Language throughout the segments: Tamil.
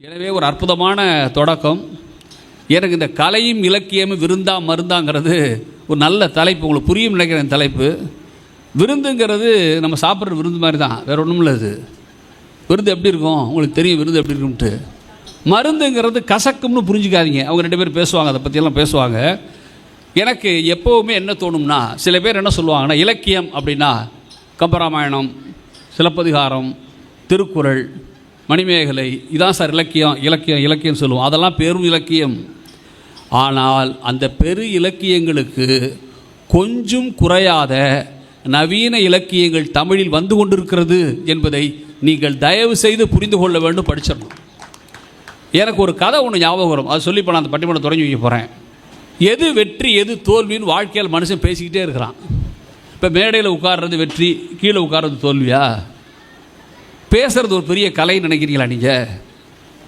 எனவே ஒரு அற்புதமான தொடக்கம். எனக்கு இந்த கலையும் இலக்கியமும் விருந்தா மருந்தாங்கிறது ஒரு நல்ல தலைப்பு. உங்களுக்கு புரியும் நினைக்கிறேன். தலைப்பு விருந்துங்கிறது நம்ம சாப்பிட்ற விருந்து மாதிரி தான், வேறு ஒன்றும் இல்லை. அது விருந்து எப்படி இருக்கும் உங்களுக்கு தெரியும், விருந்து எப்படி இருக்கும்ட்டு. மருந்துங்கிறது கசக்கும்னு புரிஞ்சுக்காதீங்க. அவங்க ரெண்டு பேரும் பேசுவாங்க, அதை பற்றியெல்லாம் பேசுவாங்க. எனக்கு எப்போவுமே என்ன தோணும்னா, சில பேர் என்ன சொல்லுவாங்கன்னா, இலக்கியம் அப்படின்னா கம்பராமாயணம், சிலப்பதிகாரம், திருக்குறள், மணிமேகலை, இதான் சார் இலக்கியம். இலக்கியம் இலக்கியம் சொல்லுவோம், அதெல்லாம் பெரும் இலக்கியம். ஆனால் அந்த பெரு இலக்கியங்களுக்கு கொஞ்சம் குறையாத நவீன இலக்கியங்கள் தமிழில் வந்து கொண்டிருக்கிறது என்பதை நீங்கள் தயவு செய்து புரிந்து கொள்ள வேண்டும், படிச்சிடணும். எனக்கு ஒரு கதை ஒன்று ஞாபகம் வரும், அது சொல்லி இப்போ நான் அந்த பட்டிமன்றம் தொடங்கி வைக்க போகிறேன். எது வெற்றி எது தோல்வின்னு வாழ்க்கையில் மனுஷன் பேசிக்கிட்டே இருக்கிறான். இப்போ மேடையில் உட்கார்றது வெற்றி, கீழே உட்கார்றது தோல்வியா? பேசுகிறது ஒரு பெரிய கலைன்னு நினைக்கிறீங்களா நீங்கள்?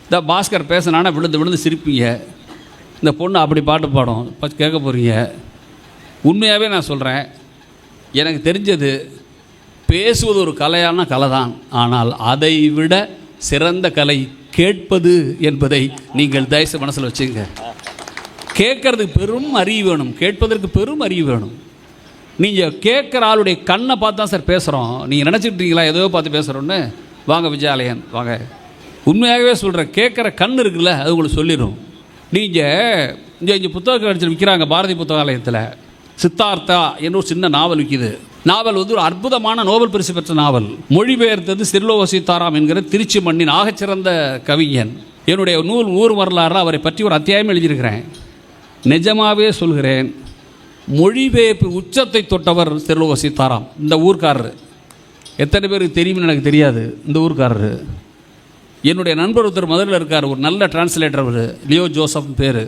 இந்த பாஸ்கர் பேசினானா விழுந்து விழுந்து சிரிப்பீங்க. இந்த பொண்ணு அப்படி பாட்டு பாடும், கேட்க போகிறீங்க. உண்மையாகவே நான் சொல்கிறேன், எனக்கு தெரிஞ்சது பேசுவது ஒரு கலையான கலை தான். ஆனால் அதை விட சிறந்த கலை கேட்பது என்பதை நீங்கள் தயவுசெய்து மனசில் வச்சுங்க. கேட்கறதுக்கு பெரும் அறிவு வேணும், கேட்பதற்கு பெரும் அறிவு வேணும். நீங்கள் கேட்குற ஆளுடைய கண்ணை பார்த்து தான் சார் பேசுகிறோம். நீங்கள் நினச்சிக்கிட்டீங்களா ஏதோ பார்த்து பேசுகிறோன்னு? வாங்க விஜயாலயன் வாங்க. உண்மையாகவே சொல்கிறேன், கேட்குற கண் இருக்குல்ல, அது உங்களுக்கு சொல்லிடும். நீங்கள் இங்கே புத்தக கடைசியில் விற்கிறாங்க, பாரதி புத்தகாலயத்தில் சித்தார்த்தா என்று ஒரு சின்ன நாவல் விற்கிது. நாவல் வந்து ஒரு அற்புதமான நோபல் பரிசு பெற்ற நாவல். மொழிபெயர்த்தது சிர்லோக சீதாராம் என்கிற திருச்சி மண்ணின் ஆகச்சிறந்த கவிஞன். என்னுடைய நூல் ஊர் வரலாறு அவரை பற்றி ஒரு அத்தியாயம் எழுதியிருக்கிறேன். நிஜமாகவே சொல்கிறேன், மொழிபெயர்ப்பு உச்சத்தை தொட்டவர் சிர்லோக சீதாராம். இந்த ஊர்க்காரர் எத்தனை பேருக்கு தெரியும்னு எனக்கு தெரியாது. இந்த ஊர்க்காரர் என்னுடைய நண்பர் ஒருத்தர் மதுரையில் இருக்கார், ஒரு நல்ல டிரான்ஸ்லேட்டர். அவர் லியோ ஜோசப் பேர்.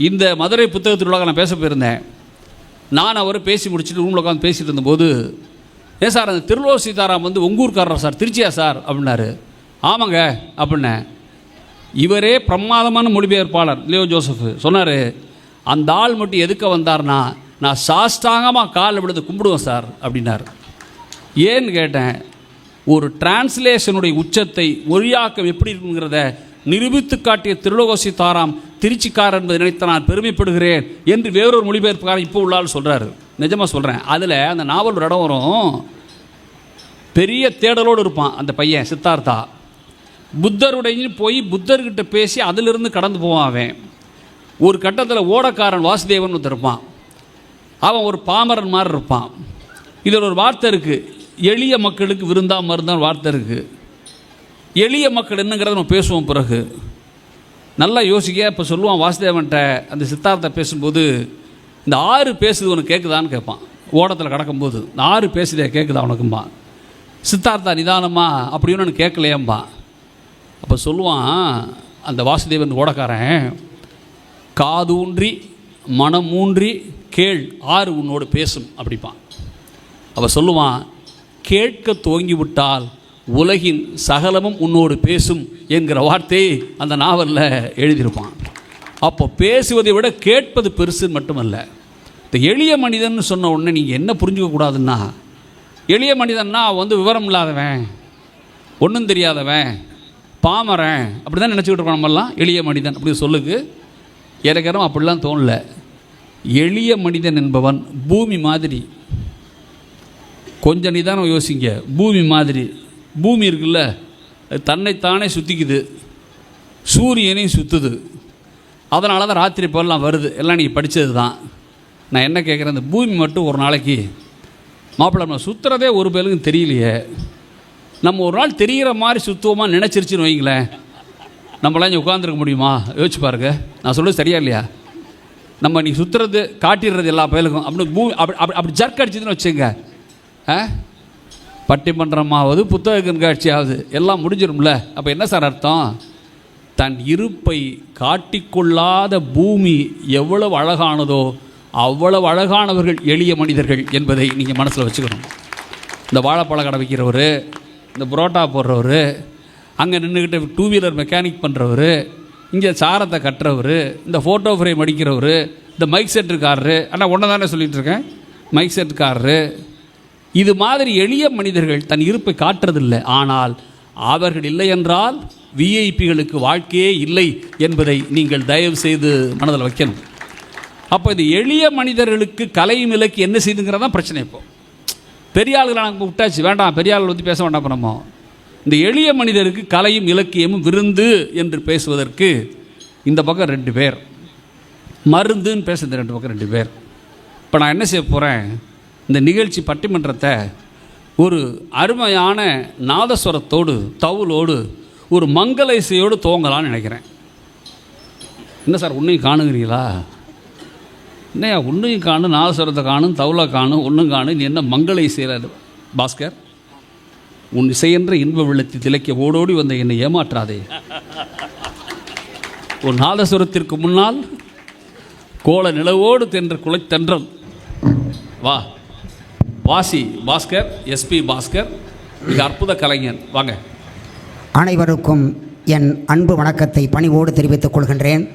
இந்த மதுரை புத்தக திருவிழாவை நான் பேச போயிருந்தேன். நான் அவரை பேசி முடிச்சுட்டு ரூமில் உட்காந்து பேசிகிட்டு இருந்தபோது, ஏன் சார் அந்த திருலோக சீதாராம் வந்து உங்கூர்காரர் சார், திருச்சியா சார் அப்படின்னாரு. ஆமாங்க அப்படின்னேன். இவரே பிரமாதமான மொழிபெயர்ப்பாளர் லியோ ஜோசப் சொன்னார், அந்த ஆள் மட்டும் எதுக்க வந்தார்னா நான் சாஷ்டாங்கமாக கால் விழுந்து கும்பிடுவேன் சார் அப்படின்னார். ஏன்னு கேட்டேன், ஒரு டிரான்ஸ்லேஷனுடைய உச்சத்தை மொழியாக்கம் எப்படி இருக்குங்கிறத நிரூபித்து காட்டிய திருலோக சீதாராம் திருச்சிக்காரர் என்பதை நினைத்த நான் பெருமைப்படுகிறேன் என்று வேறொரு மொழிபெயர்ப்புக்காரன் இப்போ உள்ளால் சொல்கிறாரு. நிஜமாக சொல்கிறேன். அதில் அந்த நாவல் ஒரு இடம் வரும், பெரிய தேடலோடு இருப்பான் அந்த பையன் சித்தார்த்தா. புத்தருடைய போய் புத்தர்கிட்ட பேசி அதிலிருந்து கடந்து போவான் அவன். ஒரு கட்டத்தில் ஓடக்காரன் வாசுதேவன் ஒருத்தர் இருப்பான். அவன் ஒரு பாமரன் மாதிரி இருப்பான். இதில் ஒரு வார்த்தை இருக்குது, எளிய மக்களுக்கு விருந்தா மருந்தான் வார்த்தை இருக்குது. எளிய மக்கள் என்னங்கிறத நம்ம பேசுவோம் பிறகு. நல்லா யோசிக்க. இப்போ சொல்லுவான் வாசுதேவன்கிட்ட அந்த சித்தார்த்தா பேசும்போது, இந்த ஆறு பேசுது உனக்கு கேட்குதான்னு கேட்பான். ஓடத்தில் கிடக்கும்போது இந்த ஆறு பேசுதே கேட்குதா உனக்கும்பா. சித்தார்த்தா நிதானமா அப்படின்னு எனக்கு கேட்கலையம்பா. அப்போ சொல்லுவான் அந்த வாசுதேவன் ஓடக்காரன், காதூன்றி மனமூன்றி கேள், ஆறு உன்னோடு பேசும் அப்படிப்பான். அவள் சொல்லுவான், கேட்க துவங்கிவிட்டால் உலகின் சகலமும் உன்னோடு பேசும் என்கிற வார்த்தையை அந்த நாவலில் எழுதியிருப்பான். அப்போ பேசுவதை விட கேட்பது பெருசுன்னு மட்டுமல்ல. இந்த எளிய மனிதன் சொன்ன உடனே நீங்கள் என்ன புரிஞ்சுக்கக்கூடாதுன்னா, எளிய மனிதன்னா வந்து விவரம் இல்லாதவன், ஒன்றும் தெரியாதவன், பாமரன் அப்படி தான் நினச்சிக்கிட்டு இருக்கோம் நம்மெல்லாம். எளிய மனிதன் அப்படி சொல்லுக்கு எனக்கெல்லாம் அப்படிலாம் தோணல. எளிய மனிதன் என்பவன் பூமி மாதிரி. கொஞ்சம் நிதானம் யோசிங்க. பூமி மாதிரி. பூமி இருக்குல்ல, தன்னைத்தானே சுற்றிக்குது, சூரியனையும் சுற்றுது. அதனால தான் ராத்திரி போலாம் வருது. எல்லாம் நீங்கள் படித்தது தான். நான் என்ன கேட்குறேன், இந்த பூமி மட்டும் ஒரு நாளைக்கு மாப்பிள்ளை நம்ம சுற்றுறதே ஒரு பேருக்கும் தெரியலையே, நம்ம ஒரு நாள் தெரிகிற மாதிரி சுற்றுவோமா நினச்சிருச்சுன்னு வைங்களேன், நம்மளாம் இங்கே உட்காந்துருக்க முடியுமா? யோசிச்சு பாருங்க. நான் சொல்கிறது சரியா இல்லையா? நம்ம நீ சுற்றுறது காட்டிடுறது எல்லா பயலுக்கும் அப்படி பூமி அப்படி ஜர்க் அடிச்சதுன்னு வச்சுங்க, பட்டிமன்றமாவது புத்தக கண்காட்சியாவது எல்லாம் முடிஞ்சிடும்ல. அப்போ என்ன சார் அர்த்தம்? தன் இருப்பை காட்டிக்கொள்ளாத பூமி எவ்வளவு அழகானதோ அவ்வளவு அழகானவர்கள் எளிய மனிதர்கள் என்பதை நீங்கள் மனசில் வச்சுக்கணும். இந்த வாழைப்பழ கடை வைக்கிறவர், இந்த புரோட்டா போடுறவர், அங்கே நின்றுக்கிட்ட டூ வீலர் மெக்கானிக் பண்ணுறவர், இங்கே சாரத்தை கட்டுறவர், இந்த ஃபோட்டோ ஃப்ரேம் அடிக்கிறவர், இந்த மைக் செட்டுக்காரரு, ஆனால் ஒன்று தானே சொல்லிகிட்டு இருக்கேன், மைக் செட்டுக்காரரு, இது மாதிரி எளிய மனிதர்கள் தன் இருப்பை காட்டுறதில்லை. ஆனால் அவர்கள் இல்லை என்றால் விஐபிகளுக்கு வாழ்க்கையே இல்லை என்பதை நீங்கள் தயவு செய்து மனதில் வைக்கணும். அப்போ இந்த எளிய மனிதர்களுக்கு கலையும் இலக்கு என்ன செய்யுங்கிறதான் பிரச்சனை. இப்போ பெரிய ஆளுகளை நாங்கள் விட்டாச்சு, வேண்டாம் பெரிய ஆளுகள் பற்றி பேச வேண்டாம். நம்ம இந்த எளிய மனிதருக்கு கலையும் இலக்கியமும் விருந்து என்று பேசுவதற்கு இந்த பக்கம் 2 பேர், மருந்துன்னு பேசுறது 2 பக்கம் 2 பேர். இப்போ நான் என்ன செய்ய போகிறேன், இந்த நிகழ்ச்சி பட்டிமன்றத்தை ஒரு அருமையான நாதஸ்வரத்தோடு தவுளோடு ஒரு மங்கள இசையோடு துவங்கலான்னு நினைக்கிறேன். என்ன சார் உன்னையும் காணுங்கிறீங்களா? என்னையா உன்னையும் காணும், நாதஸ்வரத்தை காணும், தவுளை காணும், ஒன்றும் காணும், நீ என்ன மங்கள இசையில் பாஸ்கர்? உன் இசையென்ற இன்ப வெள்ளத்தில் திளைக்க ஓடோடி வந்த என்னை ஏமாற்றாதே. ஒரு நாதஸ்வரத்திற்கு முன்னால் கோல நிலவோடு தென்ற குலைத்தன்றல். வா வாசி பாஸ்கர், எஸ்பி பாஸ்கர், மிக அற்புத கலைஞர். வாங்க. அனைவருக்கும் என் அன்பு வணக்கத்தை பணிவோடு தெரிவித்துக் கொள்கின்றேன்.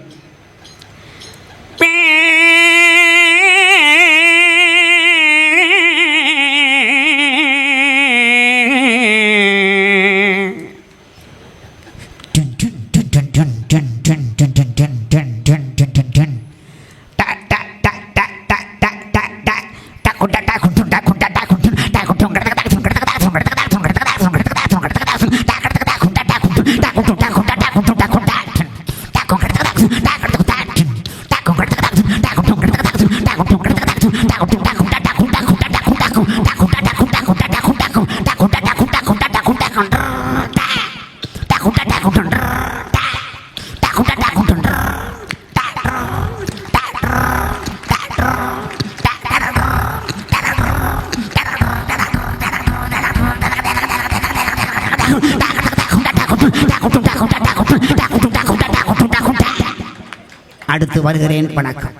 அடுத்து வருகிறேன். வணக்கம்.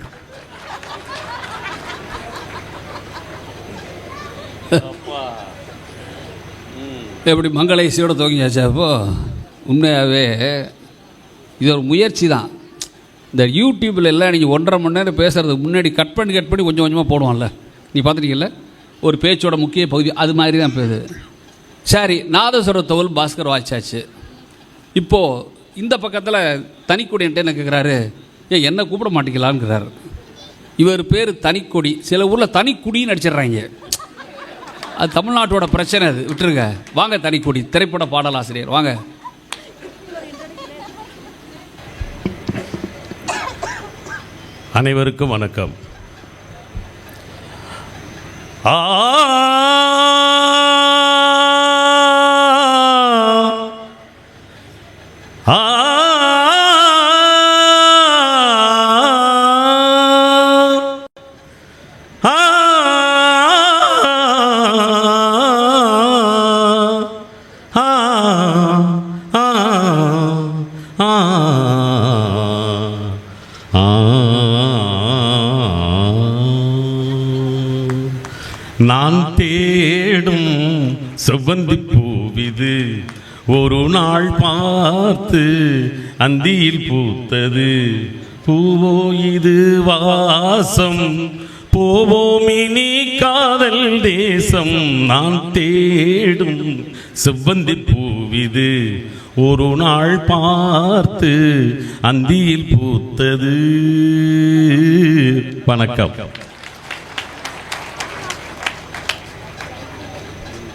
எப்படி மங்கள இசையோடு துவங்கியாச்சா? அப்போ உண்மையாகவே இது ஒரு முயற்சி தான். இந்த யூடியூப்பில் எல்லாம் நீங்கள் 1.5 மணி நேரம் பேசுகிறதுக்கு முன்னாடி கட் பண்ணி கொஞ்சம் கொஞ்சமாக போடுவான்ல, நீ பார்த்துட்டீங்கல்ல, ஒரு பேச்சோட முக்கிய பகுதி அது மாதிரி தான் பேசுது. சரி, நாதஸ்வர தவுள் பாஸ்கர் வாய்ச்சாச்சு. இப்போது இந்த பக்கத்தில் தனிக்கொடின்ட்டு என்ன கேட்குறாரு, ஏன் என்ன கூப்பிட மாட்டேங்கலான்ங்கிறாரு. இவர் பேர் தனிக்கொடி. சில ஊரில் தனிக்குடின்னு அடிச்சிடுறாங்க. அது தமிழ்நாட்டோட பிரச்சனை, அது விட்டுருங்க. வாங்க தனிக்கொடி, திரைப்பட பாடலாசிரியர் வாங்க. அனைவருக்கும் வணக்கம். நான் தேடும் செவ்வந்தி பூவிது ஒரு நாள் பார்த்து அந்தியில் பூத்தது. பூவோ இது வாசம், போவோம் இனி காதல் தேசம். நான் தேடும் செவ்வந்தி பூவிது ஒரு நாள் பார்த்து அந்தியில் பூத்தது. வணக்கம்.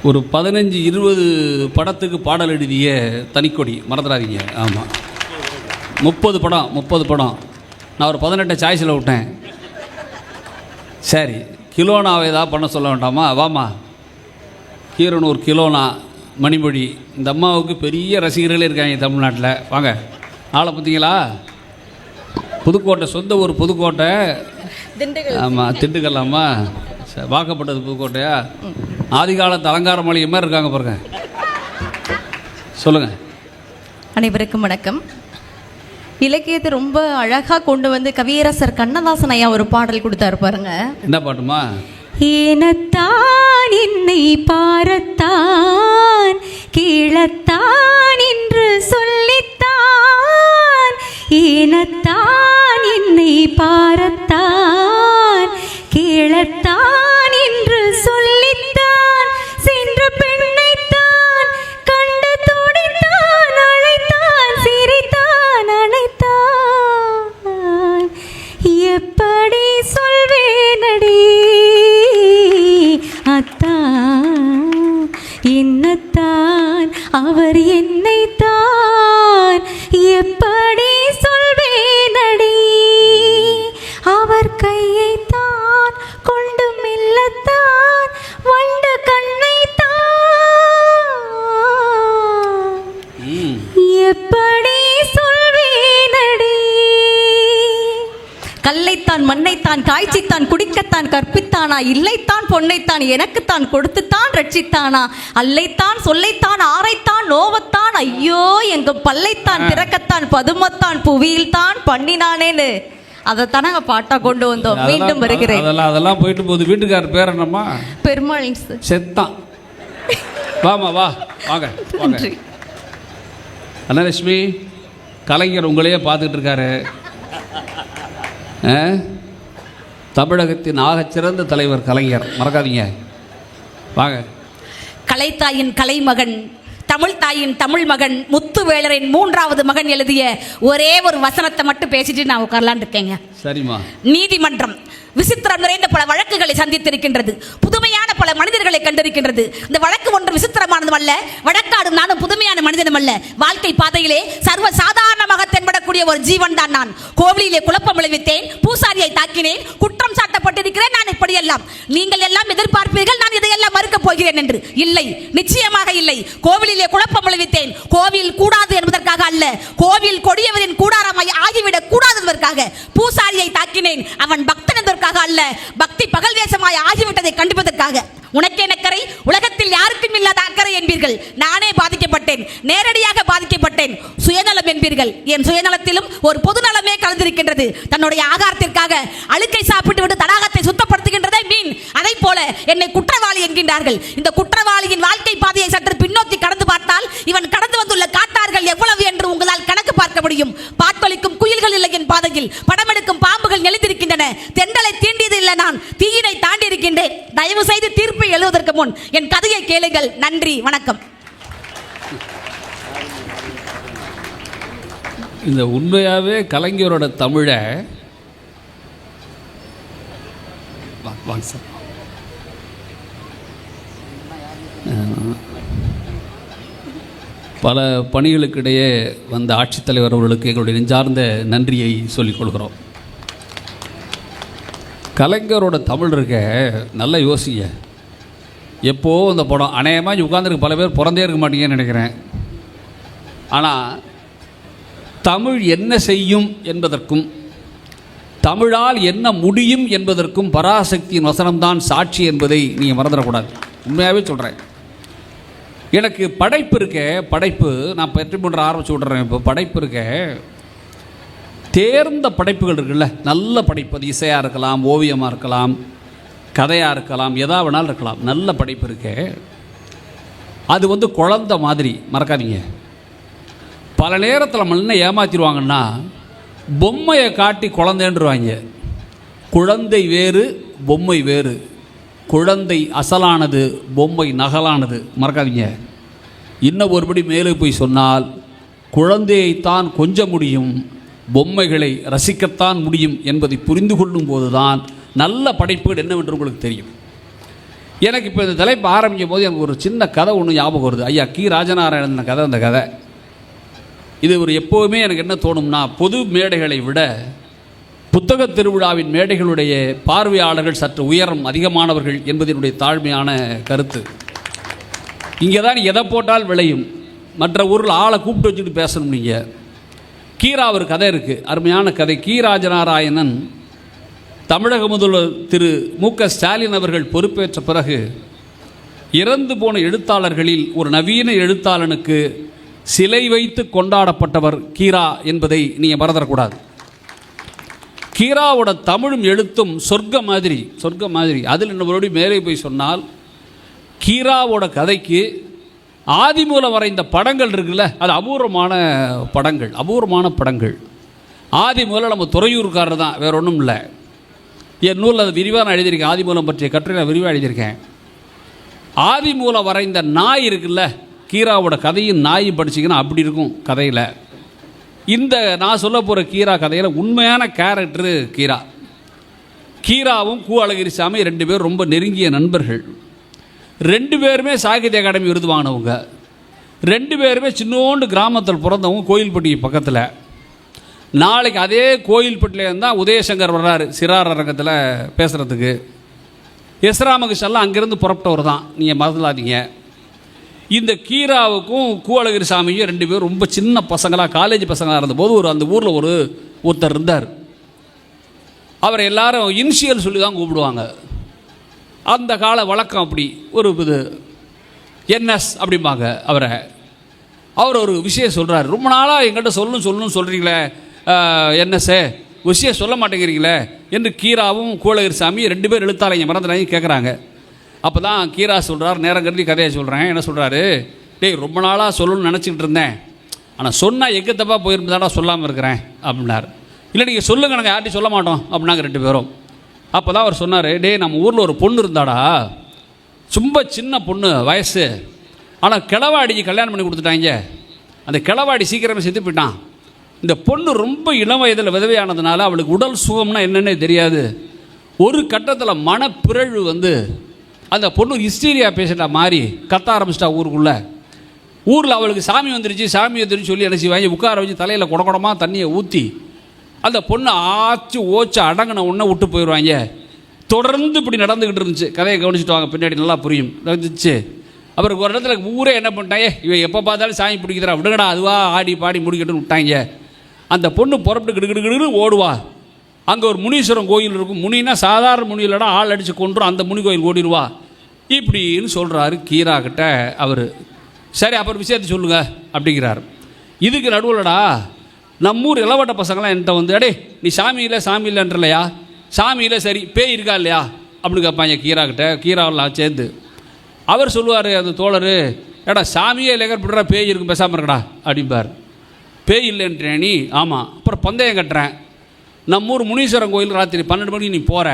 ஒரு 15-20 படத்துக்கு பாடல் எழுதிய தனிக்கொடி, மறந்துடாதீங்க. ஆமாம், 30 படம். நான் ஒரு 18 சாய்ஸில் விட்டேன். சரி, கிலோனாவை ஏதாவது பண்ண சொல்ல வேண்டாமா? வாமா, கீரனூர் கிலோனா மணிமொழி. இந்த அம்மாவுக்கு பெரிய ரசிகர்களே இருக்காங்க தமிழ்நாட்டில். வாங்க. ஆளை பார்த்தீங்களா? புதுக்கோட்டை, சொந்த ஊர் புதுக்கோட்டை. ஆமாம், திண்டுக்கல். ஆமாம், வாக்கப்பட்டது புதுக்கோட்டையா? ஆதிகாலத்து அலங்கார மளிகை மாதிரி இருக்காங்க பாருங்க. சொல்லுங்க. அனைவருக்கும் வணக்கம். இலக்கியத்தை ரொம்ப அழகாக கொண்டு வந்து கவியரசர் கண்ணதாசன் ஐயா ஒரு பாடல் கொடுத்தாரு பாருங்க. என்ன பாட்டுமா? ஏனத்தான் என்னை பாரத்தான் கீழத்தான் என்று சொல்லித்தான், ஏனத்தான் என்னை பாரத்தான் கீழத்தான் என்று சொல்லித்தான், சென்ற பெண்ணைத்தான் கண்டு துடித்தான் அழைத்தான் என்னத்தான் அவர் என்னைத்தான் எப்படி சொல்வேனடி, அவர் கையைத்தான் கொண்டு மெல்லத்தான் வண்டு கண்ணைத்தான் எப்படி சொல்வேனடி. கல்லைத்தான் மண்ணைத்தான் காய்ச்சித்தான் குடிக்கத்தான் கற்பித்தானா, இல்லைத்தான் பொன்னைத்தான் எனக்குத்தான் கொடுத்துத்தான் ரட்சித்தானா, அல்லைத்தான் சொல்லைத்தான் ஆரைத்தான் நோவத்தான் ஐயோ எங்க பல்லைத்தான் திறக்கத்தான் பதுமத்தான் புவியில் தான் பண்ணினானேன்னு அதைத்தான் நாங்க பாட்டா கொண்டு வந்தோம். மீண்டும் வருகிறேன். அதெல்லாம் போயிட்டு போகுது. வீட்டுக்காரர் பேர் என்னம்மா? பெருமாள் செத்தான். வாமா வா வாங்க. நன்றி. அன்னலட்சுமி, கலைஞர் உங்களையே பார்த்துக்கிட்டு இருக்காரு. தமிழகத்தின் ஆகச்சிறந்த தலைவர் கலைஞர், மறக்காதீங்க. வாங்க. கலைத்தாயின் கலைமகன், தமிழ் தாயின் தமிழ் மகன், முத்துவேலரின் 3வது மகன் எழுதிய ஒரே ஒரு வசனத்தை மட்டும் பேசிட்டு நான் உட்காரலான்னு இருக்கேங்க. சரிம்மா. நீதிமன்றம் விசித்திரம் நிறைந்த பல வழக்குகளை சந்தித்திருக்கின்றது, புதுமையான பல மனிதர்களை கண்டிருக்கின்றது. இந்த வழக்கு ஒன்று விசித்திரமானதும் அல்ல, வழக்காடும் நானும் புதுமையான மனிதனும் அல்ல. வாழ்க்கை பாதையிலே சர்வ சாதாரணமாக தென்படக்கூடிய ஒரு ஜீவன் தான் நான். கோவிலிலே குழப்பம் விளைவித்தேன், பூசாரியை தாக்கினேன், குற்றம் சாட்டப்பட்டிருக்கிறேன். நான் இப்படியெல்லாம் நீங்கள் எல்லாம் எதிர்பார்ப்பீர்கள் நான் இதையெல்லாம் மறுக்கப் போகிறேன் என்று. இல்லை, நிச்சயமாக இல்லை. கோவிலிலே குழப்பம் விளைவித்தேன், கோவில் கூடாது என்பதற்காக அல்ல, கோவில் கொடியவரின் கூடாரமாய் ஆகிவிடக் கூடாது என்பதற்காக. பூசாரியை தாக்கினேன், அவன் பக்தன் என்பதற்காக அல்ல, பக்தி பகல் வேஷமாய் ஆகிவிட்டதை கண்டிப்பதற்காக. உனக்கேன் அக்கறை, உலகத்தில் யாருக்கும் இல்லாத அக்கறை என்பீர்கள். நானே பாதிக்கப்பட்டேன், நேரடியாக பாதிக்கப்பட்டேன். சுயநலம் என்பீர்கள், என் சுயநலத்திலும் ஒரு பொதுநலமே கலந்திருக்கின்றது. தன்னுடைய ஆகாரத்திற்காக அழுக்கை சாப்பிட்டு விட்டு தடாகத்தை சுத்தப்படுத்துகின்றதே மீன். அதை போல என்னை குற்றவாளி என்கின்றார்கள். இந்த குற்றவாளியின் வாழ்க்கை பாதையை சற்று பின்னோக்கி கடந்து பார்த்தால் இவன் கடந்து வந்துள்ள காட்டார்கள் எவ்வளவு என்று உங்களால் கணக்கு பார்க்க முடியும். பாட்டொலிக்கும் குயில்கள் இல்லை என் பாதையில், படமெடுக்கும் பாம்புகள் நெளிந்திருக்கின்றன. தெண்டலை தீண்டியது இல்லை, நான் தீயினை தாண்டி இருக்கின்றேன். தயவு செய்து தீர்ப்பை எழுதுவதற்கு முன் என் கதையை கேளுங்கள். நன்றி, வணக்கம். இந்த உண்மையாகவே கலைஞரோட தமிழை பல பணிகளுக்கிடையே வந்த ஆட்சித்தலைவர் அவர்களுக்கு எங்களுடைய நெஞ்சார்ந்த நன்றியை சொல்லிக் கொள்கிறோம். கலைஞரோட தமிழ் இருக்க நல்லா யோசிங்க. எப்போ இந்த படம் அநேகமாக உட்காந்துருக்கு பல பேர் பிறந்தே இருக்க மாட்டீங்கன்னு நினைக்கிறேன். ஆனால் தமிழ் என்ன செய்யும் என்பதற்கும் தமிழால் என்ன முடியும் என்பதற்கும் பராசக்தியின் வசனம்தான் சாட்சி என்பதை நீங்கள் மறந்துடக்கூடாது. உண்மையாகவே சொல்கிறேன். எனக்கு படைப்பு இருக்க, படைப்பு நான் பற்றி போன்ற ஆரம்பிச்சு விட்றேன். இப்போ படைப்பு இருக்க, தேர்ந்த படைப்புகள் இருக்குல்ல, நல்ல படைப்பு. அது இசையாக இருக்கலாம், ஓவியமாக இருக்கலாம், கதையாக இருக்கலாம், எதா வேணாலும் இருக்கலாம். நல்ல படைப்பு இருக்கு. அது குழந்தை மாதிரி, மறக்காதீங்க. பல நேரத்தில் நம்ம என்ன ஏமாற்றிடுவாங்கன்னா, பொம்மையை காட்டி குழந்தைன்றுவாங்க. குழந்தை வேறு, பொம்மை வேறு. குழந்தை அசலானது, பொம்மை நகலானது. மறக்காதீங்க. இன்னும் ஒருபடி மேலே போய் சொன்னால், குழந்தையைத்தான் கொஞ்ச முடியும், பொம்மைகளை ரசிக்கத்தான் முடியும் என்பதை புரிந்து கொள்ளும் போது தான் நல்ல படைப்புகள் என்னவென்று உங்களுக்கு தெரியும். எனக்கு இப்போ இந்த தலைப்பு ஆரம்பிக்கும் போது எனக்கு ஒரு சின்ன கதை ஒன்று ஞாபகம் வருது. ஐயா கி ராஜநாராயணன் எழுதின கதை. அந்த கதை இது ஒரு எப்போவுமே எனக்கு என்ன தோணும்னா, பொது மேடைகளை விட புத்தக திருவிழாவின் மேடைகளுடைய பார்வையாளர்கள் சற்று உயரம் அதிகமானவர்கள் என்பதனுடைய தாழ்மையான கருத்து. இங்கே தான் எதை போட்டால் விளையும். மற்ற ஊரில் ஆளை கூப்பிட்டு வச்சுட்டு பேசணும். நீங்கள் கீரா ஒரு கதை இருக்குது, அருமையான கதை. கி ராஜநாராயணன் தமிழக முதல்வர் திரு மு.க. ஸ்டாலின் அவர்கள் பொறுப்பேற்ற பிறகு இறந்து போன எழுத்தாளர்களில் ஒரு நவீன எழுத்தாளனுக்கு சிலை வைத்து கொண்டாடப்பட்டவர் கீரா என்பதை நீங்கள் மறந்துடக்கூடாது. கீராவோட தமிழும் எழுத்தும் சொர்க்க மாதிரி, சொர்க்க மாதிரி. அதில் இன்னொரு மேலே போய் சொன்னால், கீராவோட கதைக்கு ஆதிமூலம் வரைந்த படங்கள் இருக்குல்ல, அது அபூர்வமான படங்கள், அபூர்வமான படங்கள். ஆதிமூலம் நம்ம துறையூர்காரர் தான், வேறு ஒன்றும் இல்லை. என் நூலில் அது விரிவாக நான் எழுதியிருக்கேன். ஆதிமூலம் பற்றிய கட்டுரை விரிவாக எழுதியிருக்கேன். ஆதிமூலம் வரைந்த நாய் இருக்குல்ல, கீராவோட கதையும் நாயும் படிச்சிங்கன்னா அப்படி இருக்கும் கதையில். இந்த நான் சொல்ல போகிற கீரா கதையில் உண்மையான கேரக்டரு கீரா. கீராவும் கு. அழகிரிசாமி 2 பேரும் ரொம்ப நெருங்கிய நண்பர்கள். 2 பேருமே சாகித்ய அகாடமி விருது வாங்கினவங்க. 2 பேருமே சின்னோண்டு கிராமத்தில் பிறந்தவங்க, கோயில்பட்டி பக்கத்தில். நாளைக்கு அதே கோயில்பட்டிலேருந்து தான் உதயசங்கர் வர்றாரு சிறார் அரங்கத்தில் பேசுகிறதுக்கு. எஸ் ராமகிருஷ்ணன்லாம் அங்கேருந்து புறப்பட்டவர் தான், நீங்கள் மறந்துடாதீங்க. இந்த கீராவுக்கும் கூவலகிரி சாமியும் 2 பேரும் ரொம்ப சின்ன பசங்களாக, காலேஜ் பசங்களாக இருந்தபோது அந்த ஊரில் ஒருத்தர் இருந்தார். அவரை எல்லாரும் இனிஷியல் சொல்லி தான் கூப்பிடுவாங்க. அந்த கால வழக்கம் அப்படி. ஒரு இது என்எஸ் அப்படிம்பாங்க அவரை. அவர் ஒரு விஷயம் சொல்கிறார். ரொம்ப நாளாக எங்கிட்ட சொல்லணும்னு சொல்கிறீங்களே என்எஸ்ஸே, விஷயம் சொல்ல மாட்டேங்கிறீங்களே என்று கீராவும் கூவலகிரி சாமி 2 பேர் எழுத்தாளைங்க மறந்துடாங்க கேட்குறாங்க. அப்போ தான் கீரா சொல்கிறார், நேரம் கருதி கதையை சொல்கிறேன். என்ன சொல்கிறாரு, டேய் ரொம்ப நாளாக சொல்லணும்னு நினச்சிக்கிட்டு இருந்தேன், ஆனால் சொன்னால் எங்கே தப்பாக போயிருந்தாடா சொல்லாமல் இருக்கிறேன் அப்படின்னார். இல்லை நீங்கள் சொல்லுங்க, நாங்கள் யார்ட்டையும் சொல்ல மாட்டோம் அப்படின்னாங்க 2 பேரும். அப்போ தான் அவர் சொன்னார், டேய் நம்ம ஊரில் ஒரு பொண்ணு இருந்தாடா, ரொம்ப சின்ன பொண்ணு வயசு, ஆனால் கிழவாடிக்கு கல்யாணம் பண்ணி கொடுத்துட்டாங்க. அந்த கிழவாடி சீக்கிரமே செத்து போயிட்டான். இந்த பொண்ணு ரொம்ப இளம் வயதில் விதவையானதுனால அவளுக்கு உடல் சுகம்னா என்னென்னே தெரியாது. ஒரு கட்டத்தில் மனப்பிறழ்வு வந்து அந்த பொண்ணு ஹிஸ்டீரியா பேஷண்ட்டாக மாறி கத்த ஆரம்பிச்சிட்டா ஊருக்குள்ளே. ஊரில் அவளுக்கு சாமி வந்துருச்சு சொல்லி என்ன செய்வாங்க, உட்கார வச்சு தலையில் குடமாக தண்ணியை ஊற்றி அந்த பொண்ணு ஆச்சு ஓச்சு அடங்கின உடனே விட்டு போயிடுவாங்க. தொடர்ந்து இப்படி நடந்துக்கிட்டு இருந்துச்சு. கதையை கவனிச்சுட்டு வாங்க, பின்னாடி நல்லா புரியும். நடந்துச்சு. அப்புறம் ஒரு இடத்துல ஊரே என்ன பண்ணிட்டாங்க, இவன் எப்போ பார்த்தாலும் சாமி பிடிக்கிறா, விடுங்கடா அதுவாக ஆடி பாடி முடிக்கட்டுன்னு விட்டாங்க. அந்த பொண்ணு புறப்பட்டு கிடுகிடுன்னு ஓடுவா. அங்கே ஒரு முனீஸ்வரன் கோயில் இருக்கும். முனினா சாதாரண முனி இல்லைடா, ஆள் அடித்து கொண்டுரும், அந்த முனி கோயில் ஓடிடுவா இப்படின்னு சொல்கிறாரு கீரா கிட்ட அவர். சரி அப்புறம் விஷயத்தை சொல்லுங்க அப்படிங்கிறார். இதுக்கு நடுவில்டா நம்மூர் இளவட்ட பசங்களாம் என்கிட்ட வந்து, அடே நீ சாமி இல்லைன்றலையா, சாமி இல்லை சரி பேய் இருக்கா இல்லையா அப்படின்னு கேட்பாங்க கீரா கிட்ட. கீராவெல்லாம் சேர்ந்து அவர் சொல்லுவார், அந்த தோழர், ஏடா சாமியே இல்லைங்கிற பேய் இருக்கும் பேசாமல் இருக்கடா அப்படிம்பார். பேய் இல்லைன்றேன் நீ? ஆமாம். அப்புறம் பந்தயம் கட்டுறேன். நம்ம ஊர் முனீஸ்வரன் கோயில் ராத்திரி 12 மணிக்கு நீ போகிற,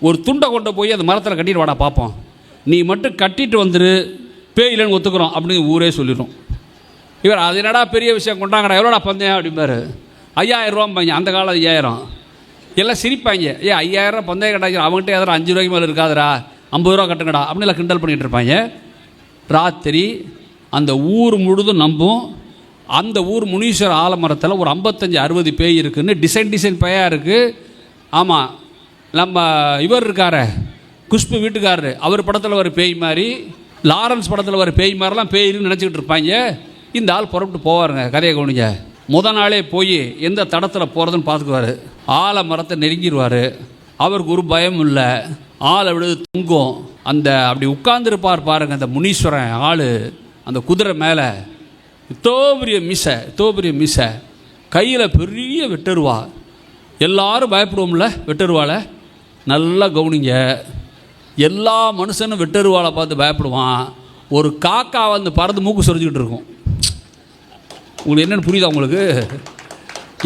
ஒரு துண்டை கொண்டு போய் அந்த மரத்தில் கட்டிட்டு வாடா பார்ப்போம், நீ மட்டும் கட்டிட்டு வந்துரு, பேய் இல்லைன்னு ஒத்துக்கிறோம் அப்படின்னு ஊரே சொல்லிடும். இவர் அது என்னடா பெரிய விஷயம் கொண்டாங்கடா, எவ்வளோடா பந்தயம் அப்படிம்பாரு. 5000 ரூபாம்பாங்க, அந்த காலம் 5000. எல்லாம் சிரிப்பாங்க, 5000 பந்தயம் கட்டாங்க, அவங்ககிட்ட எதாவது 5 ரூபாய்க்கு மேலே இருக்காதுடா, 50 ரூபா கட்டுங்கடா அப்படின்லாம் கிண்டல் பண்ணிகிட்டு இருப்பாங்க. ராத்திரி அந்த ஊர் முழுதும் நம்பும். அந்த ஊர் முனீஸ்வர ஆலமரத்தில் ஒரு 55-60 பேய் இருக்குதுன்னு டிசைன் பேயாக இருக்குது. ஆமாம், நம்ம இவர் இருக்கார குஷ்பு வீட்டுக்காரரு, அவர் படத்தில் வர பேய் மாதிரி, லாரன்ஸ் படத்தில் வர பேய் மாதிரிலாம் பேய்னு நினச்சிக்கிட்டு இருப்பாங்க. இந்த ஆள் புறப்பட்டு போவாருங்க. கதையை கவனிங்க. முதல் நாளே போய் எந்த தடத்தில் போகிறதுன்னு பார்த்துக்குவார். ஆலமரத்தை நெருங்கிடுவார். அவருக்கு ஒரு பயம் இல்லை. ஆளை விடுது தொங்கும். அந்த அப்படி உட்கார்ந்துருப்பார் பாருங்க அந்த முனீஸ்வரன் ஆள், அந்த குதிரை மேலே இத்தோ பெரிய மிசை, கையில் பெரிய வெட்டருவா. எல்லாரும் பயப்படுவோம்ல வெட்டருவால. நல்லா கவனிங்க, எல்லா மனுஷனும் வெட்டருவாலை பார்த்து பயப்படுவான். ஒரு காக்கா வந்து பறந்து மூக்கு சொரிஞ்சிக்கிட்டு இருக்கும். உங்களுக்கு என்னென்னு புரியுதா உங்களுக்கு?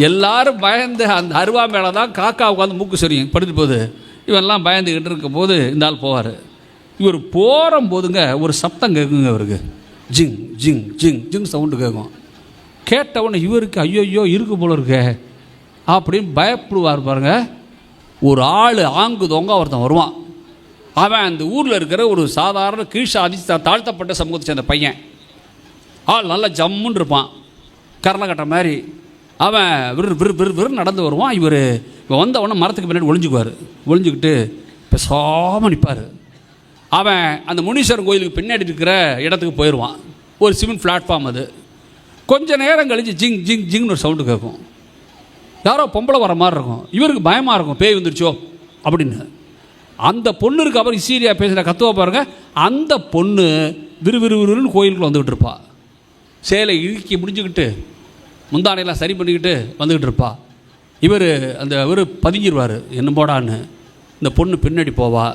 எல்லாரும் பயந்து அந்த அருவா மேலே தான் காக்கா உட்காந்து மூக்கு சொரியும் படுத்து போகுது. இவெல்லாம் பயந்துக்கிட்டு இருக்கும் போது இந்த ஆள் போவார். இவர் போகும்போதுங்க ஒரு சத்தம் கேட்குங்க அவருக்கு, ஜிங் ஜிங் ஜிங் ஜிங் சவுண்டு கேட்கும். கேட்டவுடனே இவருக்கு ஐயோ இருக்கு போல இருக்கே அப்படின்னு பயப்படுவார் பாருங்க. ஒரு ஆள் ஆங்குதவங்க ஒருத்தன் வருவான். அவன் அந்த ஊரில் இருக்கிற ஒரு சாதாரண கீழ்சாதி தாழ்த்தப்பட்ட சமூகத்தை சேர்ந்த பையன். ஆள் நல்லா ஜம்முன்னு இருப்பான், கரணை கட்ட மாதிரி. அவன் விறு நடந்து வருவான். இவன் வந்தவொடனே மரத்துக்கு பின்னாடி ஒளிஞ்சுக்கிட்டு பேசாமல் நிற்பார். அவன் அந்த முனீஸ்வரன் கோயிலுக்கு பின்னாடி இருக்கிற இடத்துக்கு போயிடுவான். ஒரு சிமெண்ட் பிளாட்ஃபார்ம் அது. கொஞ்சம் நேரம் கழித்து ஜிங் ஜிங் ஜிங்னு ஒரு சவுண்டு கேட்கும். யாரோ பொம்பளை வர மாதிரி இருக்கும். இவருக்கு பயமாக இருக்கும், பேய் வந்துருச்சோ அப்படின்னு. அந்த பொண்ணு இருக்கு, அப்புறம் சீரியா பேசுகிற கத்துவா பாருங்க. அந்த பொண்ணு விறுவிறுன்னு கோயிலுக்குள்ள வந்துக்கிட்டு இருப்பா. சேலை இழுக்கி முடிஞ்சுக்கிட்டு முந்தானையெல்லாம் சரி பண்ணிக்கிட்டு வந்துக்கிட்டு இருப்பா. இவர் பதுங்கிடுவார் என்ன போடான்னு. இந்த பொண்ணு பின்னாடி போவா.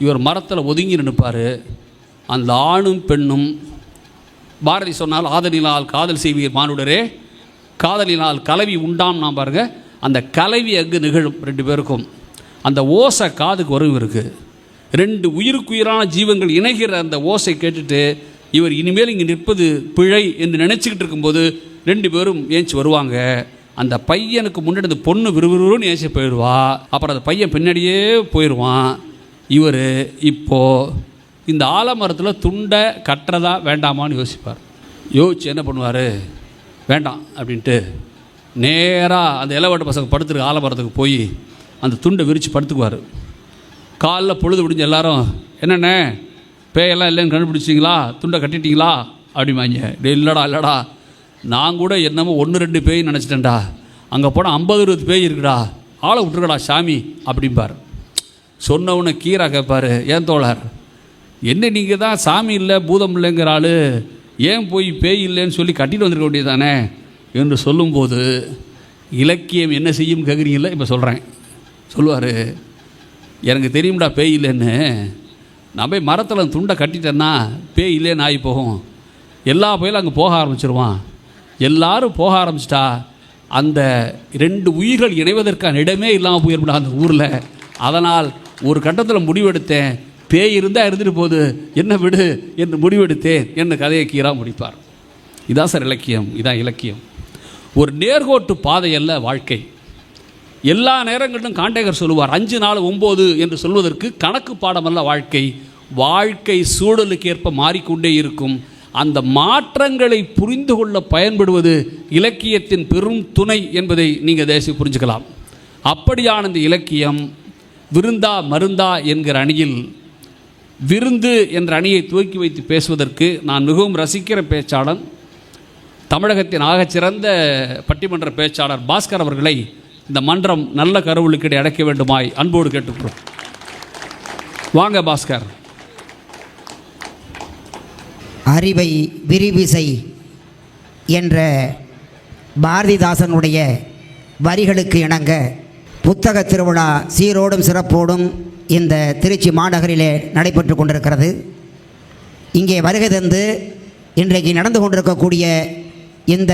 இவர் மரத்தில் ஒதுங்கி நிற்பார். அந்த ஆணும் பெண்ணும், பாரதி சொன்னால் ஆதலினால் காதல் செய்வீர் மானுடரே, காதலினால் கலவி உண்டாம் நான் பாருங்கள். அந்த கலவி அங்கு நிகழும் 2 பேருக்கும். அந்த ஓசை காதுக்கு வரும். இருக்குது 2 உயிருக்குயிரான ஜீவங்கள் இணைகிற அந்த ஓசை கேட்டுட்டு இவர் இனிமேல் இங்கே நிற்பது பிழை என்று நினச்சிக்கிட்டு இருக்கும்போது 2 பேரும் ஏஞ்சி வருவாங்க. அந்த பையனுக்கு முன்னாடி அந்த பொண்ணு விறுவிறுன்னு ஏஞ்சி போயிடுவா. அப்புறம் அந்த பையன் பின்னாடியே போயிடுவான். இவர் இப்போது இந்த ஆலமரத்தில் துண்டை கட்டுறதா வேண்டாமான்னு யோசிப்பார். யோசிச்சு என்ன பண்ணுவார், வேண்டாம் அப்படின்ட்டு நேராக அந்த இளவட்ட பசங்க படுத்துருக்க ஆலமரத்துக்கு போய் அந்த துண்டை விரித்து படுத்துக்குவார். காலைல பொழுது விடிஞ்சு எல்லாரும் என்னென்ன பேயெல்லாம் இல்லைன்னு கண்டுபிடிச்சிங்களா, துண்டை கட்டிட்டீங்களா அப்படிமாங்க. இல்லைடா நான் கூட என்னமோ 1-2 பேய் நினச்சிட்டேன்டா, அங்கே போனால் 50-60 பேய் இருக்குடா, ஆளை விட்டுருக்கடா சாமி அப்படிம்பார். சொன்னவனை கீரா கேட்பார், ஏன் தோழர் என்ன நீங்கள் தான் சாமி இல்லை பூதம் இல்லைங்கிற ஆள், ஏன் போய் பேய் இல்லைன்னு சொல்லி கட்டிட்டு வந்திருக்க வேண்டியதானே என்று சொல்லும்போது இலக்கியம் என்ன செய்யும் கேட்குறீங்கள. இப்போ சொல்கிறேன். சொல்லுவார், எனக்கு தெரியும்டா பேய் இல்லைன்னு, நான் போய் மரத்தில் துண்டை கட்டிட்டேன்னா பேய் இல்லைன்னு ஆகி போகும், எல்லா பேயிலும் அங்கே போக ஆரம்பிச்சிருவான், எல்லாரும் போக ஆரம்பிச்சிட்டா அந்த 2 உயிர்கள் இணைவதற்கான இடமே இல்லாமல் போயிருப்பா அந்த ஊரில். அதனால் ஒரு கட்டத்தில் முடிவெடுத்தேன், பேய் இருந்தால் இருந்துட்டு போகுது, என்ன விடு என்று முடிவெடுத்தேன் என்ன கதையை கீரா முடிப்பார். இதான் சார் இலக்கியம், இதான் இலக்கியம். ஒரு நேர்கோட்டு பாதையல்ல வாழ்க்கை. எல்லா நேரங்களிலும் காண்டேகர் சொல்லுவார் 5-4-9 என்று சொல்வதற்கு கணக்கு பாடமல்ல வாழ்க்கை. வாழ்க்கை சூழலுக்கு ஏற்ப மாறிக்கொண்டே இருக்கும். அந்த மாற்றங்களை புரிந்து கொள்ள பயன்படுவது இலக்கியத்தின் பெரும் துணை என்பதை நீங்கள் தேசிய புரிஞ்சுக்கலாம். அப்படியான இந்த இலக்கியம் விருந்தா மருந்தா என்கிற அணியில் விருந்து என்ற அணியை துவக்கி வைத்து பேசுவதற்கு நான் மிகவும் ரசிக்கிற பேச்சாளர், தமிழகத்தின் ஆகச்சிறந்த பட்டிமன்ற பேச்சாளர் பாஸ்கர் அவர்களை இந்த மன்றம் நல்ல கருவுகளுக்கிடையே அடைக்க வேண்டுமாய் அன்போடு கேட்டுக்கிறோம். வாங்க பாஸ்கர். அறிவை விரிவிசை என்ற பாரதிதாசனுடைய வரிகளுக்கு இணங்க புத்தக திருவிழா சீரோடும் சிறப்போடும் இந்த திருச்சி மாநகரிலே நடைபெற்று கொண்டிருக்கிறது. இங்கே வருகை தந்து இன்றைக்கு நடந்து கொண்டிருக்கக்கூடிய இந்த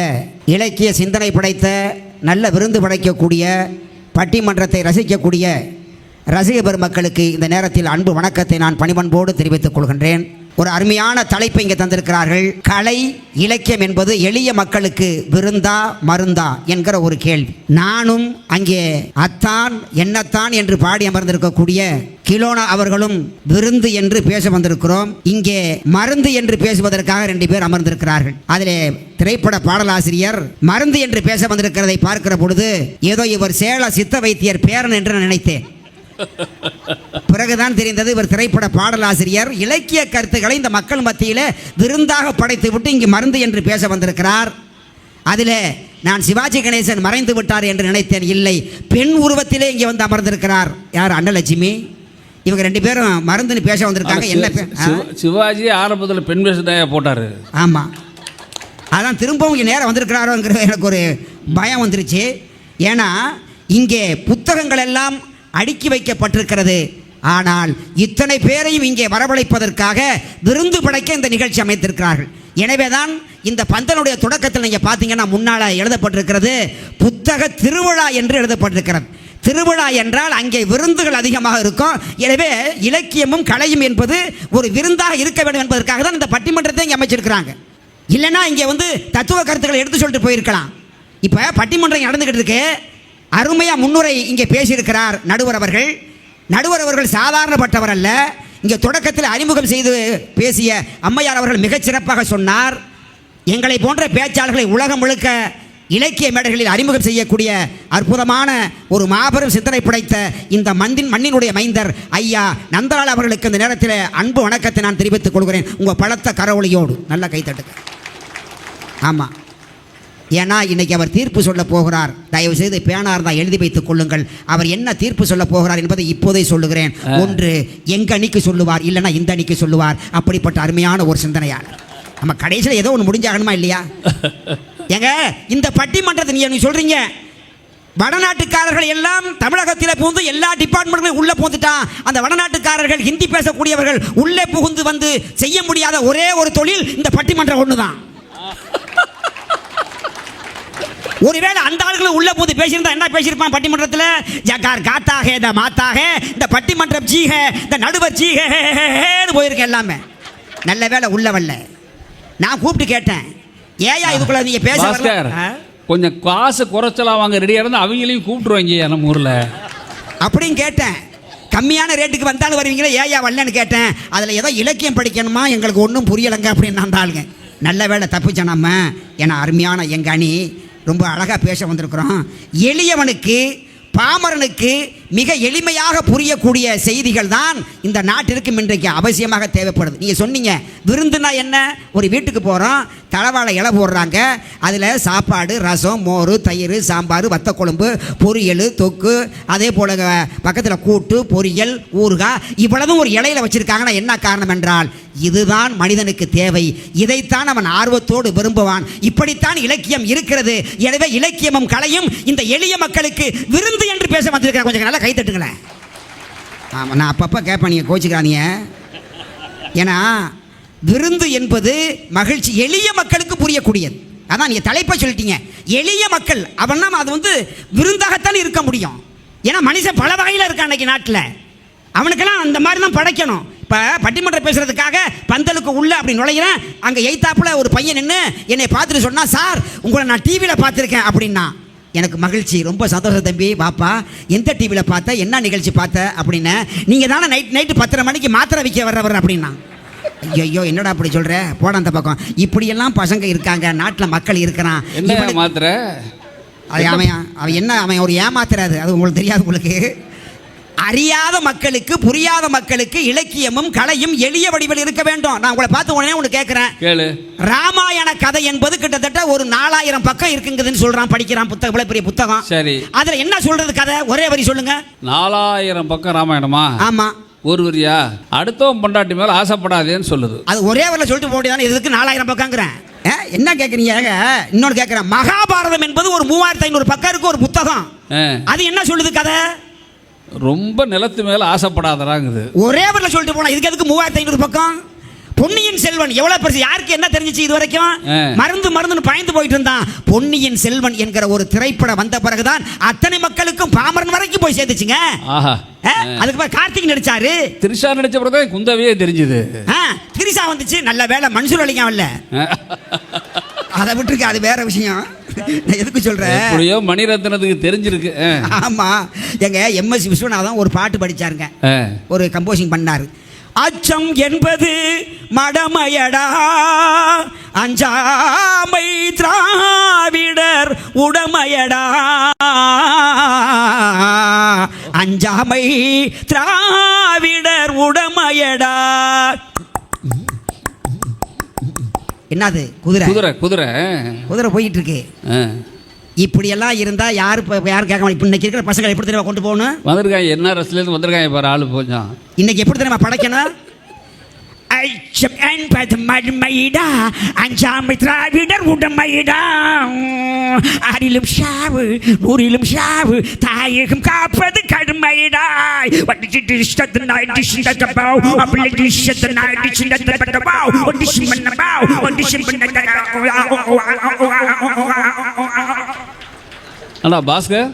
இலக்கிய சிந்தனை படைத்த நல்ல விருந்து படைக்கக்கூடிய பட்டிமன்றத்தை ரசிக்கக்கூடிய ரசிக பெருமக்களுக்கு இந்த நேரத்தில் அன்பு வணக்கத்தை நான் பணிபண்போடு தெரிவித்துக் கொள்கின்றேன். ஒரு அருமையான தலைப்பை இங்கே தந்திருக்கிறார்கள். கலை இலக்கியம் என்பது எளிய மக்களுக்கு விருந்தா மருந்தா என்கிற ஒரு கேள்வி. நானும் அங்கே அத்தான் என்னத்தான் என்று பாடி அமர்ந்திருக்கக்கூடிய கிலோனா அவர்களும் விருந்து என்று பேச வந்திருக்கிறோம். இங்கே மருந்து என்று பேசுவதற்காக 2 பேர் அமர்ந்திருக்கிறார்கள். அதிலே திரைப்பட பாடலாசிரியர் மருந்து என்று பேச வந்திருக்கிறதை பார்க்கிற பொழுது ஏதோ இவர் சேல சித்த வைத்தியர் பேரன் என்று நான் நினைத்தேன். பிறகுதான் தெரிந்தது இவர் திரைப்பட பாடலாசிரியர். இலக்கிய கருத்துக்களை இந்த மக்கள் மத்தியில் விருந்தாக படைத்து விட்டு இங்கு மருந்து என்று பேச வந்திருக்கிறார். அதில் நான் சிவாஜி கணேசன் மறைந்து விட்டார் என்று நினைத்தேன். இல்லை, பெண் உருவத்திலே இங்கே வந்து அமர்ந்திருக்கிறார். யார்? அன்னலட்சுமி. இவங்க 2 பேரும் மருந்துன்னு பேச வந்திருக்காங்க. என்ன சிவாஜி ஆரம்பத்தில் பெண் வேஷத்தையா போட்டார். ஆமாம், அதான் திரும்பவும் இங்கே நேரம் வந்திருக்கிறாரோங்கிற எனக்கு ஒரு பயம் வந்துருச்சு. ஏன்னா இங்கே புத்தகங்கள் எல்லாம் அடுக்கி வைக்கப்பட்டிருக்கிறது. ஆனால் இத்தனை பேரையும் இங்கே வரவழைப்பதற்காக விருந்து படைக்க இந்த நிகழ்ச்சி அமைத்திருக்கிறார்கள். எனவே தான் இந்த பந்தனுடைய தொடக்கத்தில் நீங்கள் பார்த்தீங்கன்னா முன்னால் எழுதப்பட்டிருக்கிறது புத்தக திருவிழா என்று எழுதப்பட்டிருக்கிறது. திருவிழா என்றால் அங்கே விருந்துகள் அதிகமாக இருக்கும். எனவே இலக்கியமும் கலையும் என்பது ஒரு விருந்தாக இருக்க வேண்டும் என்பதற்காக தான் இந்த பட்டிமன்றத்தை இங்கே அமைச்சிருக்கிறாங்க. இல்லைன்னா இங்கே வந்து தத்துவ கருத்துக்களை எடுத்து சொல்லிட்டு போயிருக்கலாம். இப்போ பட்டிமன்றம் நடந்துக்கிட்டு இருக்கு. அருமையாக முன்னுரை இங்கே பேசியிருக்கிறார் நடுவர் அவர்கள். நடுவர் அவர்கள் சாதாரணப்பட்டவர் அல்ல. இங்கே தொடக்கத்தில் அறிமுகம் செய்து பேசிய அம்மையார் அவர்கள் மிகச்சிறப்பாக சொன்னார். எங்களை போன்ற பேச்சாளர்களை உலகம் முழுக்க இலக்கிய மேடைகளில் அறிமுகம் செய்யக்கூடிய அற்புதமான ஒரு மாபெரும் சிந்தனை படைத்த இந்த மண்ணினுடைய மைந்தர் ஐயா நந்தலால் அவர்களுக்கு இந்த நேரத்தில் அன்பு வணக்கத்தை நான் தெரிவித்துக் கொள்கிறேன். உங்கள் பலத்த கரவொலியோடு நல்ல கைத்தட்டுங்க. ஆமாம், ஏன்னா இன்றைக்கி அவர் தீர்ப்பு சொல்ல போகிறார். தயவுசெய்து பேனார் தான் எழுதி வைத்துக் கொள்ளுங்கள். அவர் என்ன தீர்ப்பு சொல்ல போகிறார் என்பதை இப்போதே சொல்லுகிறேன். ஒன்று எங்கள் அணிக்கு சொல்லுவார், இல்லைன்னா இந்த அணிக்கு சொல்லுவார். அப்படிப்பட்ட அருமையான ஒரு சிந்தனையாளர். நம்ம கடைசியில் ஏதோ ஒன்று முடிஞ்சாகணுமா இல்லையா? ஏங்க இந்த பட்டிமன்றத்தை நீங்கள் சொல்கிறீங்க வடநாட்டுக்காரர்கள் எல்லாம் தமிழகத்தில் புகுந்து எல்லா டிபார்ட்மெண்ட்களையும் உள்ளே புகுந்துட்டான். அந்த வடநாட்டுக்காரர்கள் ஹிந்தி பேசக்கூடியவர்கள் உள்ளே புகுந்து வந்து செய்ய முடியாத ஒரே ஒரு தொழில் இந்த பட்டிமன்றம் ஒன்று தான். ஒருவேளை அந்த ஆளுகளும் உள்ள போது பேசியிருந்தா என்ன பேசியிருப்பான் பட்டிமன்றத்தில்? ஜக்கார் காத்தாக இந்த மாத்தாக இந்த பட்டிமன்றம் ஜீக இந்த நடுவர் ஜீகன்னு போயிருக்கேன் எல்லாமே. நல்ல வேலை உள்ள வரல. நான் கூப்பிட்டு கேட்டேன், ஏயா இதுக்குள்ள நீங்க பேச கொஞ்சம் காசு குறைச்சலாம் வாங்க ரெடியாக இருந்தால் அவங்களையும் கூப்பிட்டுருவாங்க நம்ம ஊரில் அப்படின்னு கேட்டேன். கம்மியான ரேட்டுக்கு வந்தாலும் வருவீங்களே, ஏயா வரலன்னு கேட்டேன். அதில் ஏதோ இலக்கியம் படிக்கணுமா, எங்களுக்கு ஒன்றும் புரியலைங்க அப்படின்னு நான் ஆளுங்க. நல்ல வேளை தப்பிச்சோம் நம்ம. ஏன்னா அருமையான எங்கள் அணி ரொம்ப அழகாக பேச வந்திருக்கிறோம். எளியவனுக்கு பாமரனுக்கு மிக எளிமையாக புரியக்கூடிய செய்திகள் தான் இந்த நாட்டிற்கு இன்றைக்கு அவசியமாக தேவைப்படுது. நீங்கள் சொன்னீங்க விருந்துனா என்ன, ஒரு வீட்டுக்கு போகிறோம், தலவாழை இலை போடுறாங்க, அதில் சாப்பாடு, ரசம், மோர், தயிர், சாம்பார், வத்த குழம்பு, பொரியல், தொக்கு, அதே போல் பக்கத்தில் கூட்டு, பொரியல், ஊறுகாய், இவ்வளவும் ஒரு இலையில் வச்சுருக்காங்கன்னா என்ன காரணம் என்றால் இதுதான் மனிதனுக்கு தேவை. இதைத்தான் அவன் ஆர்வத்தோடு விரும்புவான். இப்படித்தான் இலக்கியம் இருக்கிறது. எனவே இலக்கியமும் கலையும் இந்த எளிய மக்களுக்கு விருந்து என்று பேச வந்திருக்கிறேன். கொஞ்சம் நல்லா கை தட்டுங்களேன். ஆமாம், நான் அப்பப்போ கேட்பேன், நீங்கள் கோச்சிக்கிறானீங்க. ஏன்னா விருந்து என்பது மகிழ்ச்சி, எளிய மக்களுக்கு புரியக்கூடியது. அதான் நீங்கள் தலைப்பை சொல்லிட்டீங்க, எளிய மக்கள். அவனா அது வந்து விருந்தாகத்தான் இருக்க முடியும். ஏன்னா மனுஷன் பல வகையில் இருக்கான் அன்றைக்கி நாட்டில். அவனுக்கெல்லாம் அந்த மாதிரி தான் படைக்கணும். இப்போ பட்டிமன்றம் பேசுகிறதுக்காக பந்தலுக்கு உள்ள அப்படி நுழைகிறேன், அங்கே எய்த்தாப்புல ஒரு பையன் நின்று என்னை பார்த்துட்டு சொன்னா, சார் உங்களை நான் டிவியில் பார்த்துருக்கேன் அப்படின்னா. எனக்கு மகிழ்ச்சி, ரொம்ப சந்தோஷம் தம்பி, வாப்பா எந்த டிவியில் பார்த்த, என்ன நிகழ்ச்சி பார்த்த அப்படின்னு. நீங்கள் தானே நைட்டு 10:30 மணிக்கு மாத்திரை விற்க வர்றவர் அப்படின்னா. ஐயோ என்னடா அப்படி சொல்கிற, போட அந்த பக்கம். இப்படியெல்லாம் பசங்க இருக்காங்க நாட்டில், மக்கள் இருக்கிறான். என்ன மாத்திரை அது அவன் என்ன, அவன் ஒரு ஏமாத்துறாது, அது உங்களுக்கு தெரியாது. உங்களுக்கு அறியாத மக்களுக்கு, புரியாத மக்களுக்கு இலக்கியமும் கலையும் எளிய வடிவில் இருக்க வேண்டும். நான் உங்களை பார்த்து உடனே ஒன்று கேட்குறேன். கேளு. ராமாயண கதை என்பது கிட்டத்தட்ட ஒரு 4000 பக்கம் இருக்குங்குதுன்னு சொல்றான், படிக்கிறான் புத்தகம், இவ்வளவு பெரிய புத்தகம். சரி, அதுல என்ன சொல்றது கதை, ஒரே வரி சொல்லுங்க. 4000 பக்கம் ராமாயணமா? ஆமா. ஒரு வரியா? அடுத்தவன் பொண்டாட்டி மேல ஆசைப்படாதேன்னு சொல்லுது. அது ஒரே வரியில் சொல்லிட்டு போக வேண்டியதானே, இதுக்கு 4000 பக்கங்கிறேன். என்ன கேட்குறீங்க? இன்னொன்று கேட்குறேன். மகாபாரதம் என்பது ஒரு 3500 பக்கம் இருக்கு ஒரு புத்தகம். அது என்ன சொல்லுது கதை? ரொம்ப நிலத்து மேல ஆசைப்படாதராங்குது. ஒரே வரியில் சொல்லிட்டு போனா, இதுக்கு எதுக்கு 3500 பக்கம்? பொன்னியின் செல்வன் எவ்வளவு பெருசு, யாருக்கு என்ன தெரிஞ்சிச்சு இது வரைக்கும்? மருந்துன்னு பயந்து போயிட்டு இருந்தான். பொன்னியின் செல்வன் என்கிற ஒரு திரைப்படம் வந்த பிறகுதான் அத்தனை மக்களுக்கும் பாமரன் வரைக்கும் போய் சேர்த்துச்சுங்க. அதுக்கு கார்த்திக் நடிச்சாரு, திரிஷா நடிச்ச பிறகு குந்தவையே தெரிஞ்சது. திரிஷா வந்துச்சு, நல்ல வேலை மன்சூர் அலிகான் இல்ல. அதை விட்டுருக்கு, அது வேற விஷயம். எதுக்கு சொல்றேன், எப்படியோ மணிரத்னத்துக்கு தெரிஞ்சிருக்கு. ஆமா, எங்க எம்எஸ் விஸ்வநாதன் ஒரு பாட்டு படிச்சாருங்க, ஒரு கம்போசிங் பண்ணாரு. அச்சம் என்பது மடமையடா, அஞ்சாமை திராவிடர் உடமையடா, அஞ்சாமை திராவிடர் உடமையடா. என்னது? குதிரை குதிரை குதிரை குதிரை போயிட்டு இருக்கு. இப்படியெல்லாம் இருந்தால் யார் கேட்க மாட்டேன். இப்போ இன்னைக்கு இருக்கிற பசங்களை எப்படி தெரியுமா கொண்டு போகணும்? வந்திருக்காங்க, என்ன ரசிலேருந்து வந்திருக்காங்க பாரு ஆளு. கொஞ்சம் இன்னைக்கு எப்படி தெரியுமா படைக்கணும்? மடுமையிடா, அஞ்சாமை திராவிடர் உடமையிடா, ஆறிலும் ஷாவு நூறிலும் ஷாவு, தாயகம் காப்பது கடுமையிடா. அண்ணா பாஸ்கர்,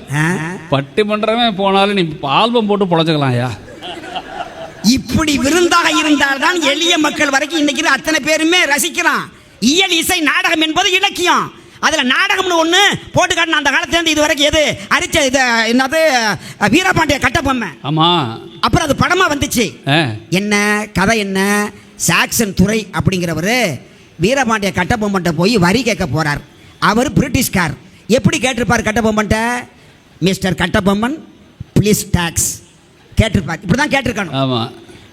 பட்டிமன்றமே போனாலும் நீ ஆல்பம் போட்டு பொழைச்சிக்கலாம்யா. இப்படி விருந்தாக இருந்தால்தான் எளிய மக்கள் வரைக்கும் இன்னைக்கு அத்தனை பேருமே ரசிக்கிறான். இயல் இசை நாடகம் என்பது இலக்கியம். அதில் நாடகம்னு ஒன்று போட்டு காட்டின அந்த காலத்துலேருந்து இது வரைக்கும் எது அரிச்ச இது என்னது, வீரபாண்டிய கட்டபொம்மை. ஆமாம். அப்புறம் அது படமாக வந்துச்சு. என்ன கதை என்ன, சாக்சன் துரை அப்படிங்கிறவர் வீரபாண்டிய கட்டபொம்மன்ட்ட போய் வரி கேட்க போகிறார். அவர் பிரிட்டிஷ்கார். எப்படி கேட்டிருப்பார் கட்டபொம்மன்ட்ட? மிஸ்டர் கட்டபொம்மன் ப்ளீஸ் டாக்ஸ் கேட்டிருப்பார். இப்படி தான் கேட்டிருக்கணும். ஆமாம்.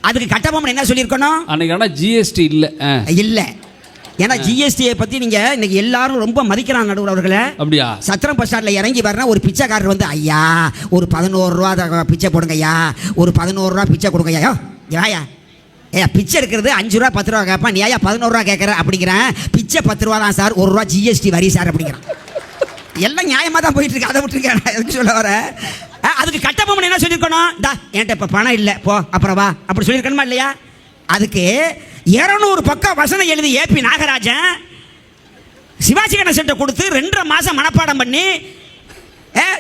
அதுக்கு கட்டபொம்மன் என்ன சொல்லியிருக்கணும்? அன்னைக்கு ஆனால் ஜிஎஸ்டி இல்லை. ஏன்னா ஜிஎஸ்டியை பற்றி நீங்கள் இன்னைக்கு எல்லாரும் ரொம்ப மதிக்கிறாங்க நடுவர் அவர்களை. அப்படியா? சத்திரம் பஸ் ஸ்டாண்டில் இறங்கி வரனா ஒரு பிச்சைக்காரர் வந்து, ஐயா ஒரு 11 ரூபா பிச்சை போடுங்க ஐயா, ஒரு 11 ரூபா பிச்சை கொடுங்க ஐயா. ஏயா பிச்சை இருக்கிறது 5 ரூபா 10 ரூபா கேட்பான், நீ ஐயா 11 ரூபா கேட்குற அப்படிங்கிறேன். பிச்சை 10 ரூபா தான் சார், 1 ரூபா ஜிஎஸ்டி வரி சார் அப்படிங்கிறான். எல்லாம் நியாயமாக தான் போயிட்டு இருக்கு. அதை விட்டுருக்கேன், எதுக்கு சொல்ல வர. அதுக்கு கட்டபொம்மன் என்ன சொல்லியிருக்கணும்? என்கிட்ட இப்போ பணம் இல்லை, போ அப்புறம் வா அப்படி சொல்லியிருக்கணுமா இல்லையா? அதுக்கு 200 பக்கம் வசனம் எழுதி ஏபி நாகராஜன் சிவாஜி கணேசன் கொடுத்து 2.5 மாதம் மனப்பாடம் பண்ணி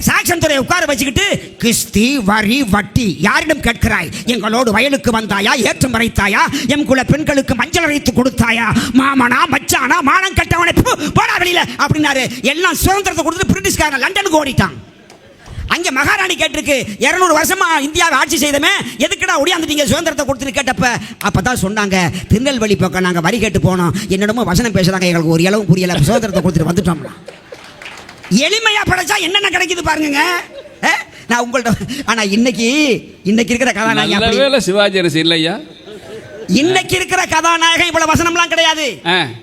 சாக்சன் துறையை உட்கார வச்சுக்கிட்டு, கிஸ்தி வரி வட்டி யாரிடம் கேட்கிறாய், எங்களோடு வயலுக்கு வந்தாயா, ஏற்றம் வரைத்தாயா, எம் குல பெண்களுக்கு மஞ்சள் அரைத்து கொடுத்தாயா, மாமனா மச்சானா மானம் கட்டவனை போடா வெளியில அப்படின்னாரு. எல்லாம் சுதந்திரத்தை கொடுத்துட்டு பிரிட்டிஷ்காரன் லண்டனுக்கு ஓடிட்டான். அங்கே மகாராணி கேட்டிருக்கு, 200 வருஷமா இந்தியாவை ஆட்சி செய்தமே, எதுக்குடா ஒடியாந்துட்டீங்க சுதந்திரத்தை கொடுத்துட்டு கேட்டப்ப அப்பதான் சொன்னாங்க, திருநெல்வேலி பக்கம் நாங்கள் வரி கேட்டு போனோம், என்னிடமோ வசனம் பேசுறாங்க, எங்களுக்கு ஒரு இளவும் புரியல, சுதந்திரத்தை கொடுத்துட்டு வந்துட்டோம். எளிமையா படைச்சா என்னென்ன கிடைக்குது பாருங்க. நான் உங்கள்ட்ட ஆனா இன்னைக்கு இருக்கிற கதாநாயகன் சிவாஜி அரசு இல்லையா, இன்னைக்கு இருக்கிற கதாநாயகன் இவ்வளவு வசனம்லாம் கிடையாது.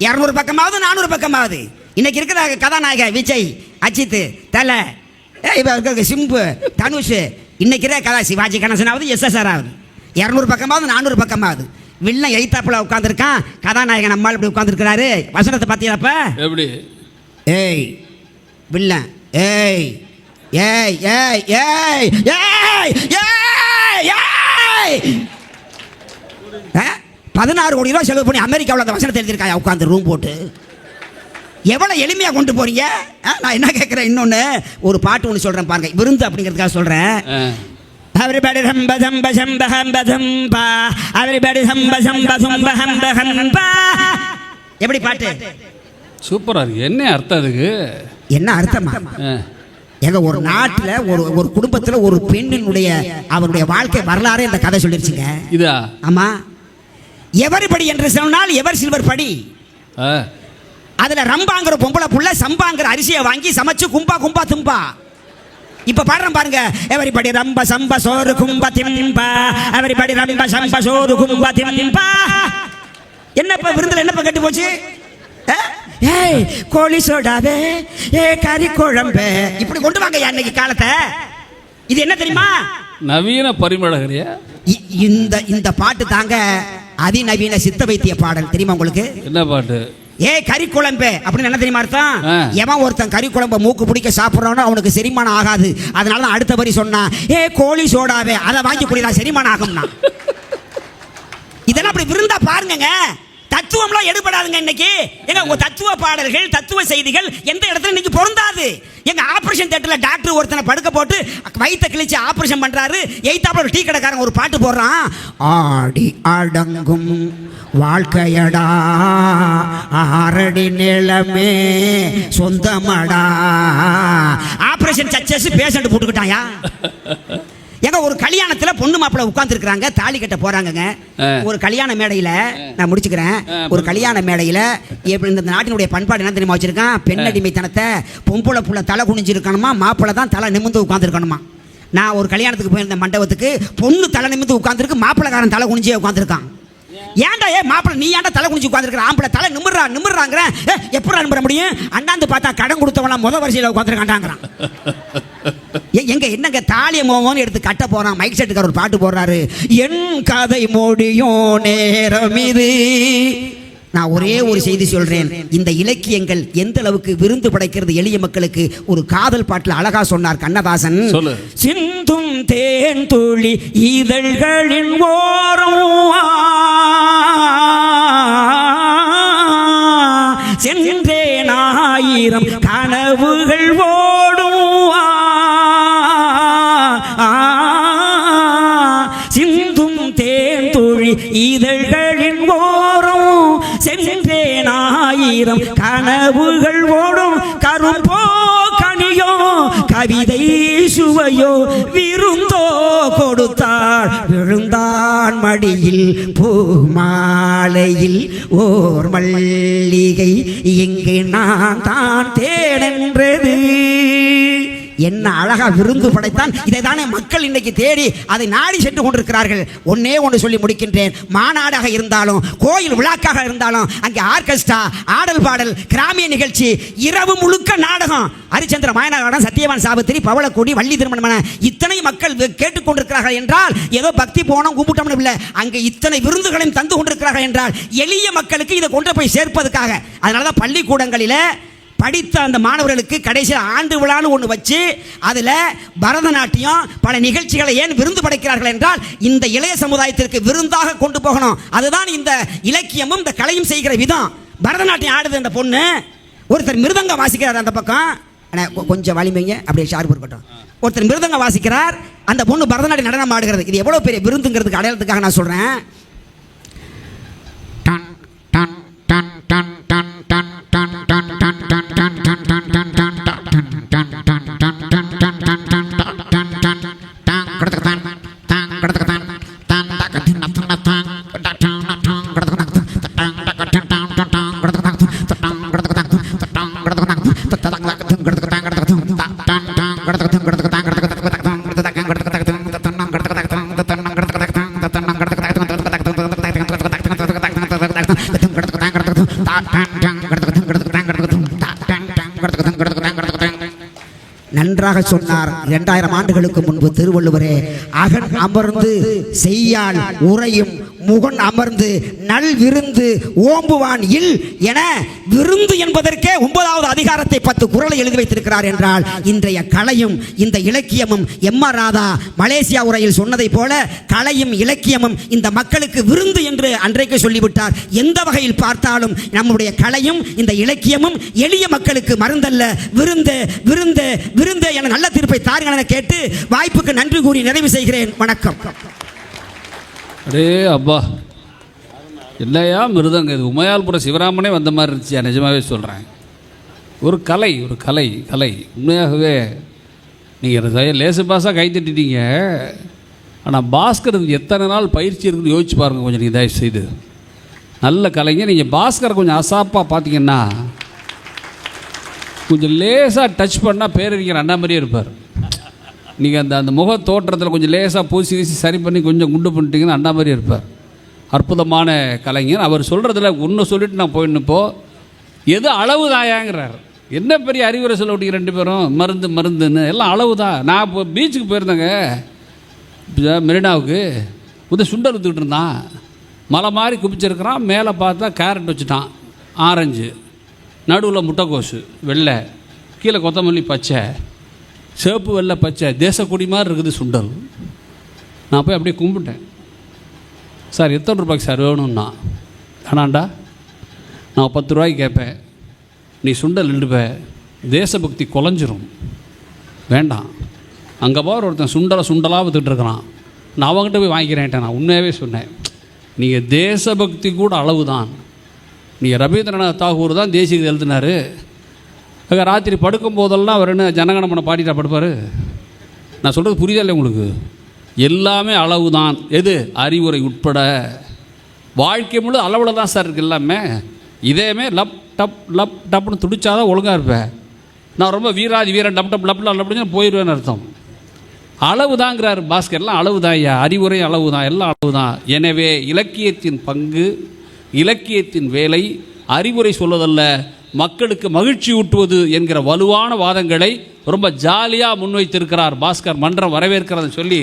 200 பக்கமாவது 400 பக்கமாவது. இன்னைக்கு இருக்கிற கதாநாயகன் விஜய், அஜித், தலை, சிம்பு, தனுஷ், இன்னைக்கு இருக்கிற சிவாஜி கணேசனாவது SSR ஆகுது. 200 பக்கமாவது 400 பக்கமாவது. வில்லன் எய்தாப்புல உட்காந்துருக்கான், கதாநாயகன் நம்மால் இப்படி உட்காந்துருக்கிறாரு. வசனத்தை பார்த்தீங்களப்ப எப்படி? ஏய் வில்லன், ஏய் ஏய் ஏய் ஏய் ஏய் ஏய் 16 கோடி ரூபா செலவு பண்ணி அமெரிக்காவில் அந்த வசனத்தை எழுதியிருக்காங்க உட்காந்து ரூம் போட்டு. எவ்வளோ எளிமையாக கொண்டு போறீங்க. நான் என்ன கேட்குறேன், இன்னொன்று ஒரு பாட்டு ஒன்று சொல்கிறேன் பாருங்க, விருந்து அப்படிங்கிறதுக்காக சொல்கிறேன். Everybody hamba hamba hamba hamba hamba, everybody hamba hamba hamba hamba hamba. எப்படி பாட்டு? சூப்பரா இருக்கு. என்ன அர்த்தம் அதுக்கு? என்ன அர்த்தமா? எங்க ஒரு நாட்டில் ஒரு குடும்பத்தில் ஒரு பெண்ணினுடைய அவருடைய வாழ்க்கை வரலாறு இந்த கதை சொல்லிருச்சுங்க. இதா? ஆமா. எவரிபடி என்று சொன்னால் எவர் சில்வர் படி. அதுல ரம்பாங்கிற பொம்பளை புள்ள சம்பாங்கிற அரிசியை வாங்கி சமைச்சு கும்பா கும்பா தும்பா. இப்ப பாடுறேன் பாருங்க, எவரிபடி ரம்ப சம்ப சோறு கும்ப திம்பா, எவரிபடி ரம்ப சம்ப சோறு கும்ப திம்பா. என்னப்பா விருந்துல என்னப்பா கட்டி போச்சு? ஏய் கோழி சோடாவே, ஏ கறி குழம்பு, இப்படி கொண்டு வாங்க அன்னைக்கு காலத்தை. இது என்ன தெரியுமா? நவீன பரிமளகரியா? இந்த பாட்டு தாங்க அதிநவீன சித்த வைத்திய பாடல். தெரியுமா உங்களுக்கு? என்ன பாட்டு? ஏ கறி குழம்பு அப்படின்னு என்ன தெரியுமா அர்த்தம்? எவன் ஒருத்தன் கறி குழம்பு மூக்கு பிடிக்க சாப்பிட்றானோ அவனுக்கு செரிமானம் ஆகாது. அதனால தான் அடுத்த வரி சொன்னா, ஏ கோழி சோடாவே, அதை வாங்கி குடிடா செரிமானம் ஆகும்னா. இதெல்லாம் அப்படி விருந்தா பாருங்க. தத்துவம்லாம் எடுபடாதுங்க இன்னைக்கு. எங்க உங்க தத்துவ பாடல்கள், தத்துவ செய்திகள் எந்த இடத்துல இன்னைக்கு பொருந்தாது. எங்க ஆபரேஷன் தியேட்டர்ல டாக்டர் ஒருத்தனை படுக்க போட்டு வயிற்ற கிழிச்சு ஆபரேஷன் பண்றாரு. எய்தாப்புல டீ கடைக்காரன் ஒரு பாட்டு போடுறான், ஆடி அடங்கும் வாழ்க்கையடா ஆரடி நிலமே சொந்தமடா. ஆபரேஷன் சக்சஸ், பேஷண்ட் போட்டுக்கிட்டாயா. எங்க ஒரு கல்யாணத்துல பொண்ணு மாப்பிள்ளை உட்கார்ந்து இருக்காங்க, தாலி கட்ட போறாங்க. ஒரு கல்யாண மேடையில, நான் முடிச்சுக்கிறேன், ஒரு கல்யாண மேடையில இந்த நாட்டினுடைய பண்பாடு என்ன தெரியுமா வச்சிருக்கான்? பெண்ணடிமைத்தனத்தை, பொம்பளை புள்ள தலை குனிஞ்சு இருக்கணுமா, மாப்பிள்ளை தான் தலை நிமிந்து உட்கார்ந்து இருக்கணுமா. நான் ஒரு கல்யாணத்துக்கு போயிருந்த மண்டபத்துக்கு, பொண்ணு தலை நிமிந்து உட்கார்ந்துருக்கு, மாப்பிள்ளைக்காரன் தலை குனிஞ்சே உட்காந்துருக்கான். ஏன்டா மாப்பிள்ளை நீ ஏன்டா தலை குனிஞ்சு உட்காந்துருக்க? ஆம்பளை தலை நிமிர்றாங்கிற, எப்படா நிமிர முடியும்? அண்ணாந்து பார்த்தா கடன் கொடுத்தவனா முத வரிசையில் உட்காந்துருக்காண்டாங்கிறான். எங்க என்னங்க தாலிய மோகன் எடுத்து கட்ட போறான். மைக் செட்டுக்கார ஒரு பாட்டு போடுறாரு, என் கதை மொழியும் நேரம் இது. நான் ஒரே ஒரு செய்தி சொல்றேன், இந்த இலக்கியங்கள் எந்த அளவுக்கு விருந்து படைக்கிறது எளிய மக்களுக்கு. ஒரு காதல் பாட்டில் அழகா சொன்னார் கண்ணதாசன், சிந்தும் தேன் துளி இதழ்களின் ஓரம் சென்றேன் ஆயிரம் கனவுகள் ஓடும், சிந்தும் தேன் துளி இதழ்களின் ஓரம் சென்றேன் ஆயிரம் கனவுகள் ஓடும், கரும்போ கனியோ கவிதை சுவையோ விருந்தோ கொடுத்தாள் விழுந்தான் மடியில் பூமாலையில் ஓர் மல்லிகை இங்கு நான் தான் தேடென்றது. என்ன அழகா விருந்து படைத்தான். இதை தானே மக்கள் இன்னைக்கு தேடி அதை நாடி சென்று கொண்டிருக்கிறார்கள். ஒன்னே ஒன்று சொல்லி முடிக்கின்றேன், மாநாடாக இருந்தாலும் கோயில் விழாக்காக இருந்தாலும் அங்கே ஆர்கெஸ்ட்ரா, ஆடல் பாடல், கிராமிய நிகழ்ச்சி, இரவு முழுக்க நாடகம், ஹரிச்சந்திர மாயநாடகம், சத்தியவான் சாவித்திரி, பவளக்கோடி, வள்ளி திருமணம், இத்தனை மக்கள் கேட்டுக்கொண்டிருக்கிறார்கள் என்றால் ஏதோ பக்தி போனோம் கும்பிட்டோம் இல்லை, அங்கே இத்தனை விருந்துகளையும் தந்து கொண்டிருக்கிறார்கள் என்றால் எளிய மக்களுக்கு இதை கொண்டு போய் சேர்ப்பதற்காக. அதனாலதான் பள்ளிக்கூடங்களில் படித்த அந்த மாணவர்களுக்கு கடைசியில் ஆண்டு விழான்னு ஒன்று வச்சு அதில் பரதநாட்டியம் பல நிகழ்ச்சிகளை ஏன் விருந்து படைக்கிறார்கள் என்றால் இந்த இளைய சமுதாயத்திற்கு விருந்தாக கொண்டு போகணும். அதுதான் இந்த இலக்கியமும் இந்த கலையும் செய்கிற விதம். பரதநாட்டியம் ஆடுது அந்த பொண்ணு, ஒருத்தர் மிருதங்க வாசிக்கிறார் அந்த பக்கம், கொஞ்சம் வலிமைங்க அப்படியே ஷார்ப் இருக்கட்டும், ஒருத்தர் மிருதங்க வாசிக்கிறார், அந்த பொண்ணு பரதநாட்டியம் நடனம் ஆடுகிறது. இது எவ்வளோ பெரிய விருந்துங்கிறதுக்கு அடையாளத்துக்காக நான் சொல்கிறேன். நன்றாக சொன்னார். 2000 ஆண்டுகளுக்கு முன்பு திருவள்ளுவரே, அகன் அமர்ந்து செய்யால் உரையும் முகன் அமர்ந்து நல் விருந்து ஓம்புவான் இல் என விருந்து என்பதற்கே 9வது அதிகாரத்தை 10 குறளை எழுதி வைத்திருக்கிறார் என்றால், இன்றைய கலையும் இந்த இலக்கியமும் எம்.ஆர். ராதா மலேசியா உரையில் சொன்னதை போல கலையும் இலக்கியமும் இந்த மக்களுக்கு விருந்து என்று அன்றைக்கு சொல்லிவிட்டார். எந்த வகையில் பார்த்தாலும் நம்முடைய கலையும் இந்த இலக்கியமும் எளிய மக்களுக்கு மருந்தல்ல, விருந்து விருந்து விருந்து என நல்ல தீர்ப்பை தாருங்கள் என கேட்டு வாய்ப்புக்கு நன்றி கூறி நிறைவு செய்கிறேன். வணக்கம். அடே அப்பா, இல்லையா மிருதங்க, இது உமையால்புரம் சிவராமனே வந்த மாதிரி இருந்துச்சு. நிஜமாகவே சொல்கிறேன், ஒரு கலை, ஒரு கலை கலை உண்மையாகவே. நீங்கள் லேசு பாஸாக கை தட்டிட்டீங்க. ஆனால் பாஸ்கருக்கு எத்தனை நாள் பயிற்சி இருக்குன்னு யோசிச்சு பாருங்கள் கொஞ்சம். நீங்கள் தயவு செய்து நல்ல கலைஞர். நீங்கள் பாஸ்கரை கொஞ்சம் அசாப்பாக பார்த்தீங்கன்னா, கொஞ்சம் லேசாக டச் பண்ணால் பேரறிஞர் அண்ணா மாதிரியே இருப்பார். நீங்கள் அந்த முக தோற்றத்தில் கொஞ்சம் லேசாக பூசி வீசி சரி பண்ணி கொஞ்சம் குண்டு பண்ணிட்டீங்கன்னா அண்ணா மாதிரியே இருப்பார். அற்புதமான கலைஞர். அவர் சொல்கிறதுல ஒன்று சொல்லிட்டு நான் போயிடணுப்போ, எது அளவு தாயாங்கிறார். என்ன பெரிய அறிவுரை சொல்ல விட்டீங்க ரெண்டு பேரும், மருந்து மருந்துன்னு எல்லாம் அளவு தான். நான் இப்போ பீச்சுக்கு போயிருந்தேங்க, மெரினாவுக்கு. சுண்டல் விற்றுக்கிட்டு இருந்தான், மலை மாதிரி குப்பிச்சிருக்கிறான். மேலே பார்த்தா கேரட் வச்சுட்டான், ஆரஞ்சு, நடுவில் முட்டைக்கோசு வெள்ளை, கீழே கொத்தமல்லி பச்சை, சிவப்பு வெள்ளை பச்சை, தேசக்கொடி மாதிரி இருக்குது சுண்டல். நான் போய் அப்படியே கும்பிட்டேன். சார் எத்தனை ரூபாய்க்கு சார் வேணும்னா? ஆனாண்டா நான் 10 ரூபாய்க்கு கேட்பேன், நீ சுண்டல் நின்றுப்ப, தேசபக்தி குலைஞ்சிரும், வேண்டாம். அங்கே போகிற ஒருத்தன் சுண்டலாக விற்றுட்டு இருக்கிறான், நான் அவங்ககிட்ட போய் வாங்கிக்கிறேன்ட்டேன். நான் உண்மையாகவே சொன்னேன், நீங்கள் தேசபக்தி கூட அளவு தான். நீங்கள் ரவீந்திரநாத் தாகூர் தான் தேசிய எழுதினார். அங்கே ராத்திரி படுக்கும் போதெல்லாம் அவர் என்ன ஜனகணமனை பாடிட்டா படுப்பார்? நான் சொல்கிறது புரியுதா இல்லை உங்களுக்கு? எல்லாமே அளவு தான். எது? அறிவுரை உட்பட. வாழ்க்கை முழு அளவில் தான் சார் இருக்குது எல்லாமே. இதேமே லப் டப்னு துடிச்சாதான் ஒழுங்காக இருப்பேன். நான் ரொம்ப வீராதி வீரன் டப் டப் லப் அப்படின்னு போயிடுவேன்னு அர்த்தம். அளவு தாங்கிறார் பாஸ்கர். எல்லாம் அளவு தான் ஐயா, அறிவுரை அளவு தான், எல்லாம் அளவு தான். எனவே இலக்கியத்தின் பங்கு, இலக்கியத்தின் வேலை அறிவுரை சொல்வதல்ல, மக்களுக்கு மகிழ்ச்சி ஊட்டுவது என்கிற வலுவான வாதங்களை ரொம்ப ஜாலியாக முன்வைத்திருக்கிறார் பாஸ்கர். மன்றம் வரவேற்கிறத சொல்லி,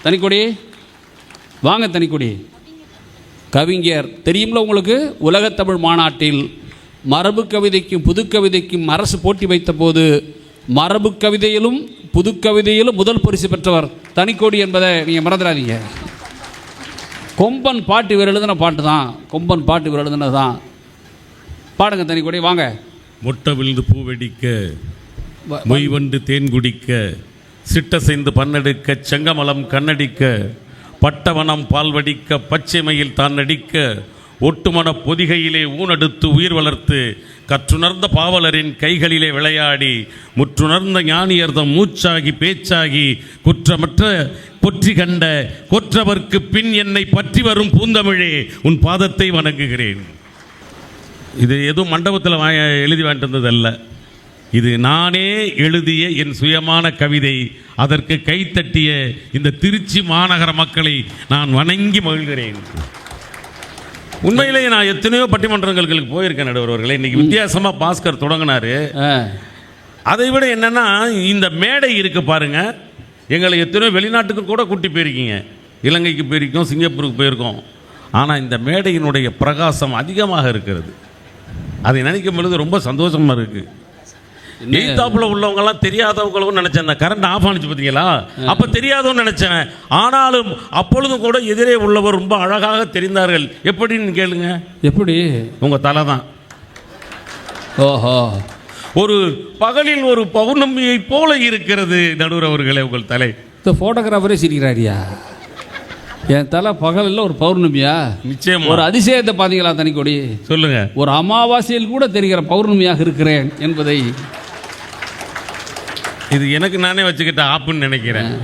தனிக்கொடி வாங்க, தனிக்கொடி கவிஞர் தெரியும்ல உங்களுக்கு. உலகத்தமிழ் மாநாட்டில் மரபு கவிதைக்கும் புதுக்கவிதைக்கும் அரசு போட்டி வைத்த போது மரபு கவிதையிலும் புதுக்கவிதையிலும் முதல் பரிசு பெற்றவர் தனிக்கொடி என்பதை நீங்கள் மறந்துடாதீங்க. கொம்பன் பாட்டு இவர் எழுதின பாட்டு தான், கொம்பன் பாட்டு இவர் எழுதினது தான். பாடுங்க தனிக்கொடி, வாங்க. முட்டை விழுந்து பூவெடிக்க, மொய்வண்டு தேன் குடிக்க, சிட்டசைந்து பன்னெடுக்க, செங்கமலம் கண்ணடிக்க, பட்டவனம் பால் வடிக்க, பச்சை மயில் தான் நடிக்க, ஒட்டுமன பொதிகையிலே ஊனெடுத்து உயிர் வளர்த்து, கற்றுணர்ந்த பாவலரின் கைகளிலே விளையாடி, முற்றுணர்ந்த ஞானியர்தம் மூச்சாகி பேச்சாகி, குற்றமற்ற பொற்றி கண்ட கொற்றவர்க்கு பின் என்னை பற்றி வரும் பூந்தமிழே உன் பாதத்தை வணங்குகிறேன். இது எதுவும் மண்டபத்தில் எழுதி வேண்டியதல்ல, இது நானே எழுதிய என் சுயமான கவிதை. அதற்கு கைத்தட்டிய இந்த திருச்சி மாநகர மக்களை நான் வணங்கி மகிழ்கிறேன். உண்மையிலேயே நான் எத்தனையோ பட்டிமன்றங்களுக்கு போயிருக்கேன் நடுவர்களே. இன்னைக்கு வித்தியாசமாக பாஸ்கர் தொடங்கினாரு. அதை விட என்னன்னா, இந்த மேடை இருக்கு பாருங்க, எங்களை எத்தனையோ வெளிநாட்டுக்கு கூட கூட்டி போயிருக்கீங்க, இலங்கைக்கு போயிருக்கோம், சிங்கப்பூருக்கு போயிருக்கோம். ஆனால் இந்த மேடையினுடைய பிரகாசம் அதிகமாக இருக்கிறது. அதை நினைக்கும் பொழுது ரொம்ப சந்தோஷமா இருக்கு. எய்தாப்புல உள்ளவங்கெல்லாம் தெரியாதவங்களும் நினைச்சேன். அந்த கரண்ட் ஆஃப் ஆனிச்சு பார்த்தீங்களா, அப்போ தெரியாதவன்னு நினைச்சேன். ஆனாலும் அப்பொழுதும் கூட எதிரே உள்ளவர் ரொம்ப அழகாக தெரிந்தார்கள். எப்படின்னு கேளுங்க. எப்படி? உங்க தலை தான். ஓஹோ, ஒரு பகலில் ஒரு பௌர்ணமியை போல இருக்கிறது நடுவர் அவர்களே உங்கள் தலை. இந்த ஃபோட்டோகிராஃபரே சிரிக்கிறாரியா? என் தலை பகலில் ஒரு பௌர்ணமியா? நிச்சயம். ஒரு அதிசயத்தை பார்த்தீங்களா தனிக்கொடி? சொல்லுங்க. ஒரு அமாவாசையில் கூட தெரிகிற பௌர்ணமியாக இருக்கிறேன் என்பதை இது எனக்கு நானே வச்சுக்கிட்ட ஆப்புன்னு நினைக்கிறேன்.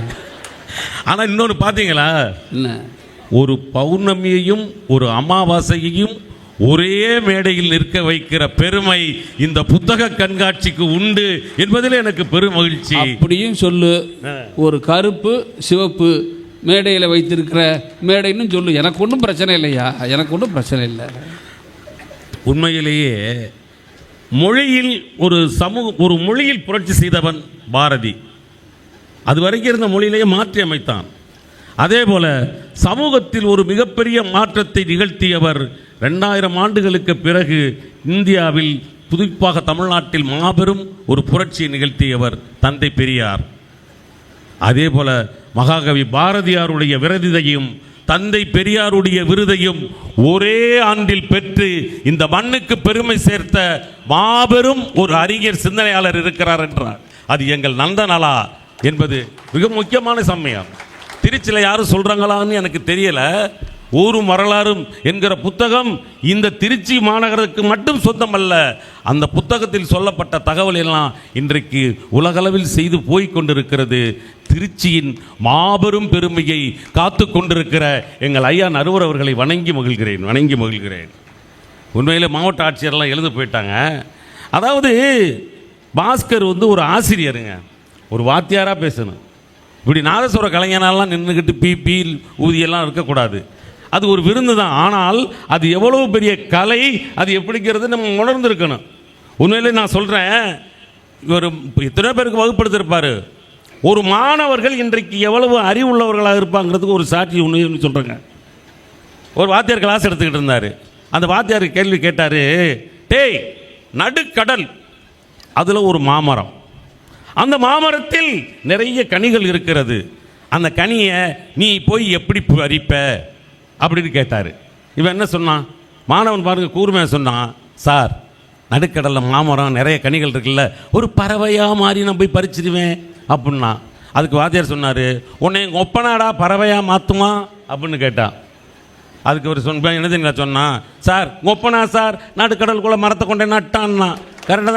ஆனால் இன்னொன்று பார்த்தீங்களா, என்ன, ஒரு பௌர்ணமியையும் ஒரு அமாவாசையையும் ஒரே மேடையில் நிற்க வைக்கிற பெருமை இந்த புத்தக கண்காட்சிக்கு உண்டு என்பதில் எனக்கு பெரும் மகிழ்ச்சி. அப்படியும் சொல்லு, ஒரு கருப்பு சிவப்பு மேடையில் வைத்திருக்கிற மேடைன்னு சொல்லு, எனக்கு ஒன்றும் பிரச்சனை இல்லையா, எனக்கு ஒன்றும் பிரச்சனை இல்லை. உண்மையிலேயே மொழியில் ஒரு மொழியில் புரட்சி செய்தவன் பாரதி. அது வரைக்கும் இருந்த மொழியிலேயே மாற்றி அமைத்தான். அதே போல சமூகத்தில் ஒரு மிகப்பெரிய மாற்றத்தை நிகழ்த்தியவர் 2000 ஆண்டுகளுக்கு பிறகு இந்தியாவில், குறிப்பாக தமிழ்நாட்டில் மாபெரும் ஒரு புரட்சியை நிகழ்த்தியவர் தந்தை பெரியார். அதே போல மகாகவி பாரதியாருடைய விருதையும் தந்தை பெரியாருடைய விருதையும் ஒரே ஆண்டில் பெற்று இந்த மண்ணுக்கு பெருமை சேர்த்த மாபெரும் ஒரு அறிஞர் சிந்தனையாளர் இருக்கிறார் என்றார். அது எங்கள் நந்தனலா என்பது மிக முக்கியமான சமயம். திருச்சியில் யாரும் சொல்றாங்களான்னு எனக்கு தெரியல. ஊரும் வரலாறும் என்கிற புத்தகம் இந்த திருச்சி மாநகருக்கு மட்டும் சொந்தமல்ல. அந்த புத்தகத்தில் சொல்லப்பட்ட தகவல் எல்லாம் இன்றைக்கு உலகளவில் செய்து போய் கொண்டிருக்கிறது. திருச்சியின் மாபெரும் பெருமையை காத்து கொண்டிருக்கிற எங்கள் ஐயா நடுவர் அவர்களை வணங்கி மகிழ்கிறேன். உண்மையில் மாவட்ட ஆட்சியரெல்லாம் எழுந்து போயிட்டாங்க. அதாவது பாஸ்கர் ஒரு ஆசிரியருங்க, ஒரு வாத்தியாராக பேசணும். இப்படி நாதஸ்வர கலைஞனாலாம் நின்றுக்கிட்டு பீ ஊதியெல்லாம் இருக்கக்கூடாது. அது ஒரு விருந்து தான். ஆனால் அது எவ்வளவு பெரிய கலை, அது எப்படிங்கிறது நம்ம உணர்ந்துருக்கணும். உண்மையிலே நான் சொல்கிறேன், இவர் எத்தனை பேருக்கு வகுப்படுத்திருப்பார். ஒரு மாணவர்கள் இன்றைக்கு எவ்வளவு அறிவுள்ளவர்களாக இருப்பாங்கிறதுக்கு ஒரு சாட்சி ஒன்று சொல்கிறேங்க. ஒரு வாத்தியார் கிளாஸ் எடுத்துக்கிட்டு இருந்தார். அந்த வாத்தியார் கேள்வி கேட்டார், டேய் நடுக்கடல், அதில் ஒரு மாமரம், அந்த மாமரத்தில் நிறைய கனிகள் இருக்கிறது, அந்த கனியை நீ போய் எப்படி பறிப்ப அப்படின்னு கேட்டார். இவன் என்ன சொன்னான்? மாணவன் பாருங்க கூர்மையாக சொன்னான், சார் நடுக்கடலில் மாமரம் நிறைய கனிகள் இருக்குல்ல, ஒரு பறவையாக மாறி நான் போய் பறிச்சிடுவேன் அப்படின்னா. அதுக்கு வாத்தியார் சொன்னார், உன்னை எங்கள் ஒப்பனாடா பறவையாக மாற்றுமா அப்படின்னு கேட்டான். அதுக்கு ஒரு என்ன சொன்னான், சார் ஒப்பனா சார் நடுக்கடலுக்குள்ளே மரத்தை கொண்டே நட்டான்னா. கரெக்டாக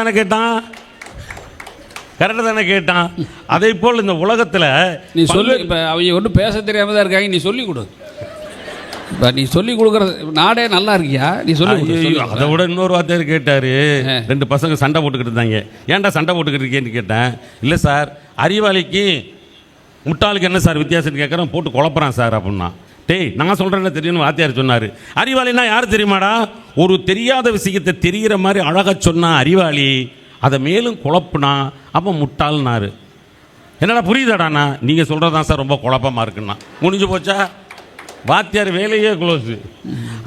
தானே கேட்டான். அதே போல் இந்த உலகத்தில் நீ சொல்லு. இப்போ அவங்க ஒன்றும் பேச தெரியாமல் தான் இருக்காங்க, நீ சொல்லிக் கொடு. இப்போ நீ சொல்லிக் கொடுக்குற நாடே நல்லா இருக்கியா, நீ சொல்லி. அதை விட இன்னொரு வார்த்தையார் கேட்டார். 2 பசங்க சண்டை போட்டுக்கிட்டு இருந்தாங்க. ஏன்டா சண்டை போட்டுக்கிட்டு இருக்கேன்னு கேட்டேன். இல்லை சார், அறிவாளிக்கு முட்டாளுக்கு என்ன சார் வித்தியாசம்னு கேட்குறேன், போட்டு குழப்பறான் சார் அப்படின்னா. டேய் நான் சொல்கிறேன்னு தெரியும்னு வாத்தியார் சொன்னார். அறிவாளின்னா யார் தெரியுமாடா? ஒரு தெரியாத விஷயத்தை தெரிகிற மாதிரி அழகாக சொன்னா அறிவாளி, அதை மேலும் குழப்புனா அப்போ முட்டாள்னாரு. என்னடா புரியுதாடாண்ணா? நீங்கள் சொல்கிறதான் சார் ரொம்ப குழப்பமாக இருக்குண்ணா. முடிஞ்சு போச்சா? வாத்தியார் வேலையே க்ளோஸு.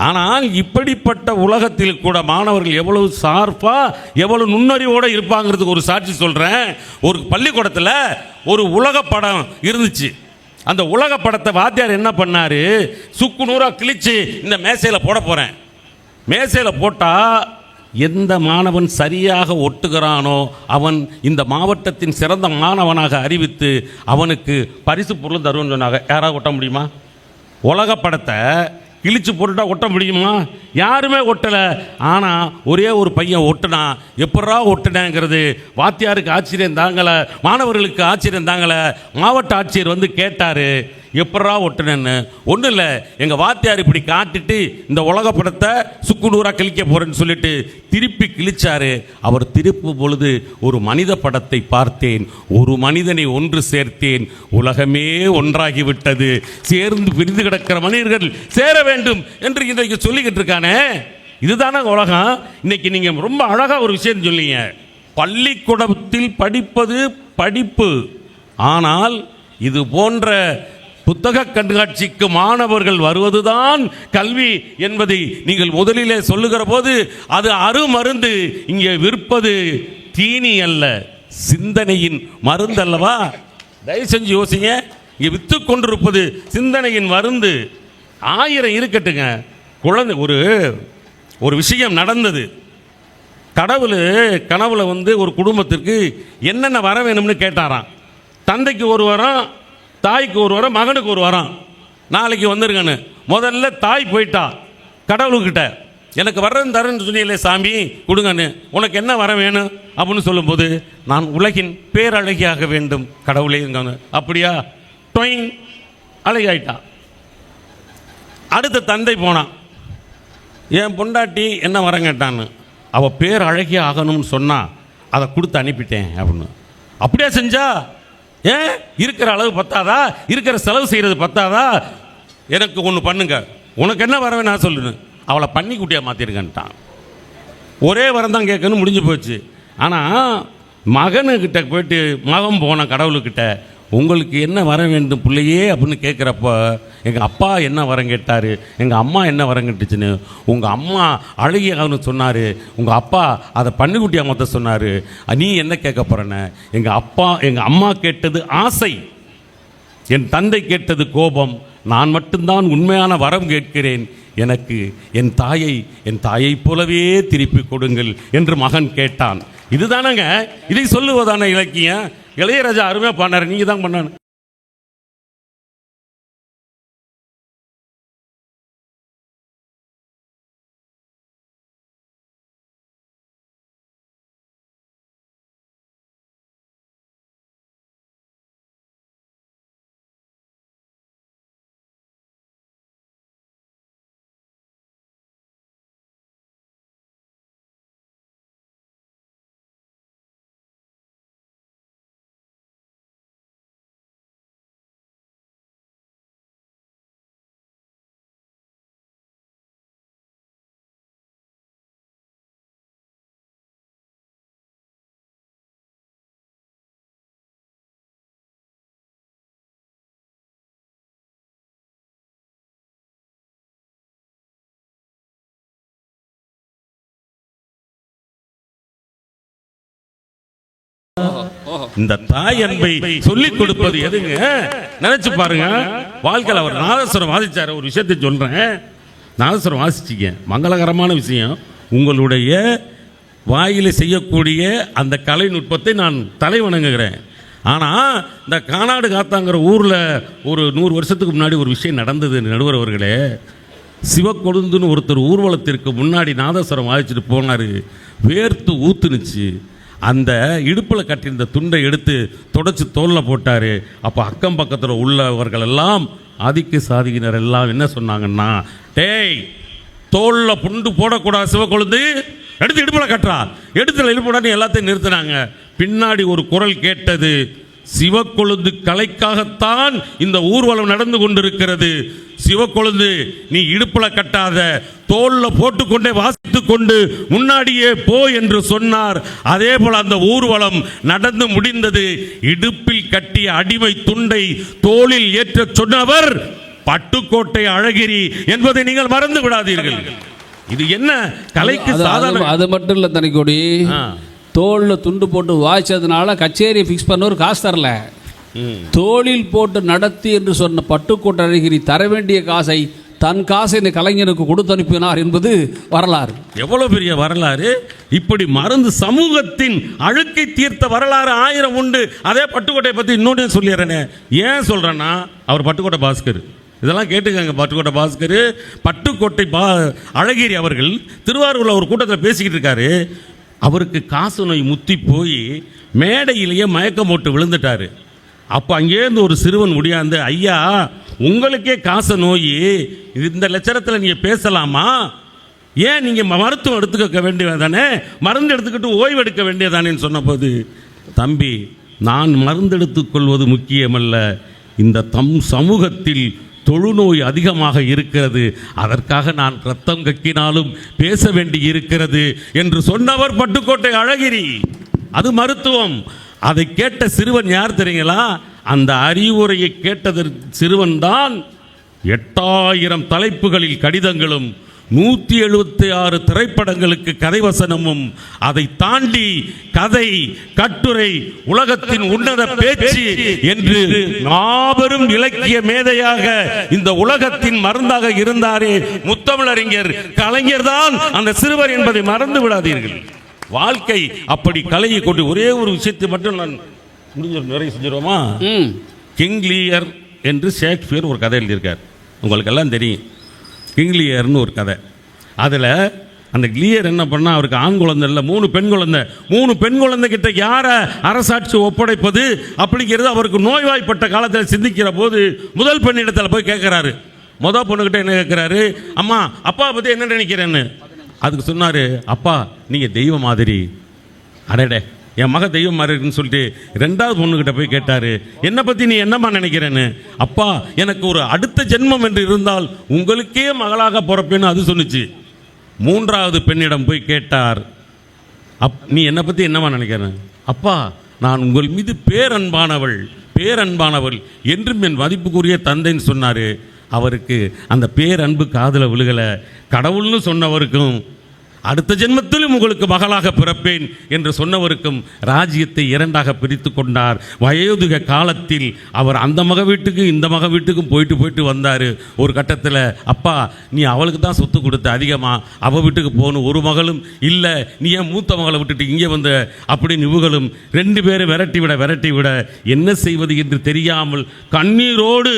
ஆனால் இப்படிப்பட்ட உலகத்தில் கூட மாணவர்கள் எவ்வளவு ஷார்ப்பாக எவ்வளவு நுண்ணறிவோடு இருப்பாங்கிறதுக்கு ஒரு சாட்சி சொல்கிறேன். ஒரு பள்ளிக்கூடத்தில் ஒரு உலக படம் இருந்துச்சு. அந்த உலக படத்தை வாத்தியார் என்ன பண்ணார், சுக்கு நூறாக கிழிச்சு இந்த மேசையில் போட போகிறேன். மேசையில் போட்டால் எந்த மாணவன் சரியாக ஒட்டுகிறானோ அவன் இந்த மாவட்டத்தின் சிறந்த மாணவனாக அறிவித்து அவனுக்கு பரிசு பொருள் தருவோன்னு சொன்னாங்க. யாராவது ஒட்ட முடியுமா? உலக படத்தை கிழிச்சு போட்டுட்டா ஒட்ட முடியுமா? யாருமே ஒட்டலை. ஆனால் ஒரே ஒரு பையன் ஒட்டுனா. எப்படா ஒட்டுனேங்கிறது வாத்தியாருக்கு ஆச்சரியம் தாங்கலை, மாணவர்களுக்கு ஆச்சரியம் தாங்கலை. மாவட்ட ஆட்சியர் கேட்டார், எப்படா ஒட்டுனேன்னு. ஒன்றும் இல்லை, எங்கள் வாத்தியார் இப்படி காட்டிட்டு இந்த உலக படத்தை சுக்குநூறாக கிழிக்க போகிறேன்னு சொல்லிட்டு திருப்பி கிழிச்சாரு. அவர் திருப்பும் பொழுது ஒரு மனித படத்தை பார்த்தேன், ஒரு மனிதனை ஒன்று சேர்த்தேன், உலகமே ஒன்றாகிவிட்டது, சேர்ந்து பிரிந்து கிடக்கிற மனிதர்கள் சேர வேண்டும் என்று இன்றைக்கு சொல்லிக்கிட்டு இருக்கானே. இதுதானே உலகம். இன்னைக்கு நீங்கள் ரொம்ப அழகாக ஒரு விஷயம் சொல்லிங்க. பள்ளிக்கூடத்தில் படிப்பது படிப்பு, ஆனால் இது போன்ற புத்தக கண்காட்சிக்கு மாணவர்கள் வருவதுதான் கல்வி என்பதை நீங்கள் முதலிலே சொல்லுகிற போது அது அருமருந்து. இங்கே விற்பது தீனி அல்ல, சிந்தனையின் மருந்து அல்லவா? தயவு செஞ்சு யோசிங்க. இங்கே வித்து கொண்டிருப்பது சிந்தனையின் மருந்து. 1000 இருக்கட்டுங்க. குழந்தை ஒரு விஷயம் நடந்தது. கடவுள் கனவுல ஒரு குடும்பத்திற்கு என்னென்ன வர வேணும்னு கேட்டாராம். தந்தைக்கு ஒரு வரம், தாய்க்கு ஒரு வரம், மகனுக்கு ஒரு வரம். நாளைக்கு வந்துருங்கன்னு. முதல்ல தாய் போயிட்டா கடவுள்கிட்ட, எனக்கு வர்றேன்னு தரேன்னு சொன்னீங்களே சாமி கொடுங்கன்னு, உனக்கு என்ன வர வேணும் அப்படின்னு சொல்லும்போது, நான் உலகின் பேரழகியாக வேண்டும் கடவுளேங்க. அப்படியா? டொயின் அழகாயிட்டா. அடுத்த தந்தை போனான். என் பொண்டாட்டி என்ன வரம் கேட்டான்னு. அவள் பேர் அழகிய ஆகணும்னு சொன்னா அதை கொடுத்து அனுப்பிட்டேன் அப்படின்னு. அப்படியே செஞ்சா? ஏன் இருக்கிற அளவு பத்தாதா? இருக்கிற செலவு செய்கிறது பத்தாதா? எனக்கு ஒன்று பண்ணுங்க, உனக்கு என்ன வரவே நான் சொல்லுன்னு அவளை பண்ணி குட்டியாக மாற்றிருக்கேன்ட்டான். ஒரே வரம் தான் கேட்கணும், முடிஞ்சு போச்சு. ஆனால் மகனுக்கிட்ட போயிட்டு மகன் போன கடவுளுக்கிட்ட உங்களுக்கு என்ன வரம் வேண்டும் பிள்ளையே அப்படின்னு கேட்குறப்ப எங்கள் அப்பா என்ன வரம் கேட்டார், எங்கள் அம்மா என்ன வரம் கேட்டுச்சுன்னு, உங்கள் அம்மா அழகியாகனு சொன்னார், உங்கள் அப்பா அதை பன்னிக்குட்டியாக மொத்த சொன்னார், நீ என்ன கேட்க போகிறேன்னு. எங்கள் அம்மா கேட்டது ஆசை, என் தந்தை கேட்டது கோபம், நான் மட்டும்தான் உண்மையான வரம் கேட்கிறேன், எனக்கு என் தாயை போலவே திருப்பி கொடுங்கள் என்று மகன் கேட்டான். இதுதானங்க, இதை சொல்லுவதான இலக்கியம். இளையராஜா அருமையாக பண்ணார், நீங்கள் தான் பண்ணாரு. இந்த தாய் அன்பை சொல்லிக் கொடுப்பது எதுங்க? நினைச்சு பாருங்க. வாழ்க்கையில் அவர் நாதஸ்வரம் வாசிச்சார். ஒரு விஷயத்தை சொல்றேன், நாதஸ்வரம் வாசிச்சிங்க, மங்களகரமான விஷயம். உங்களுடைய வாயில செய்யக்கூடிய அந்த கலைநுட்பத்தை நான் தலை வணங்குகிறேன். ஆனால் இந்த கானாடு காத்தாங்கிற ஊரில் ஒரு 100 வருஷத்துக்கு முன்னாடி ஒரு விஷயம் நடந்தது நடுவர் அவர்களே. சிவக்கொழுந்துன்னு ஒருத்தர் ஊர்வலத்திற்கு முன்னாடி நாதஸ்வரம் வாசிச்சுட்டு போனார். வேர்த்து ஊத்துனுச்சு. அந்த இடுப்பில் கட்டியிருந்த துண்டை எடுத்து தொடச்சி தோலில் போட்டார். அப்போ அக்கம் பக்கத்தில் உள்ளவர்கள் எல்லாம் ஆதிக்க சாதியினர் எல்லாம் என்ன சொன்னாங்கன்னா, டேய் தோலில் புண்டு போடக்கூடாது சிவக்கொழுந்து, எடுத்து இடுப்பில் கட்டுறா, எடுத்துல இடுப்புடான்னு எல்லாத்தையும் நிறுத்தினாங்க. பின்னாடி ஒரு குரல் கேட்டது, சிவக்கொழுந்து கலைக்காகத்தான் இந்த ஊர்வலம் நடந்து கொண்டிருக்கிறது. சிவக்கொழுந்து நீ இடுப்புல கட்டாத, தோல்ல போட்டுக்கொண்டே வாசித்துக் கொண்டு முன்னாடியே போ என்று சொன்னார். அதே போல அந்த ஊர்வலம் நடந்து முடிந்தது. இடுப்பில் கட்டிய அடிமை துண்டை தோளில் ஏற்ற சொன்னவர் பட்டுக்கோட்டை அழகிரி என்பதை நீங்கள் மறந்து விடாதீர்கள். இது என்ன கலைக்கு சாதாரண. அது மட்டும் இல்லை தனிக்கொடி, தோளில் துண்டு போட்டு வாய்ச்சதுனால கச்சேரி ஃபிக்ஸ் பண்ணவர் காசு தரல. தோளில் போட்டு நடத்தி என்று சொன்ன பட்டுக்கோட்டை அழகிரி தர வேண்டிய காசை தன் காசை இந்த கலைஞனுக்கு கொடுத்து அனுப்பினார் என்பது வரலாறு. எவ்வளவு பெரிய வரலாறு! இப்படி மருந்து சமூகத்தின் அழுக்கை தீர்த்த வரலாறு 1000 உண்டு. அதே பட்டுக்கோட்டையை பற்றி இன்னொன்று சொல்லிடுறேனே. ஏன் சொல்கிறேன்னா, அவர் பட்டுக்கோட்டை பாஸ்கர். இதெல்லாம் கேட்டுக்கங்க. பட்டுக்கோட்டை பாஸ்கர், பட்டுக்கோட்டை அழகிரி அவர்கள் திருவாரூரில் ஒரு கூட்டத்தில் பேசிக்கிட்டு இருக்காரு. அவருக்கு காசு நோய் முத்தி போய் மேடையிலேயே மயக்கம் போட்டு விழுந்துட்டார். அப்போ அங்கேருந்து ஒரு சிறுவன் முடியாந்து, ஐயா உங்களுக்கே காசு நோய், இந்த லட்சணத்தில் நீங்கள் பேசலாமா? ஏன் நீங்கள் மருத்துவம் எடுத்துக்க வேண்டியதானே, மருந்து எடுத்துக்கிட்டு ஓய்வு எடுக்க வேண்டியதானேன்னு சொன்னபோது, தம்பி நான் மருந்து எடுத்துக்கொள்வது முக்கியமல்ல, இந்த சமூகத்தில் தொழுநோய் அதிகமாக இருக்கிறது, அதற்காக நான் ரத்தம் கக்கினாலும் பேச வேண்டி இருக்கிறது என்று சொன்னவர் பட்டுக்கோட்டை அழகிரி. அது மருத்துவம். அதை கேட்ட சிறுவன் யார் தெரியுங்களா? அந்த அறிவுரையை கேட்டது சிறுவன் தான். 8000 தலைப்புகளில் கடிதங்களும் 176 திரைப்படங்களுக்கு கதை வசனமும், அதை தாண்டி கதை, கட்டுரை, உலகத்தின் உன்னத பேச்சு என்று மாபெரும் இலக்கிய மேதையாக இந்த உலகத்தின் மருந்தாக இருந்தாரே முத்தமிழறிஞர் கலைஞர் தான் அந்த சிறுவர் என்பதை மறந்து விடாதீர்கள். வாழ்க்கை அப்படி கலையை கொண்டு. ஒரே ஒரு விஷயத்தை மட்டும் நான் நிறைய செஞ்சிருவோமா? கிங் லியர் என்று ஷேக்ஸ்பியர் ஒரு கதை எழுதியிருக்கார். உங்களுக்கு எல்லாம் தெரியும் கிங்லியர்னு ஒரு கதை. அதில் அந்த கிளியர் என்ன பண்ணால், அவருக்கு ஆண் குழந்தை இல்லை, 3 பெண் குழந்தை. 3 பெண் குழந்தைகிட்ட யாரை அரசாட்சி ஒப்படைப்பது அப்படிங்கிறது அவருக்கு நோய்வாய்ப்பட்ட காலத்தில் சிந்திக்கிற போது முதல் பெண்ணிடத்தில் போய் கேட்குறாரு. முதல் பொண்ணுக்கிட்ட என்ன கேட்குறாரு, அம்மா அப்பா பற்றி என்ன நினைக்கிறேன்னு. அதுக்கு சொன்னார், அப்பா நீங்கள் தெய்வ மாதிரி. அடடே என் மக தெய்வம் மாதிரி இருக்குன்னு சொல்லிட்டு 2வது பொண்ணுக்கிட்ட போய் கேட்டார், என்னை பற்றி நீ என்னம்மா நினைக்கிறேன்னு. அப்பா எனக்கு ஒரு அடுத்த ஜென்மம் என்று இருந்தால் உங்களுக்கே மகளாக பிறப்பேன்னு அது சொன்னிச்சு. மூன்றாவது பெண்ணிடம் போய் கேட்டார், நீ என்னை பற்றி என்னவா நினைக்கிற? அப்பா, நான் உங்கள் மீது பேரன்பானவள் என்றும் என் மதிப்புக்குரிய தந்தைன்னு சொன்னார். அவருக்கு அந்த பேரன்பு காதில் விழுகலை. கடவுள்னு சொன்னவருக்கும் அடுத்த ஜென்மத்திலும் உங்களுக்கு மகளாக பிறப்பேன் என்று சொன்னவருக்கும் ராஜ்யத்தை இரண்டாக பிரித்து கொண்டார். வயோதிக காலத்தில் அவர் அந்த மக வீட்டுக்கும் இந்த மக வீட்டுக்கும் போயிட்டு வந்தார். ஒரு கட்டத்தில், அப்பா நீ அவளுக்கு தான் சொத்து கொடுத்த அதிகமாக, அவள் வீட்டுக்கு போகணும். ஒரு மகளும் இல்லை, நீ ஏன் மூத்த மகளை விட்டுட்டு இங்கே வந்த அப்படின்னு இவங்களும் 2 பேரும் விரட்டி விட என்ன செய்வது என்று தெரியாமல் கண்ணீரோடு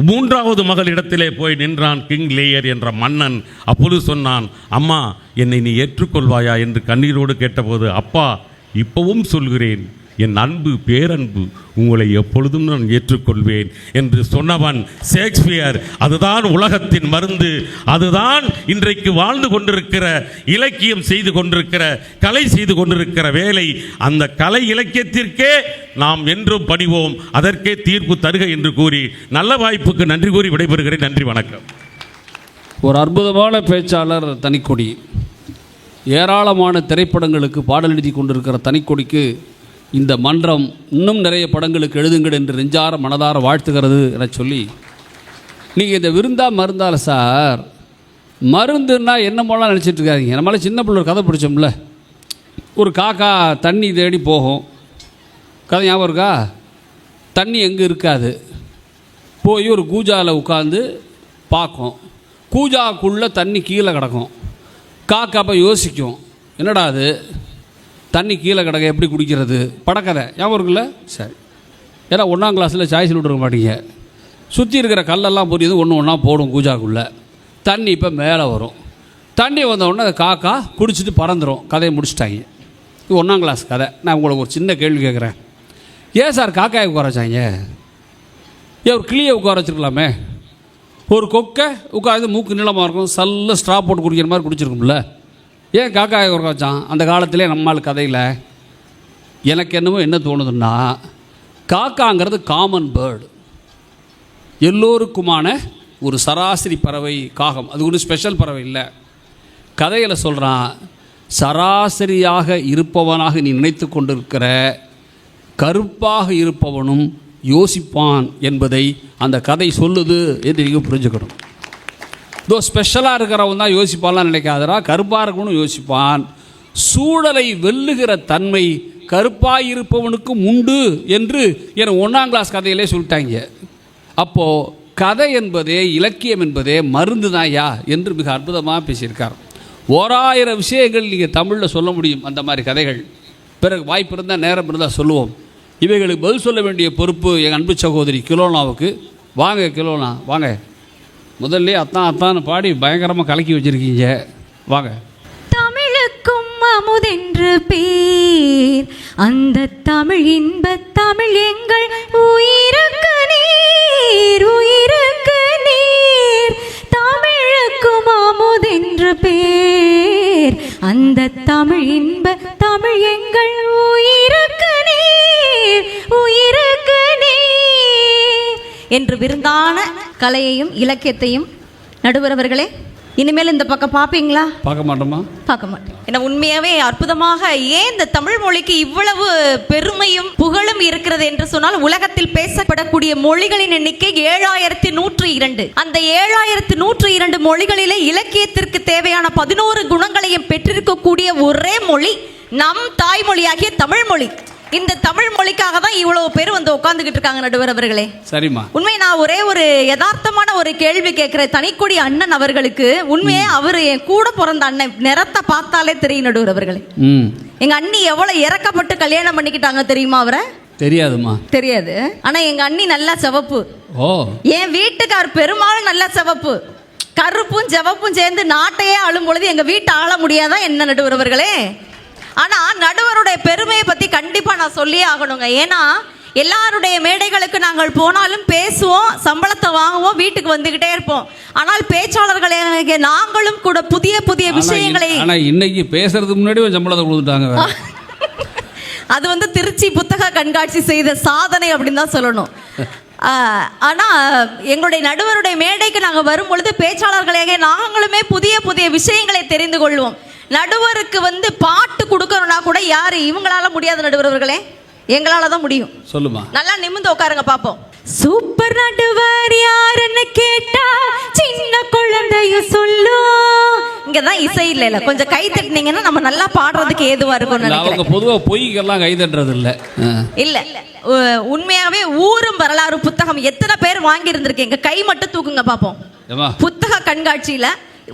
3வது மகள் இடத்திலே போய் நின்றான் கிங் லேயர் என்ற மன்னன். அப்பொழுது சொன்னான், அம்மா என்னை நீ ஏற்றுக்கொள்வாயா என்று கண்ணீரோடு கேட்டபோது, அப்பா இப்பவும் சொல்கிறேன், என் அன்பு பேரன்பு, உங்களை எப்பொழுதும் நான் ஏற்றுக்கொள்வேன் என்று சொன்னவன் ஷேக்ஸ்பியர். அதுதான் உலகத்தின் மருந்து. அதுதான் இன்றைக்கு வாழ்ந்து கொண்டிருக்கிற இலக்கியம் செய்து கொண்டிருக்கிற கலை செய்து கொண்டிருக்கிற வேலை. அந்த கலை இலக்கியத்திற்கே நாம் என்றும் பணிவோம், அதற்கே தீர்ப்பு தருக என்று கூறி நல்ல வாய்ப்புக்கு நன்றி கூறி விடைபெறுகிறேன். நன்றி, வணக்கம். ஒரு அற்புதமான பேச்சாளர் தனிக்கொடி. ஏராளமான திரைப்படங்களுக்கு பாடல் எழுதி கொண்டிருக்கிற தனிக்கொடிக்கு இந்த மன்றம் இன்னும் நிறைய படங்களுக்கு எழுதுங்கள் என்று நெஞ்சார மனதார வாழ்த்துகிறது என சொல்லி, நீங்கள் இந்த விருந்தா மருந்தால சார், மருந்துன்னா என்னமோலாம் நினச்சிட்டு இருக்காதீங்க. நம்மளால சின்ன பிள்ளை ஒரு கதை பிடிச்சோம்ல, ஒரு காக்கா தண்ணி தேடி போகும். கதை ஞாபகம் இருக்கா? தண்ணி எங்கே இருக்காது, போய் ஒரு கூஜாவில் உட்காந்து பார்க்கும். கூஜாக்குள்ளே தண்ணி கீழே கிடக்கும். காக்கா அப்போ யோசிக்கும், என்னடா அது தண்ணி கீழே கிடக்க, எப்படி குடிக்கிறது? படக்கதை ஞாபகம் இருக்குல்ல? சரி, ஏன்னா 1ஆம் கிளாஸில் சாய்ஸில் விட்டுருக்க மாட்டீங்க. சுற்றி இருக்கிற கல்லெல்லாம் புரியுது, ஒன்றா போடும் கூஜாக்குள்ளே. தண்ணி இப்போ மேலே வரும். தண்ணி வந்தவுடனே அது காக்கா குடிச்சிட்டு பறந்துடும். கதையை முடிச்சிட்டாங்க. இது 1ஆம் கிளாஸ் கதை. நான் உங்களுக்கு ஒரு சின்ன கேள்வி கேட்குறேன். ஏன் சார் காக்காயை உட்கார வச்சாங்க? ஏன் ஒரு கிளியை உட்கார வச்சுருக்கலாமே? ஒரு கொக்கை உட்காந்து மூக்கு நீளமாக இருக்கும், சல்ல ஸ்ட்ரா போட்டு குடிக்கிற மாதிரி குடிச்சிருக்கும்ல. ஏன் காக்காயை உட்கார வச்சான்? அந்த காலத்திலே நம்மால் கதையில் எனக்கு என்னமோ என்ன தோணுதுன்னா, காக்காங்கிறது காமன் பேர்டு, எல்லோருக்குமான ஒரு சராசரி பறவை காகம். அது ஒன்றும் ஸ்பெஷல் பறவை இல்லை. கதையில் சொல்கிறான், சராசரியாக இருப்பவனாக நீ நினைத்து கொண்டிருக்கிற கருப்பாக இருப்பவனும் யோசிப்பான் என்பதை அந்த கதை சொல்லுது என்று நீங்கள் புரிஞ்சுக்கணும். இதோ ஸ்பெஷலாக இருக்கிறவன் தான் யோசிப்பான்லாம் நினைக்காதரா, கருப்பாக இருக்கணும் யோசிப்பான். சூழலை வெல்லுகிற தன்மை கருப்பாக இருப்பவனுக்கும் உண்டு என்று என 1ஆம் கிளாஸ் கதையிலே சொல்லிட்டாங்க. அப்போது கதை என்பதே, இலக்கியம் என்பதே மருந்து தான்யா என்று மிக அற்புதமாக பேசியிருக்கார். 1000 விஷயங்கள் நீங்கள் தமிழில் சொல்ல முடியும் அந்த மாதிரி கதைகள். பிறகு வாய்ப்பு இருந்தால் நேரம் இருந்தால் சொல்லுவோம். இவைகளுக்கு பதில் சொல்ல வேண்டிய பொறுப்பு எங்கள் அன்பு சகோதரி கிலோனாவுக்கு. வாங்க கிலோனா, வாங்க. முதல்ல அத்தான் பாடி பயங்கரமாக கலக்கி வச்சுருக்கீங்க, வாங்க. தமிழுக்கும் அமுதென்று பேர், அந்த தமிழ் இன்ப தமிழ் எங்கள் உயிருக்கு நீர், உயிருக்கு நீர். தமிழுக்கும் அமுதென்று பேர், அந்த தமிழ் இன்ப தமிழ் எங்கள் உயிருக்கு நீர், உயிருக்கு நீர் என்று விருந்தான கலையையும் இலக்கியத்தையும் நடுவர் அவர்களே இனிமேல் இந்த பக்கம் பார்ப்பீங்களா? பார்க்க மாட்டோமா? பார்க்க மாட்டேன். ஏன்னா உண்மையாகவே அற்புதமாக ஏன் இந்த தமிழ் மொழிக்கு இவ்வளவு பெருமையும் புகழும் இருக்கிறது என்று சொன்னால், உலகத்தில் பேசப்படக்கூடிய மொழிகளின் எண்ணிக்கை 7102. அந்த 7102 மொழிகளிலே இலக்கியத்திற்கு தேவையான 11 குணங்களையும் பெற்றிருக்கக்கூடிய ஒரே மொழி நம் தாய்மொழியாகிய தமிழ் மொழி. இந்த தமிழ் மொழிக்காக தான் இவ்வளவு பேர் வந்து உட்கார்ந்துகிட்டு இருக்காங்க நடுவர் அவர்களே. சரிம்மா, உண்மை நான் ஒரே ஒரு யதார்த்தமான ஒரு கேள்வி கேட்கிறேன் தனிக்கொடி அண்ணன் அவர்களுக்கு. உண்மையே அவர் என் கூட பிறந்த அண்ணன், நிறத்தை பார்த்தாலே தெரியும் நடுவர் அவர்களே. எங்க அண்ணி எவ்வளவு இறக்கப்பட்டு கல்யாணம் பண்ணிக்கிட்டாங்க தெரியுமா? அவரை தெரியாதுமா? தெரியாது. ஆனா எங்க அண்ணி நல்லா சிவப்பு. ஓ, என் வீட்டுக்கார் பெரும்பாலும் நல்லா சிவப்பு. கருப்பும் சிவப்பும் சேர்ந்து நாட்டையே ஆளும் பொழுது எங்க வீட்டை ஆள முடியாதா என்ன நடுவர் அவர்களே? ஆனா நடுவருடைய பெருமையை பத்தி கண்டிப்பா நான் சொல்லியே ஆகணுங்க. ஏன்னா எல்லாருடைய மேடைகளுக்கு நாங்கள் போனாலும் பேசுவோம், சம்பளத்தை வாங்குவோம், வீட்டுக்கு வந்துகிட்டே இருப்போம். ஆனால் பேச்சாளர்களே நாங்களும் கூட புதிய புதிய விஷயங்களை, ஆனா இன்னைக்கு பேசுறதுக்கு முன்னாடி சம்பளத்தை கொடுத்துட்டாங்க. அது வந்து திருச்சி புத்தக கண்காட்சி செய்த சாதனை அப்படின்னு தான் சொல்லணும். ஆனால் எங்களுடைய நடுவருடைய மேடைக்கு நாங்கள் வரும் பொழுது பேச்சாளர்களாக நாங்களுமே புதிய புதிய விஷயங்களை தெரிந்து கொள்வோம். நடுவருக்கு வந்து பாட்டு கொடுக்கணும்னா கூட யார் இவங்களால முடியாத நடுவர் அவர்களே, எங்களால தான் முடியும். சொல்லுமா, நல்லா நிமிர்ந்து உட்காருங்க பார்ப்போம். சூப்பர் நடுவர் யாருன்னு கேட்டா சின்ன குழந்தைய சொல்லும். இங்கதான் இசை இல்ல, கொஞ்சம் கை தட்டினீங்கன்னா நம்ம நல்லா பாடுறதுக்கு ஏதுவா இருக்கும். அவங்க பொதுவா பொய்க்கெல்லாம் கை தட்டுறது இல்ல. உண்மையாவே ஊரும் வரலாறு புத்தகம் எத்தனை பேர் வாங்கி இருந்திருக்கீங்க? கை மட்டும் தூக்குங்க பாப்போம். புத்தக கண்காட்சியில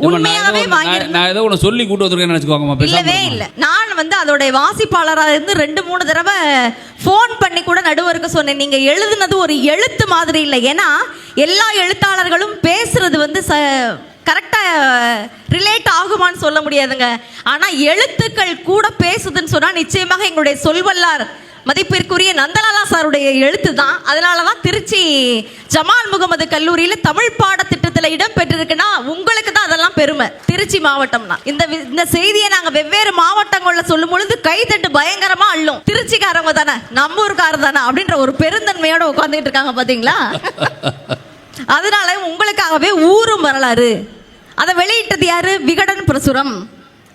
உண்மையாவே வாங்கி நான் ஏதோ ஒன்று சொல்லி கூட்டு வந்திருக்கேன்னு நினைச்சுக்கோங்க. இல்லவே இல்லை. நான் வந்து அதோடைய வாசிப்பாளராக இருந்து 2-3 தடவை ஃபோன் பண்ணி கூட நடுவருக்கு சொன்னேன், நீங்கள் எழுதுனது ஒரு எழுத்து மாதிரி இல்லை. ஏன்னா எல்லா எழுத்தாளர்களும் பேசுறது வந்து கரெக்டாக ரிலேட் ஆகுமான்னு சொல்ல முடியாதுங்க. ஆனால் எழுத்துக்கள் கூட பேசுதுன்னு சொன்னால் நிச்சயமாக எங்களுடைய சொல்வல்லார் மதிப்பிற்குரிய நந்தலாலா சாருடைய எழுத்து தான். அதனால தான் திருச்சி ஜமால் முகமது கல்லூரியில் தமிழ் பாடத்திட்டத்தில் இடம் பெற்றிருக்குன்னா உங்களுக்கு தான் அதெல்லாம் பெருமை. திருச்சி மாவட்டம்னா இந்த செய்தியை நாங்கள் வெவ்வேறு மாவட்டங்களில் சொல்லும் பொழுது கைதட்டு பயங்கரமாக அள்ளும். திருச்சிக்காரங்க தானே, நம்ம ஊருக்காரர் தானே அப்படின்ற ஒரு பெருந்தன்மையோட உட்காந்துட்டு இருக்காங்க பார்த்தீங்களா. அதனால உங்களுக்காகவே ஊரும் வரலாறு அதை வெளியிட்டது யாரு? விகடன் பிரசுரம்.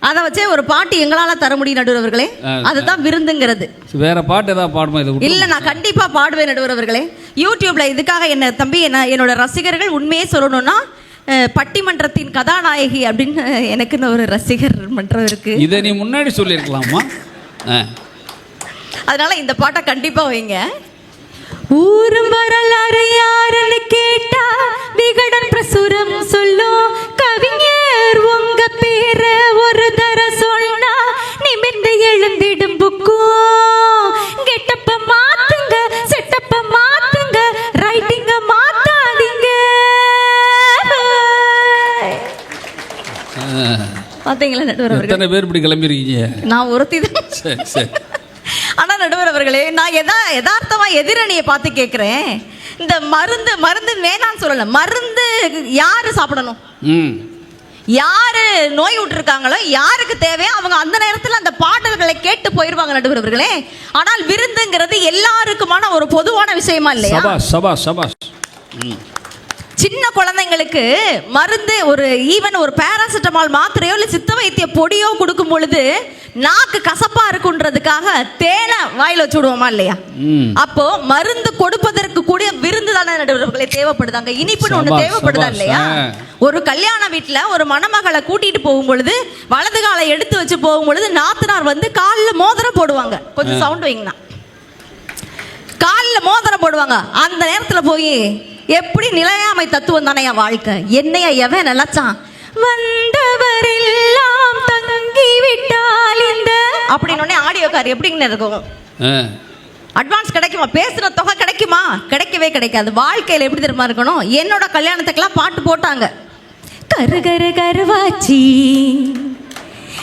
அதை வச்சே ஒரு பாட்டு எங்களால் தர முடியும் நடுவர்களே. அதுதான் விருந்துங்கிறது. வேற பாட்டு ஏதாவது பாடுமா? இல்லை, நான் கண்டிப்பாக பாடுவேன் நடுவர்களே. யூடியூப்ல இதுக்காக என்ன தம்பி என்னோட ரசிகர்கள் உண்மையே சொல்லணும்னா பட்டிமன்றத்தின் கதாநாயகி அப்படின்னு எனக்குன்னு ஒரு ரசிகர் மன்றம் இருக்கு. இதை நீ முன்னாடி சொல்லியிருக்கலாமா? அதனால இந்த பாட்டை கண்டிப்பாக வைங்க. ஊரும் வரலாறு யாருன்னு கேட்டா விகடன் பிரசுரம் சொல்லும். கவிஞர் உங்க பேர ஒரு தர சொன்னா நிமிர்ந்து எழுந்திடும் புக்கும். கெட்டப்ப மாத்துங்க, செட்டப்ப மாத்துங்க, ரைட்டிங்க மாத்தாதீங்க. பாத்தீங்களா நடுவர் அவர்களே, எத்தனை பேர் இப்படி கிளம்பிருக்கீங்க? நான் ஒருத்தி தான். சரி சரி. ஆனால் நடுவர் அவர்களே, நான் யதார்த்தமாக எதிரணியை பார்த்து கேட்குறேன். இந்த மருந்து வேணான்னு சொல்லலை. மருந்து யாரு சாப்பிடணும்? யாரு நோய் விட்டுருக்காங்களோ, யாருக்கு தேவையோ அவங்க அந்த நேரத்தில் அந்த பாடல்களை கேட்டு போயிடுவாங்க நடுவர் அவர்களே. ஆனால் விருந்துங்கிறது எல்லாருக்குமான ஒரு பொதுவான விஷயமா இல்லையா? சபாஷ் சபாஷ். சின்ன குழந்தைங்களுக்கு மருந்து ஒரு ஈவன் ஒரு பேராசிட்டமால் மாத்திரையோ இல்லை சித்த வைத்திய பொடியோ கொடுக்கும் பொழுது நாக்கு கசப்பா இருக்குன்றதுக்காக தேனை வாயில வச்சு விடுவோமா இல்லையா? அப்போ மருந்து கொடுப்பதற்கு கூடிய விருந்து தானே நடுவர்களே தேவைப்படுதாங்க. இனிப்புன்னு ஒண்ணு தேவைப்படுதா இல்லையா? ஒரு கல்யாண வீட்டுல ஒரு மணமகளை கூட்டிட்டு போகும் பொழுது வலது காலை எடுத்து வச்சு போகும் பொழுது நாத்தனார் வந்து காலில் மோதிரம் போடுவாங்க. கொஞ்சம் சவுண்ட் வைங்கண்ணா. காலில் மோதிரம் போடுவாங்க. அந்த நேரத்துல போய் எப்படி நிலையாமை தத்துவம் தானே என் வாழ்க்கை, என்னைய எவன் நினைச்சான், வந்தவரெல்லாம் தங்கி விட்டால் இந்த அப்படின்னு ஆடியோ கார் எப்படின்னு இருக்கும்? அட்வான்ஸ் கிடைக்குமா? பேசுற தொகை கிடைக்குமா? கிடைக்கவே கிடைக்காது. வாழ்க்கையில் எப்படி தெரியுமா இருக்கணும்? என்னோட கல்யாணத்துக்கெல்லாம் பாட்டு போட்டாங்க. கரு கரு கருவாச்சி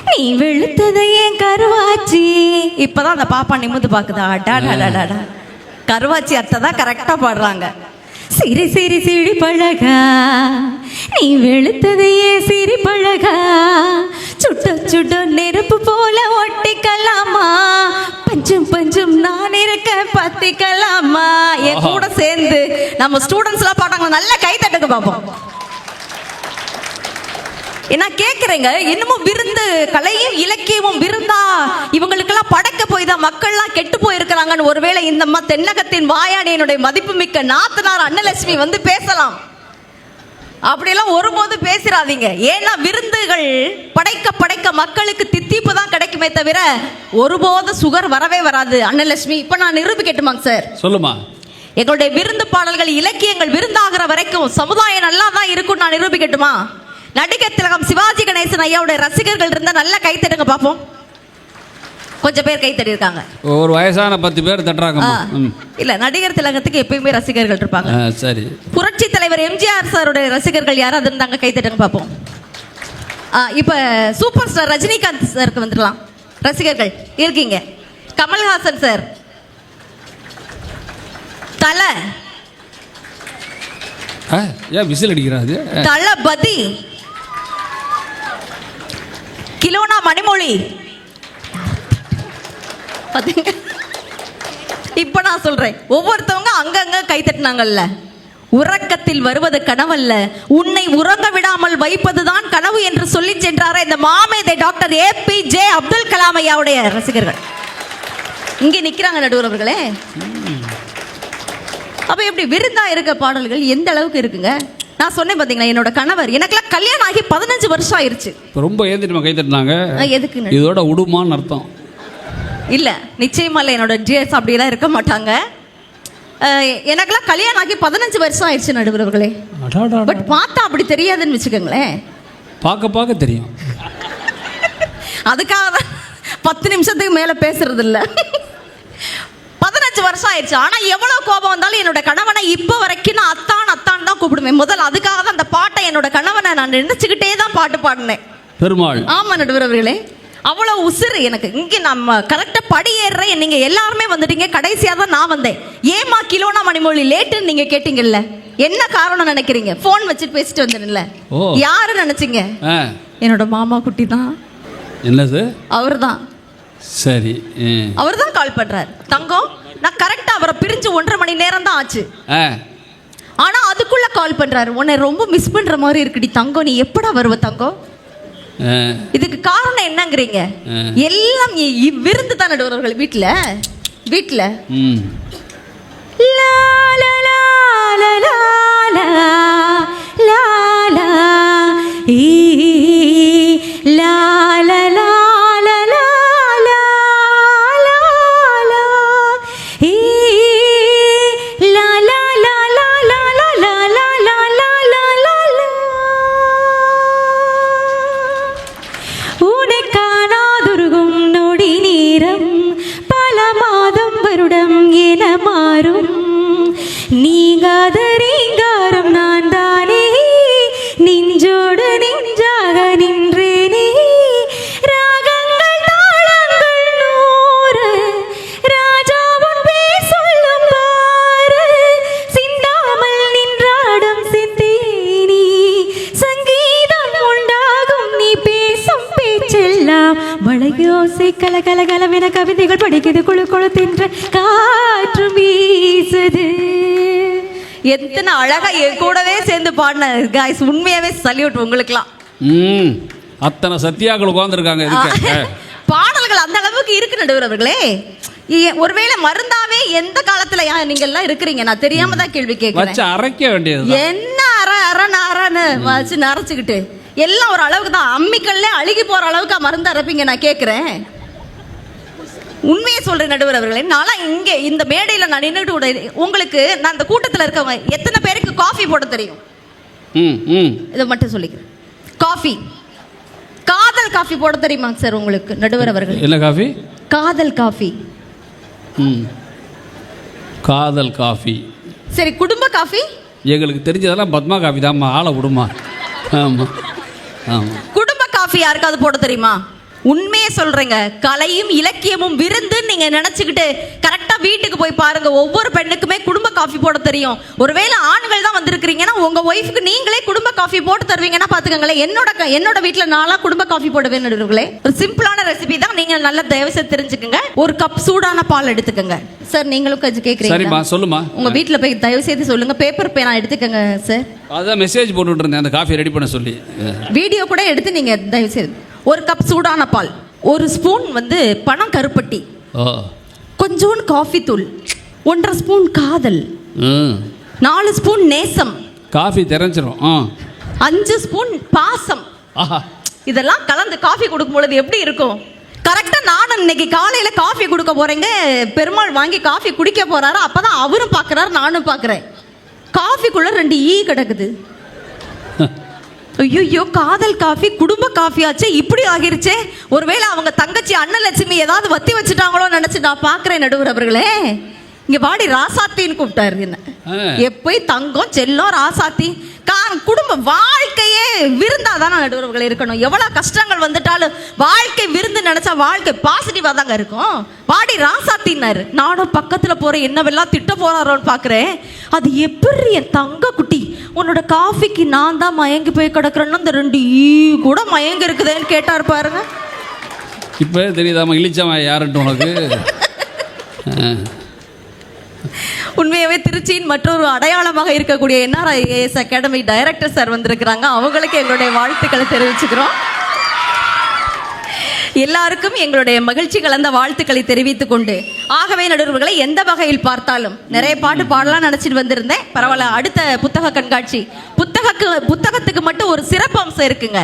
நீ வெளுத்தது ஏன் கருவாச்சி. இப்பதான் அந்த பாப்பா நிமிந்து பாக்குதா? அடாடாடாடா, கருவாச்சி அத்தை தான் கரெக்டா பாடுறாங்க. சிரி சிரி சிரி பழகா நீ வெளுத்தது ஏன் சிரி பழகா, சுட்ட சுட்ட நெருப்பு போல ஒட்டிக்கலாமா, பஞ்சும் பஞ்சும் நான் இருக்க பத்திக்கலாமா. என் கூட சேர்ந்து நம்ம ஸ்டூடெண்ட்ஸ் எல்லாம் பாட்டாங்க. நல்லா கை தட்டுங்க பார்ப்போம். என்ன கேட்குறேங்க, இன்னமும் விருந்து கலையும் இலக்கியமும் விருந்தா இவங்களுக்கெல்லாம் படைக்க போய் தான் மக்கள்லாம் கெட்டு போயிருக்கிறாங்கன்னு ஒருவேளை இந்த தென்னகத்தின் வாயாடியனுடைய மதிப்புமிக்க நாத்தனார் அன்னலட்சுமி வந்து பேசலாம். அப்படியெல்லாம் ஒருபோது பேசிடாதீங்க. ஏன்னா விருந்துகள் படைக்க படைக்க மக்களுக்கு தித்திப்பு தான் கிடைக்குமே தவிர ஒருபோது சுகர் வரவே வராது. அன்னலட்சுமி, இப்போ நான் நிரூபிக்கட்டுமாங்க சார்? சொல்லுமா. எங்களுடைய விருந்து பாடல்கள் இலக்கியங்கள் விருந்தாகிற வரைக்கும் சமுதாயம் நல்லா தான் இருக்கும். நான் நிரூபிக்கட்டுமா? நடிகர் திலகம் சிவாஜி கணேசன் ஐயாவுடைய ரசிகர்கள் இருந்தா நல்லா கை தட்டுங்க பாப்போம். கொஞ்சம் பேர் கை தட்டி இருக்காங்க. ஒரு வயசான 10 பேர் தட்டுறாங்க. இல்ல, நடிகர் திலகத்துக்கு எப்பயுமே ரசிகர்கள் இருப்பாங்க. சரி. புரட்சி தலைவர் எம்ஜிஆர் சாருடைய ரசிகர்கள் யாராவது இருந்தாங்க கை தட்டுங்க பாப்போம். இப்ப சூப்பர் ஸ்டார் ரஜினிகாந்த் சாருக்கு வந்துடலாம். ரசிகர்கள் இருக்கீங்க. கமல்ஹாசன் சார், தலை, ஏன் விசில் அடிக்கிறாரு? தளபதி, கிலோனா மணிமொழி, இப்ப நான் சொல்றேன், ஒவ்வொருத்தவங்க அங்கங்க கை தட்டினாங்கல்ல. உறக்கத்தில் வருவது கனவல்ல, உன்னை உறங்க விடாமல் வைப்பதுதான் கனவு என்று சொல்லி சென்றாரே இந்த மாமேதை டாக்டர் APJ அப்துல் கலாம் ஐயாவுடைய ரசிகர்கள் இங்கே நிக்கிறாங்க நடுவர் அவர்களே. அப்ப எப்படி விருந்தா இருக்க பாடல்கள் எந்த அளவுக்கு இருக்குங்க? நான் சொன்னேன் பாத்தீங்களா, என்னோட கணவர், எனக்கெல்லாம் கல்யாணம் ஆகி 15 வருஷம் ஆயிருச்சு. ரொம்ப ஏந்திரமா கை தட்டினாங்க. எதுக்கு? இதோட உடுமான்னு அர்த்தம் இல்ல, நிச்சயமா இல்ல, என்னோட ஜிஎஸ் அப்படிலாம் இருக்க மாட்டாங்க. எனக்கெல்லாம் கல்யாணம் ஆகி 15 வருஷம் ஆயிடுச்சு நடுவர் அவர்களே. பட் பார்த்தா அப்படி தெரியாதுன்னு வச்சுக்கோங்களேன். பார்க்க தெரியும். அதுக்காக தான் 10 நிமிஷத்துக்கு மேல பேசுறது இல்ல. 15 வருஷம் ஆயிடுச்சு. ஆனா எவ்வளவு கோபம் வந்தாலும் என்னோட கணவனை இப்ப வரைக்கும் நான் அத்தான் தான் கூப்பிடுவேன். முதல்ல அதுக்காக தான் அந்த பாட்டை, என்னோட கணவனை நான் நினைச்சுக்கிட்டே தான் பாட்டு பாடினேன். பெருமாள். ஆமா நடுவர் அவர்களே, அவ்வளவு உசுறு எனக்கு. இங்க நம்ம கரெக்டா படி ஏறுறேன், நீங்க எல்லாருமே வந்துட்டீங்க, கடைசியா தான் நான் வந்தேன். ஏமா கிலோனா மணிமொழி லேட்டுன்னு நீங்க கேட்டீங்கல்ல, என்ன காரணம் நினைக்கிறீங்க? போன் வச்சுட்டு பேசிட்டு வந்தேன்ல. யாரு நினைச்சீங்க? என்னோட மாமா குட்டி தான். என்னது? அவர்தான். சரி, அவர்தான் கால் பண்றாரு. தங்கம், நான் கரெக்டா அவரை பிரிஞ்சு 1.5 மணி நேரம் தான் ஆச்சு. ஆனா அதுக்குள்ள கால் பண்றாரு, உன்னை ரொம்ப மிஸ் பண்ற மாதிரி இருக்குடி தங்கம், நீ எப்படா வருவ தங்கம்? இதுக்கு காரணம் என்னங்கிறீங்க? எல்லாம் விருந்து தான் நடுவர்கள் வீட்டுல. லா லா லா லா லா லா லா ஈ லா லா லா லா லா லா லா ஈ லா லா லா லா லா லா லா லா லா லா லா. உன்னை காணாதுருகும் நொடி நேரம் பல மாதம் வருடம் என மாறும். நீங்காத ரீங்காரம் நான் தானே, நெஞ்சோடு நெஞ்சாக நின்றேனே. ராகங்கள் தாளங்கள் 100, ராஜாவும் பேர் சொல்லும் பாரு. சிந்தாமல் நின்றாடும் சிந்தேனி, சங்கீதம் உண்டாகும் நீ பேசும் பேச்செல்லாம். வளையோசை கல கல கலவென கவிதைகள் படிக்குது, குழு குழு தின்ற காற்று வீசுது. எத்தனை அழகா என் கூடவே சேர்ந்து பாடின गाइस, உண்மையாவே சல்யூட் உங்களுக்குலாம். அத்தனை சத்தியாக்கள் உட்கார்ந்துருக்காங்க. பாடல்கள் அந்த அளவுக்கு இருக்கு நடுவர் அவர்களே. ஒருவேளை மருந்தாவே எந்த காலத்துல நீங்க எல்லாம் இருக்கிறீங்க, நான் தெரியாம தான் கேள்வி கேட்கிறேன். அரைக்க வேண்டியது என்ன அரன்னு வச்சு நரைச்சுக்கிட்டு எல்லாம் ஒரு அளவுக்கு தான். அம்மிக்கல்ல அழுகி போற அளவுக்கு மருந்து அரைப்பீங்க? நான் கேட்கிறேன், உண்மையை சொல்றேன் நடுவர் அவர்களே. நான்லாம் இங்கே இந்த மேடையில் நான் நின்றுட்டு கூட, உங்களுக்கு நான் இந்த கூட்டத்தில் இருக்கவங்க எத்தனை பேருக்கு காஃபி போட தெரியும்? இதை மட்டும் சொல்லிக்கிறேன். காஃபி, காதல் காஃபி போட தெரியுமா சார் உங்களுக்கு நடுவர் அவர்கள்? என்ன காஃபி? காதல் காஃபி. காதல் காஃபி. சரி, குடும்ப காஃபி? எங்களுக்கு தெரிஞ்சதெல்லாம் பத்மா காஃபி தான். ஆளை விடுமா? ஆமாம் ஆமாம். குடும்ப காஃபி யாருக்காவது போட தெரியுமா? உண்மையே சொல்றேங்க, கலையும் இலக்கியமும் விருந்து நீங்க நினைச்சுக்கிட்டு கரெக்டா வீட்டுக்கு போய் பாருங்க. ஒவ்வொரு பெண்ணுக்குமே குடும்ப காஃபி போட தெரியும். ஒருவேளை ஆண்கள் தான் வந்திருக்கிறீங்கன்னா உங்க ஒய்ஃப்க்கு நீங்களே குடும்ப காஃபி போட்டு தருவீங்கன்னா பாத்துக்கங்களேன். என்னோட வீட்டுல நான்லாம் குடும்ப காஃபி போடுவேன் நடுவர்களே. ஒரு சிம்பிளான ரெசிபி தான், நீங்க நல்லா தயவு செய்து தெரிஞ்சுக்கங்க. ஒரு கப் சூடான பால் எடுத்துக்கங்க சார். நீங்களும் கொஞ்சம் கேக்குறீங்க? சரிம்மா, சொல்லுமா. உங்க வீட்டுல போய் தயவு செய்து சொல்லுங்க, பேப்பர் பேனா எடுத்துக்கங்க சார். அதான் மெசேஜ் போட்டுட்டு இருந்தேன் அந்த காஃபி ரெடி பண்ண சொல்லி. வீடியோ கூட எடுத்து நீங்க தயவு செய்து. ஒரு கப் சூடான பால், ஒரு ஸ்பூன் பனம் கருப்பட்டி, கொஞ்சோண்டு காஃபி தூள், 1.5 ஸ்பூன் காதல், 4 ஸ்பூன் நேசம், காஃபி தெரிஞ்சிரும், 5 ஸ்பூன் பாசம். இதெல்லாம் கலந்து காஃபி கொடுக்கும் பொழுது எப்படி இருக்கும்? கரெக்டா நானும் இன்னைக்கு காலையில காஃபி கொடுக்க போறேங்க. பெருமாள் வாங்கி காஃபி குடிக்க போறாரு. அப்பதான் அவரும் பாக்குறாரு, நானும் பாக்குறேன். காஃபிக்குள்ள 2 ஈ கிடக்குது. ஐயோ, காதல் காஃபி குடும்ப காஃபி ஆச்சு, இப்படி ஆகிருச்சே. ஒருவேளை அவங்க தங்கச்சி அன்னலட்சுமி ஏதாவது வத்தி வச்சுட்டாங்களோ நினைச்சு நான் பாக்குறேன் நடுவர் அவர்களே. இங்க வாடி ராசாத்தின்னு கூப்பிட்டாரு என்ன. எப்போய் தங்கம் செல்லம் ராசாத்தி. குடும்ப வாழ்க்கையே விருந்தாதான் நடுவர்கள் இருக்கணும். எவ்வளவு கஷ்டங்கள் வந்துட்டாலும் வாழ்க்கை விருந்து நினைச்சா வாழ்க்கை பாசிட்டிவா தாங்க இருக்கும். வாடி ராசாத்தின்னாரு. நானும் பக்கத்துல போறேன், என்னவெல்லாம் திட்ட போறாரோன்னு பாக்குறேன். அது எப்படி என் தங்க குட்டி, உன்னோட காஃபிக்கு நான் தான் மயங்கி போய் கிடக்குறேன்னா அந்த 2 ஈ கூட மயங்கி இருக்குதுன்னு கேட்டாரு பாருங்க. இப்போ தெரியுதாமா இழிச்சவன் யாருன்ட்டு உனக்கு? உண்மையாகவே திருச்சியின் மற்றொரு அடையாளமாக இருக்கக்கூடிய NRIAS அகாடமி டைரக்டர் சார் வந்திருக்கிறாங்க. அவங்களுக்கு எங்களுடைய வாழ்த்துக்களை தெரிவிச்சுக்கிறோம். எல்லாருக்கும் எங்களுடைய மகிழ்ச்சி கலந்த வாழ்த்துக்களை தெரிவித்துக் கொண்டு, ஆகவே நடுவர்களை எந்த வகையில் பார்த்தாலும் நிறைய பாட்டு பாடலாம் நினைச்சிட்டு வந்திருந்தேன். பரவாயில்ல, அடுத்த புத்தக கண்காட்சி புத்தகத்துக்கு மட்டும் ஒரு சிறப்பு அம்சம் இருக்குங்க.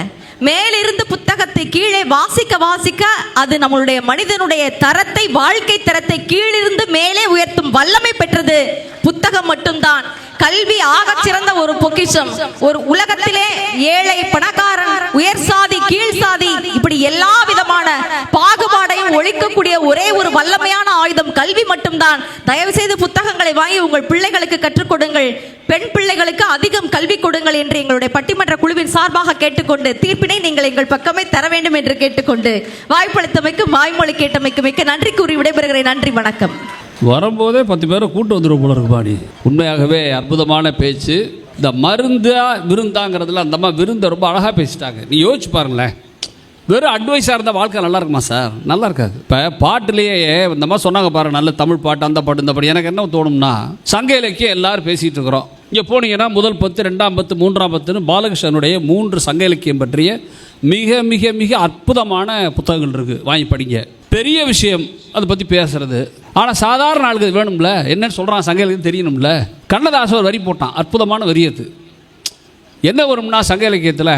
மேலிருந்து புத்தகத்தை கீழே வாசிக்க வாசிக்க அது நம்மளுடைய மனிதனுடைய தரத்தை, வாழ்க்கை தரத்தை கீழிருந்து மேலே உயர்த்தும் வல்லமை பெற்றது புத்தகம் மட்டும்தான். கல்வி ஆகச் சிறந்த ஒரு பொக்கிஷம். ஒரு உலகத்திலே ஏழை, பணக்காரன், உயர் சாதி, கீழ் சாதி, இப்படி எல்லா விதமான பாகுபாடையும் ஒழிக்கக்கூடிய ஒரே ஒரு வல்லமையான ஆயுதம் கல்வி மட்டும்தான். தயவு செய்து புத்தகங்களை வாங்கி உங்கள் பிள்ளைகளுக்கு கற்றுக் கொடுங்கள். பெண் பிள்ளைகளுக்கு அதிகம் கல்வி கொடுங்கள் என்று எங்களுடைய பட்டிமன்ற குழுவின் சார்பாக கேட்டுக்கொண்டு, தீர்ப்பினை நீங்கள் எங்கள் பக்கமே தர வேண்டும் என்று கேட்டுக்கொண்டு, வாய்ப்பளித்தமைக்கு வாய்மொழி கேட்டமைக்கு மிக்க நன்றி கூறி விடைபெறுகிறேன். நன்றி, வணக்கம். வரும்போதே 10 பேரை கூட்டு வந்துடும் போல இருக்கு பாடி. உண்மையாகவே அற்புதமான பேச்சு. இந்த மருந்தா விருந்தாங்கிறதுல அந்த அம்மா விருந்தை ரொம்ப அழகாக பேசிட்டாங்க. நீ யோசிச்சு பாருங்களேன், வெறும் அட்வைஸாக இருந்தால் வாழ்க்கை நல்லா இருக்குமா சார்? நல்லா இருக்காது. இப்போ பாட்டுலேயே இந்த மாதிரி சொன்னாங்க பாரு, நல்ல தமிழ் பாட்டு, அந்த பாட்டு, இந்த பாட்டு. எனக்கு என்ன தோணும்னா, சங்க இலக்கியம் எல்லாரும் பேசிகிட்டு இருக்கிறோம். இங்கே போனீங்கன்னா முதல் 10, 2ஆம் 10, 3ஆம் 10ன்னு பாலகிருஷ்ணனுடைய 3 சங்க இலக்கியம் பற்றிய மிக மிக மிக அற்புதமான புத்தகங்கள் இருக்குது. வாங்கி படிங்க. பெரிய விஷயம் அதை பற்றி பேசுறது. ஆனால் சாதாரண ஆளுக்கு வேணும்ல, என்னன்னு சொல்கிறான் சங்க இலக்கியம் தெரியணும்ல. கண்ணதாசன் ஒரு வரி போட்டான், அற்புதமான வரி. அது என்ன வரும்னா, சங்க இலக்கியத்தில்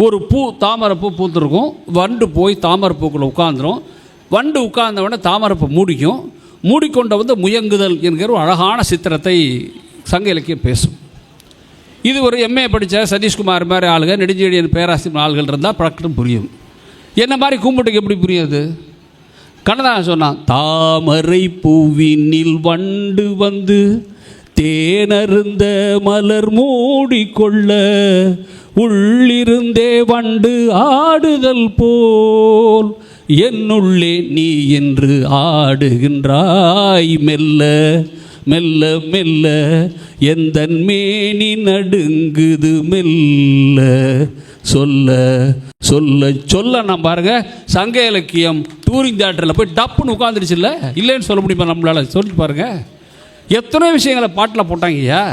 ஒரு பூ, தாமரைப்பூ பூத்துருக்கும். வண்டு போய் தாமரைப்பூக்குள்ளே உட்காந்துரும். வண்டு உட்கார்ந்தவொடனே தாமரைப்பூ மூடிக்கும். மூடிக்கொண்ட முயங்குதல் என்கிற ஒரு அழகான சித்திரத்தை சங்க இலக்கியம் பேசும். இது ஒரு MA படித்த சதீஷ்குமார் மாதிரி ஆளுங்க, நெடுஞ்செழியன் பேராசிரியர் ஆளுகள் இருந்தால் பழக்கம் புரியும். என்ன மாதிரி கும்பிட்டுக்கு எப்படி புரியாது? கண்ணதாசன் சொன்னான், தாமரை பூவினில் வண்டு வந்து தேனருந்த மலர் மூடிக்கொள்ள உள்ளிருந்தே வண்டு ஆடுதல் போல் என்னுள்ளே நீ என்று ஆடுகின்றாய் மெல்ல மெல்ல மெல்ல எந்தன் மேனி நடுங்குது மெல்ல சொல்ல சொல்ல சொல்ல. நான் பாருங்க, சங்க இலக்கியம் டூரிங் தியேட்டரில் போய் டப்புன்னு உட்காந்துருச்சு. இல்லை இல்லைன்னு சொல்ல முடியுமா நம்மளால்? சொல்லி பாருங்க, எத்தனை விஷயங்களை பாட்டில் போட்டாங்கய்யா.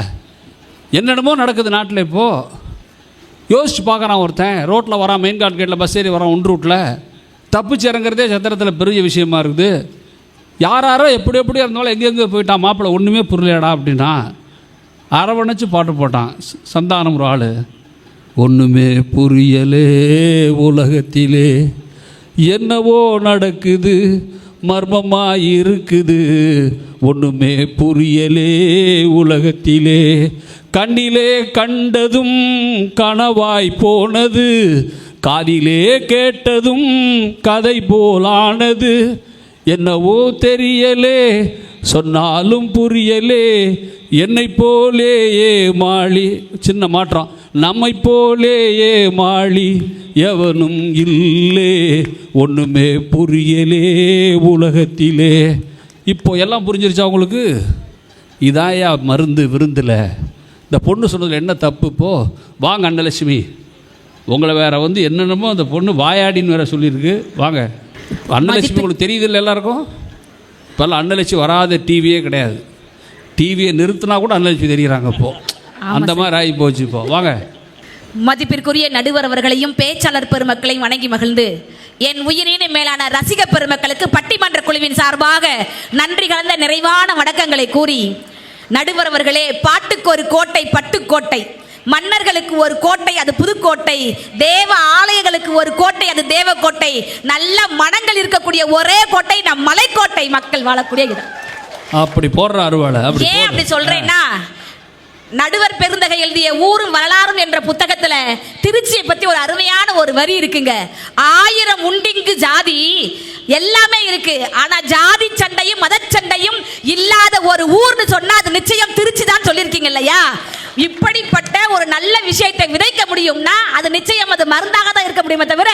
என்னென்னமோ நடக்குது நாட்டில். இப்போது யோசிச்சு பார்க்குறான் ஒருத்தன், ரோட்டில் வரான், மெயின் கார்டு கேட்டில் பஸ் ஏறி வரான், ஒன் ரூட்டில் தப்பிச்சு இறங்குறதே சத்திரத்தில் பெரிய விஷயமா இருக்குது. யாரோ எப்படி இருந்தாலும் எங்கெங்கே போயிட்டான் மாப்பிள்ளை, ஒன்றுமே புரியலடா அப்படின்னா அரவணைச்சு பாட்டு போட்டான். சந்தானம் ஒரு ஆள், ஒன்றுமே புரியலே உலகத்திலே என்னவோ நடக்குது மர்மமாக இருக்குது, ஒன்றுமே புரியலே உலகத்திலே கண்ணிலே கண்டதும் கனவாய் போனது, காதிலே கேட்டதும் கதை போலானது, என்னவோ தெரியலே சொன்னாலும் புரியலே என்னை போலேயே மாளி. சின்ன மாற்றம், நம்மை போலேயே மாளி எவனும் இல்லே, ஒன்றுமே புரியலே உலகத்திலே. இப்போ எல்லாம் புரிஞ்சிருச்சா உங்களுக்கு? இதாயா மருந்து விருந்தில். இந்த பொண்ணு சொன்னதில் என்ன தப்பு? இப்போது வாங்க அன்னலட்சுமி, உங்களை வேற என்னென்னமோ அந்த பொண்ணு வாயாடின்னு வேற சொல்லியிருக்கு. வாங்க அன்னலட்சுமி, உங்களுக்கு தெரியுது இல்லை எல்லாருக்கும்? இப்போல்லாம் அன்னலட்சுமி வராத டிவியே கிடையாது. டிவியை நிறுத்தினா கூட அன்னலட்சுமி தெரிகிறாங்க. இப்போது அந்த மாதிரி ஆகி போச்சு. இப்போ வாங்க. மதிப்பிற்குரிய நடுவர் அவர்களையும் பேச்சாளர் பெருமக்களையும் வணங்கி மகிழ்ந்து, என் உயிரின மேலான ரசிக பெருமக்களுக்கு பட்டிமன்ற குழுவின் சார்பாக நன்றி கலந்த நிறைவான வணக்கங்களை கூறி, நடுவர் அவர்களே, பாட்டுக்கு ஒரு கோட்டை பட்டுக்கோட்டை, மன்னர்களுக்கு ஒரு கோட்டை அது புதுக்கோட்டை, தேவ ஆலயங்களுக்கு ஒரு கோட்டை அது தேவக்கோட்டை, நல்ல மனங்கள் இருக்கக்கூடிய ஒரே கோட்டை நம் மலைக்கோட்டை, மக்கள் வாழக்கூடிய இடம். அப்படி போடுற அறுவாளை ஏன் அப்படி சொல்றேன்னா, நடுவர் பெருந்தகை எழுதிய ஊரும் வரலாறும் என்ற புத்தகத்துல திருச்சியை பத்தி ஒரு அருமையான ஒரு வரி இருக்குங்க. 1000 உண்டிங்கு ஜாதி எல்லாமே இருக்கு, ஆனா ஜாதி சண்டையும் மதச்சண்டையும் இல்லாத ஒரு ஊர்னு சொன்னா அது நிச்சயம் திருச்சி தான் சொல்லியிருக்கீங்க இல்லையா? இப்படிப்பட்ட ஒரு நல்ல விஷயத்தை விதைக்க முடியும்னா அது நிச்சயம் அது மருந்தாக தான் இருக்க முடியுமே தவிர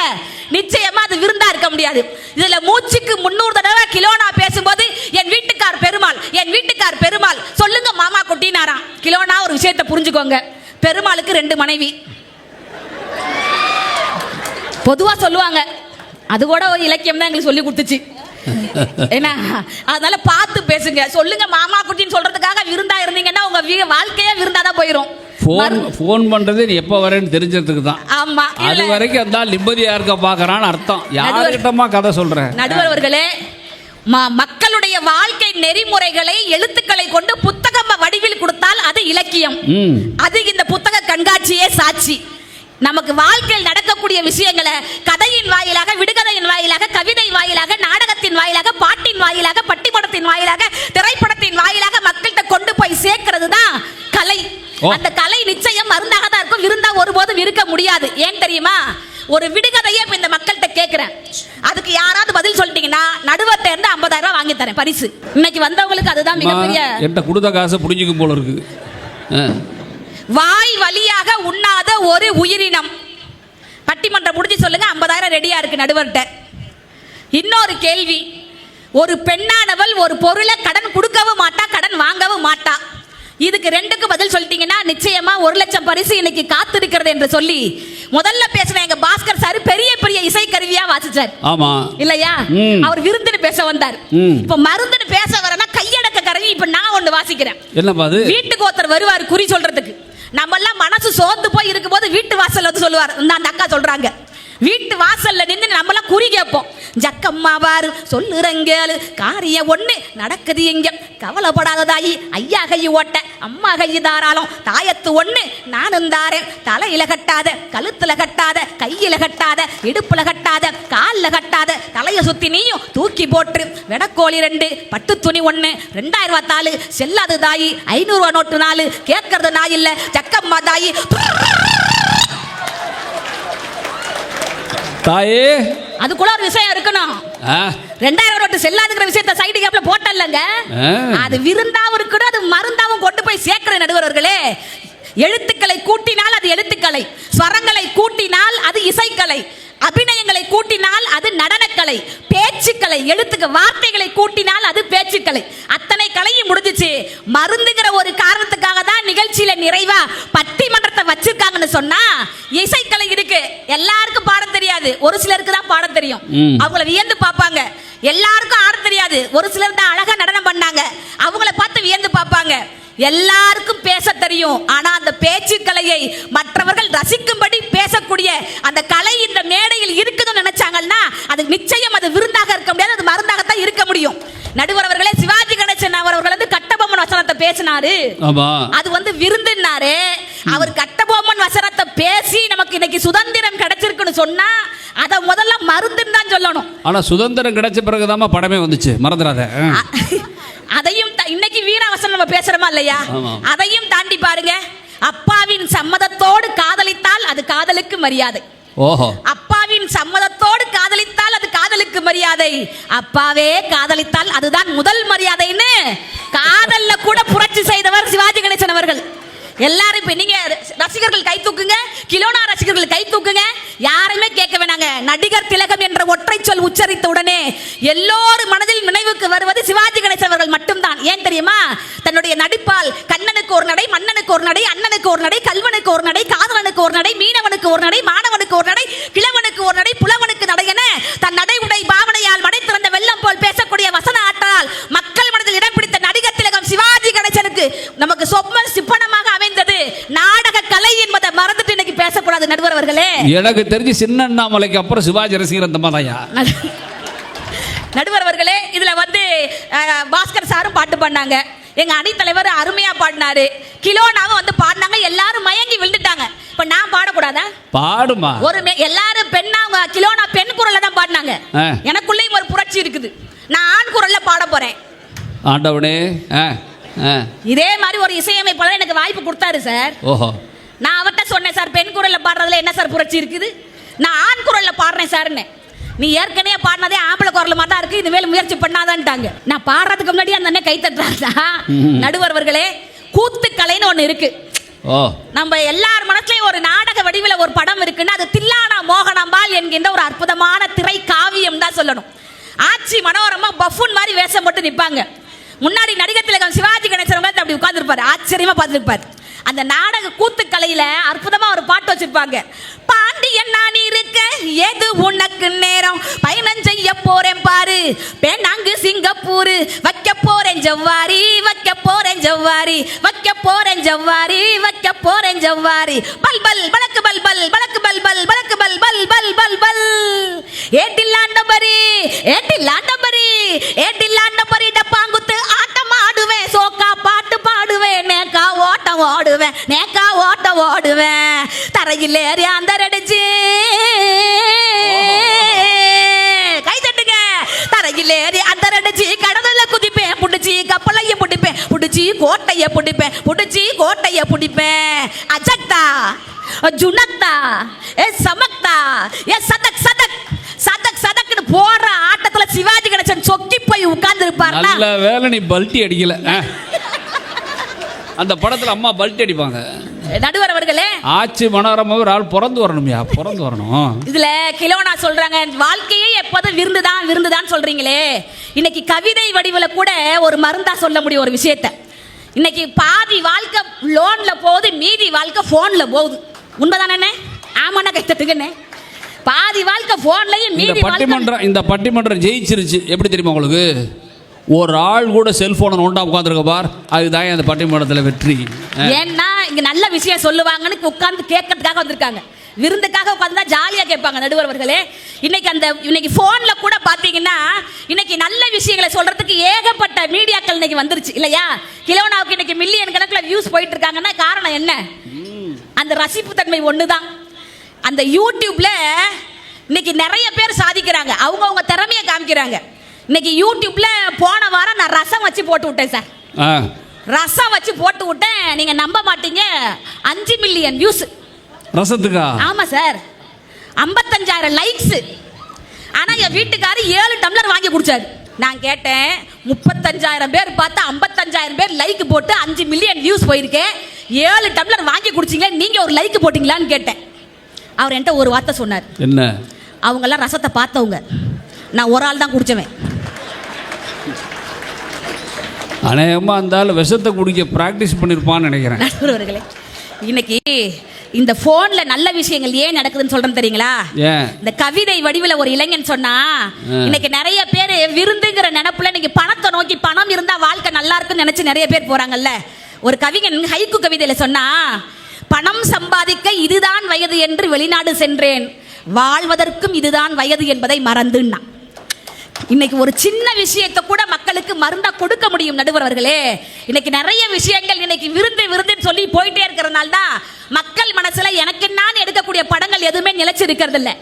நிச்சயமா அது விருந்தா இருக்க முடியாது. இதுல மூச்சுக்கு 300 தடவை கிலோனா பேசும்போது என் வீட்டுக்கார் பெருமாள், என் வீட்டுக்கார் பெருமாள், சொல்லுங்க மாமா குட்டினாராம். கிலோனா ஒரு விஷயத்தை புரிஞ்சுக்கோங்க, பெருமாளுக்கு 2 மனைவி பொதுவா சொல்லுவாங்க. அது கூட ஒரு இலக்கியம் தான் எங்களுக்கு சொல்லி கொடுத்துச்சு. என்ன அதனால பார்த்து பேசுங்க. சொல்லுங்க மாமா குட்டின்னு சொல்றதுக்காக விருந்தா இருந்தீங்கன்னா உங்க வாழ்க்கையே விருந்தாதான் போயிடும். ஃபோன் பண்றது நீ எப்போ வரேன்னு தெரிஞ்சதுக்கு தான். ஆமா, அது வரைக்கும் அந்த நிம்மதியா இருக்க பாக்குறான்னு அர்த்தம். யார்கிட்டமா கதை சொல்றேன்? நடுவர் அவர்களே, மக்களுடைய வாழ்க்கை நெறிமுறைகளை எழுத்துக்களை கொண்டு புத்தகம் வடிவில் கொடுத்தால் அது இலக்கியம். அது இந்த புத்தக கண்காட்சியே சாட்சி. நமக்கு வாழ்க்கையில் நடக்கக்கூடிய விஷயங்களை கதையின் வாயிலாக, விடுகதையின் வாயிலாக, கவிதை வாயிலாக, நாடகத்தின் வாயிலாக, பாட்டின் வாயிலாக, பட்டிமன்றத்தின் வாயிலாக, திரைப்படத்தின் வாயிலாக மக்கள்கிட்ட கொண்டு போய் சேர்க்கிறது தான் கலை. அந்த கலை நிச்சயம் மருந்தாக தான் இருக்கும், விருந்தா ஒருபோதும் இருக்க முடியாது. ஏன் தெரியுமா? ஒரு விடுகதையை இப்ப இந்த மக்கள்கிட்ட கேட்கிறேன், அதுக்கு யாராவது பதில் சொல்லிட்டீங்கன்னா நடுவர்கிட்ட இருந்து 50,000 ரூபாய் வாங்கி தரேன் பரிசு. இன்னைக்கு வந்தவங்களுக்கு அதுதான் மிகப்பெரிய. என்கிட்ட கொடுத்த காசை புரிஞ்சுக்கும் போல இருக்கு. வாய் வழியாக உண்ணாத ஒரு உயிரினம். பட்டிமன்றம் முடிஞ்சு சொல்லுங்க, 50,000 ரெடியா இருக்கு நடுவர்கிட்ட. இன்னொரு கேள்வி, ஒரு பெண்ணானவள் ஒரு பொருளை கடன் கொடுக்கவும் மாட்டா, கடன் வாங்கவும் மாட்டா. இதுக்கு ரெண்டுக்கு பதில் சொல்லிட்டீங்கன்னா நிச்சயமா 1,00,000 பரிசு இன்னைக்கு காத்திருக்கிறது என்று சொல்லி முதல்ல பேசின எங்க பாஸ்கர் சார் பெரிய பெரிய இசை கருவியா வாசிச்சார். ஆமா இல்லையா? அவர் விருந்துன்னு பேச வந்தார். இப்ப மருந்துன்னு பேச வரனா கையடக்க கருவி. இப்ப நான் ஒண்ணு வாசிக்கிறேன். என்னப்பா அது? வீட்டுக்கு ஒருத்தர் வருவார் குறி சொல்றதுக்கு. நம்ம எல்லாம் மனசு சோர்ந்து போய் இருக்கும்போது வீட்டு வாசல்ல வந்து சொல்லுவார். அந்த அக்கா சொல்றாங்க, வீட்டு வாசல்ல நின்று நம்ம எல்லாம் குறி கேட்போம். ஜக்கம்மா பாரு சொல்லுறங்க காரிய ஒண்ணு நடக்குது எங்க, கவலைப்படாததாயி ஐயா கையை ஓட்ட அம்மா கையை தாராளம், தாயத்து ஒண்ணு நானும் தாரேன், தலையில கட்டாத கழுத்துல கட்டாத கையில கட்டாத இடுப்புல கட்டாத காலில் கட்டாத, தலைய சுத்தி நீயும் தூக்கி போட்டு, வெடக்கோழி 2 பட்டு துணி 1 2000 ரூபாய் தாளு, செல்லாது தாயி 500 ரூபாய் நோட்டு 4 கேட்கறது நான் இல்ல ஜக்கம்மா தாயி தாயே. அதுக்குள்ள ஒரு விஷயம் இருக்கணும். 2000 நோட்டு செல்லாதுங்கிற விஷயத்தை சைடு கேப்ல போட்டல்லங்க, அது விருந்தாவும் இருக்கணும், அது மருந்தாவும் கொண்டு போய் சேர்க்கிற நடுவர்களே. எழுத்துக்களை கூட்டினால் அது எழுத்துக்களை, ஸ்வரங்களை கூட்டினால் அது இசைக்கலை, அபிநயங்களை கூட்டினால் அது நடனக்கலை, பேச்சுக்கலை, எழுத்துக்கு வார்த்தைகளை கூட்டினால் அது பேச்சுக்கலை. அத்தனை கலையும் முடிஞ்சிச்சு. மருந்துங்கிற ஒரு காரணத்துக்காக தான் நிகழ்ச்சியில நிறைவா பட்டிமன்றத்தை வச்சிருக்காங்கன்னு சொன்னா, இசைக்கலை இருக்கு. எல்லாருக்கும் பாடம் தெரியாது, ஒரு சிலருக்கு தான் பாடம் தெரியும். அவங்கள வியந்து பார்ப்பாங்க. எல்லாருக்கும் ஆட தெரியாது, ஒரு சிலர் தான் அழகா நடனம் பண்ணாங்க, அவங்கள பார்த்து வியந்து பார்ப்பாங்க. எல்லாருக்கும் பேச தெரியும், ஆனா அந்த பேச்சு கலையை மற்றவர்கள் ரசிக்கும்படி பேசக்கூடிய அந்த கலை இந்த மேடையில் இருக்குதுன்னு நினைச்சாங்கன்னா அது நிச்சயம் அது விருந்தாக இருக்க முடியாது, அது மருந்தாகத்தான் இருக்க முடியும். நடுவர் அவர்களே, சிவாஜி கணேசன் அவர்கள் வந்து கட்டபொம்மன் வசனத்தை பேசினாரு, அது வந்து விருந்துனாரு. அவர் கட்டபொம்மன் வசனத்தை பேசி நமக்கு இன்னைக்கு சுதந்திரம் கிடைச்சிருக்குன்னு சொன்னா அத முதல்ல மருந்துன்னு தான் சொல்லணும். ஆனா சுதந்திரம் கிடைச்ச பிறகுதான் படமே வந்துச்சு, மறந்துடாத. அதையும் இன்னைக்கு வீரவசனம் நம்ம பேசுறோமா இல்லையா, அதையும் தாண்டி பாருங்க. அப்பாவின் சம்மதத்தோடு காதலித்தால் அது காதலுக்கு மரியாதை. அப்பாவின் சம்மதத்தோடு காதலித்தால் அது காதலுக்கு மரியாதை, அப்பாவே காதலித்தால் அதுதான் முதல் மரியாதைன்னு காதல்ல கூட புரட்சி செய்தவர் சிவாஜி கணேசன் அவர்கள். எல்லாரும் இப்ப நீங்க ரசிகர்கள் கை தூக்குங்க, கிலோனா ரசிகர்கள் கை தூக்குங்க. யாருமே கேட்க வேணாங்க. நடிகர் திலகம் என்ற ஒற்றை சொல் உச்சரித்த உடனே எல்லோரும் மனதில் நினைவுக்கு வருவது சிவாஜி கணேசன் அவர்கள் மட்டும்தான். ஏன் தெரியுமா? தன்னுடைய நடிப்பால் கண்ணனுக்கு ஒரு நடை, மன்னனுக்கு ஒரு நடை, அண்ணனுக்கு ஒரு நடை, கல்வனுக்கு ஒரு நடை, காதலனுக்கு ஒரு நடை, மீனவனுக்கு ஒரு நடை, மாணவனுக்கு ஒரு நடை, கிழவனுக்கு ஒரு நடை, புலவனுக்கு நடை என தன் நடை உடை பாவனையால் மடை திறந்த வெள்ளம் போல் பேசக்கூடிய வசன ஆற்றலால் மக்கள் மனதில் இடம் பிடித்த நடிகர் திலகம் சிவாஜி கணேசனுக்கு நமக்கு சொப்பன சிப்பனமாக அமைந்தது நாடக கலை என்பதை மறந்துட்டு இன்னைக்கு பேசக்கூடாது. நடுவர் அவர்களே, எனக்கு தெரிஞ்சு சின்ன அண்ணாமலைக்கு அப்புறம் சிவாஜி ரசிகர் அந்த மாதிரியா. நடுவர் அவர்களே, இதுல வந்து பாஸ்கர் சாரும் பாட்டு பண்ணாங்க, எங்க அணி தலைவர் அருமையா பாடினாரு, கிலோனாவும் வந்து பாடினாங்க, எல்லாரும் மயங்கி விழுந்துட்டாங்க. இப்ப நான் பாடக்கூடாதா? பாடுமா. ஒரு எல்லாரும் பெண்ணா, கிலோனா பெண் குரல்ல தான் பாடினாங்க. எனக்குள்ளேயும் ஒரு புரட்சி இருக்குது, நான் ஆண் குரல்ல பாட போறேன். ஆண்டவனே, இதே மாதிரி ஒரு இசையமைப்பாளர் எனக்கு வாய்ப்பு கொடுத்தாரு சார். ஓஹோ. நான் அவர்கிட்ட சொன்னேன், சார் பெண் குரல்ல பாடுறதுல என்ன சார் புரட்சி இருக்குது, நான் ஆண் குரல்ல பாடுறேன் சார்ன்னு. நீ ஏற்கனவே பாடினதே ஆம்பளை குரல் மாதிரி தான் இருக்கு, இனிமேல் முயற்சி பண்ணாதான்ட்டாங்க. நான் பாடுறதுக்கு முன்னாடி அந்த அண்ணன் கை தட்டுறாங்க. நடுவர் அவர்களே, கூத்துக்கலைன்னு ஒண்ணு இருக்கு. நம்ம எல்லார் மனசுலயும் ஒரு நாடக வடிவில் ஒரு படம் இருக்குன்னா அது தில்லானா மோகனாம்பாள் என்கின்ற ஒரு அற்புதமான திரை காவியம் தான் சொல்லணும். ஆட்சி மனோரமா பஃபூன் மாதிரி வேஷம் போட்டு நிற்பாங்க. முன்னாடி நடிகர் திலகம் சிவாஜி கணேசன் அப்படி உட்கார்ந்துருப்பாரு, ஆச்சரியமா பார்த்துருப்பாரு. அந்த நாடக கூத்துக்கலையில அற்புதமா ஒரு பாட்டு வச்சிருப்பாங்க. பாண்டியன் நான் இருக்க ஏது உனக்கு நேரம், பயணம் செய்ய போறேன் பாரு பேனாங்கு சிங்கப்பூர், வைக்க போறேன் ஜவ்வாரி, வைக்க போறேன் ஜவ்வாரி, வைக்க போறேன் ஜவ்வாரி, வைக்க போறேன் ஜவ்வாரி, பல் பல் பலக்கு பல் பல் பலக்கு பல் பல் பலக்கு பல் பல் பல் பல் பல், ஏட்டில்லாண்டபரி ஏட்டில்லாண்டபரி ஏட்டில்லாண்டபரி, டப்பாங்குத்து ஆட்டம் ஆடுவேன், சோக்கா பாட்டு பாடுவேன், நேக்கா ஓட்டம் ஓடுவேன், நேக்கா ஓட்டம் ஓடுவேன், தரையில் ஏறி அந்த அடிச்சு கை தட்டுங்க, தரையில் ஏறி அந்த அடிச்சு கடவுள குதிப்பேன், புடிச்சி கப்பலைய பிடிப்பேன், புடிச்சி கோட்டைய பிடிப்பேன், புடிச்சி கோட்டைய பிடிப்பேன், அஜக்தா ஜுனக்தா ஏ சமக்தா ஏ சதக் சதக் சதக் சதக்னு போற ஆட்டத்துல சிவாஜி கணேசன் சொக்கி போய் உட்கார்ந்து இருப்பார். நல்ல வேலை நீ பல்ட்டி அடிக்கல. அந்த படத்துல அம்மா பல்ட்டி அடிப்பாங்க. நடுவர் அவர்களே, ஆட்சி மனோரமா ஒரு ஆள் பிறந்து வரணும்யா, பிறந்து வரணும். இதுல கிலோனா சொல்றாங்க வாழ்க்கையே எப்போதும் விருந்துதான் விருந்துதான் சொல்றீங்களே, இன்னைக்கு கவிதை வடிவில் கூட ஒரு மருந்தா சொல்ல முடியும் ஒரு விஷயத்தை. இன்னைக்கு பாதி வாழ்க்கை லோன்ல போகுது, மீதி வாழ்க்கை போன்ல போகுது. உண்மைதானே? ஆமாண்ணா, கைத்தட்டுங்கண்ணே. பாதி வாழ்க்கை போன்லயும் மீதி பட்டிமன்றம், இந்த பட்டிமன்றம் ஜெயிச்சிருச்சு. எப்படி தெரியுமா உங்களுக்கு? ஒரு ஆள் கூட செல்போனை நோண்டா உட்காந்துருக்க பார், அதுதான் அந்த பட்டிமன்றத்தில் வெற்றி. ஏன்னா இங்க நல்ல விஷயம் சொல்லுவாங்கன்னு உட்கார்ந்து கேட்கறதுக்காக வந்திருக்காங்க, விருந்துக்காக உட்கார்ந்து ஜாலியா கேட்பாங்க. நடுவர் அவர்களே, இன்னைக்கு போன்ல கூட பாத்தீங்கன்னா இன்னைக்கு நல்ல விஷயங்களை சொல்றதுக்கு ஏகப்பட்ட மீடியாக்கள் இன்னைக்கு வந்துருச்சு இல்லையா? கிலோனாவுக்கு இன்னைக்கு மில்லியன் கணக்கில் வியூஸ் போயிட்டு இருக்காங்கன்னா காரணம் என்ன? அந்த ரசிப்பு தன்மை ஒண்ணுதான். அந்த யூடியூப்ல இன்னைக்கு நிறைய பேர் சாதிக்கிறாங்க, அவங்க திறமையை காமிக்கிறாங்க. இன்னைக்கு யூடியூப்ல போன வாரம் நான் ரசம் வச்சு போட்டு விட்டேன் சார். ரசம் வச்சு போட்டு விட்டேன், நீங்க நம்ப மாட்டீங்க, 5 மில்லியன் வியூஸ். ரசத்துக்கா? ஆமா சார், 55,000 லைக்ஸ். ஆனா என் வீட்டுக்காரு 7 டம்ளர் வாங்கி குடிச்சாரு. நான் கேட்டேன், 35,000 பேர் பார்த்து 55,000 பேர் லைக் போட்டு 5 மில்லியன் வியூஸ் போயிருக்கேன், 7 டம்ளர் வாங்கி குடிச்சிங்க, நீங்க ஒரு லைக் போட்டீங்களான்னு கேட்டேன். அவர் என்கிட்ட ஒரு வார்த்தை சொன்னார். என்ன? அவங்கெல்லாம் ரசத்தை பார்த்தவங்க, நான் ஒரு ஆள் தான் குடிச்சவன். அநேகமாக இருந்தாலும் விஷத்தை குடிக்க ப்ராக்டிஸ் பண்ணியிருப்பான்னு நினைக்கிறேன். நண்பர்களே, இன்னைக்கு இந்த போன்ல நல்ல விஷயங்கள் ஏன் நடக்குதுன்னு சொல்றேன் தெரியுங்களா? இந்த கவிதை வடிவில் ஒரு இளைஞன் சொன்னா, இன்னைக்கு நிறைய பேர் விருந்துங்கிற நினைப்புல இன்னைக்கு பணத்தை நோக்கி, பணம் இருந்தா வாழ்க்கை நல்லா இருக்குன்னு நினைச்சு நிறைய பேர் போறாங்கல்ல. ஒரு கவிஞன் ஹைக்கு கவிதையில சொன்னா, பணம் சம்பாதிக்க இதுதான் வயது என்று வெளிநாடு சென்றேன், வாழ்வதற்கும் இதுதான் வயது என்பதை மறந்துன்னா. இன்னைக்கு ஒரு சின்ன விஷயத்தை கூட மக்களுக்கு மருந்தா கொடுக்க முடியும். நடுவர் அவர்களே, இன்னைக்கு நிறைய விஷயங்கள் இன்னைக்கு விருந்துன்னு சொல்லி போயிட்டே இருக்கிறதுனால தான் மக்கள் மனசுல எனக்கு நான் எடுக்கக்கூடிய படங்கள் எதுவுமே நிலைச்சிருக்கிறது இல்லை.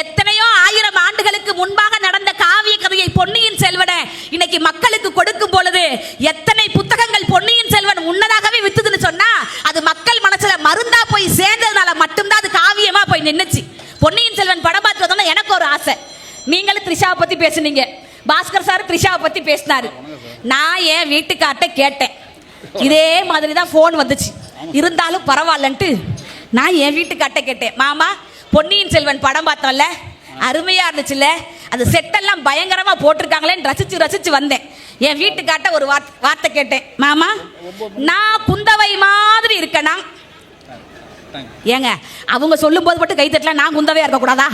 எத்தனையோ 1000 ஆண்டுகளுக்கு முன்பாக நடந்த காவிய கதையை பொன்னியின் செல்வனை இன்னைக்கு மக்களுக்கு கொடுக்கும் பொழுது எத்தனை புத்தகங்கள் பொன்னியின் செல்வன் முன்னதாகவே வித்துதுன்னு சொன்னா, அது மக்கள் மனசுல மருந்தா போய் சேர்ந்ததுனால மட்டும்தான் அது காவியமா போய் நின்னுச்சு. பொன்னியின் செல்வன் படம் பார்த்ததுனால எனக்கு ஒரு ஆசை. நீங்களும் த்ரிஷாவை பத்தி பேசுனீங்க, பாஸ்கர் சார் த்ரிஷாவை பத்தி பேசினாரு. நான் என் வீட்டுக்கார்ட்ட கேட்டேன், இதே மாதிரி தான் ஃபோன் வந்துச்சு, இருந்தாலும் பரவாயில்லன்ட்டு நான் என் வீட்டுக்கார்ட்ட கேட்டேன், மாமா பொன்னியின் செல்வன் படம் பார்த்தோம்ல, அருமையா இருந்துச்சுல்ல, அது செட்டெல்லாம் பயங்கரமா போட்டிருக்காங்களேன்னு ரசிச்சு வந்தேன். என் வீட்டுக்கார்ட்ட ஒரு வார்த்தை கேட்டேன், மாமா நான் குந்தவை மாதிரி இருக்கேனா? ஏங்க அவங்க சொல்லும் போது மட்டும் கை தட்டலாம், நான் குந்தவையா இருக்க கூடாதா?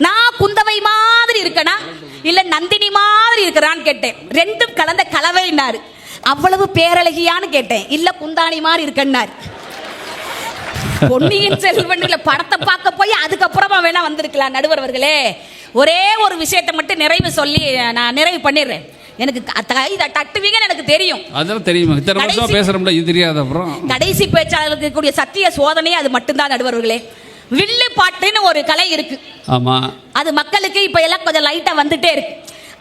நான் குந்தவை மாதிரி இருக்கனா இல்ல நந்தினி மாதிரி இருக்கிறான்னு கேட்டேன். ரெண்டும் கலந்த கலவைன்னாரு. அவ்வளவு பேரழகியான்னு கேட்டேன், இல்ல குந்தாணி மாதிரி இருக்கன்னாரு. பொன்னியின் செல்வன் படத்தை பார்க்க போய் அதுக்கப்புறமா வேணா வந்திருக்கலாம். நடுவர் அவர்களே, ஒரே ஒரு விஷயத்தை மட்டும் நிறைவு சொல்லி நான் நிறைவு பண்ணிடுறேன். எனக்கு தட்டுவீங்கன்னு எனக்கு தெரியும், அதெல்லாம் தெரியும். இத்தனை வருஷம் பேசுறோம்ல, இது தெரியாத. அப்புறம் கடைசி பேச்சாளருக்கு கூடிய சத்திய சோதனை அது மட்டும்தான். நடுவர் அவர்களே, வில்லு பாட்டுன்னு ஒரு கலை இருக்கு. ஆமா, அது மக்களுக்கு இப்ப எல்லாம் கொஞ்சம் லைட்டா வந்துட்டே இருக்கு.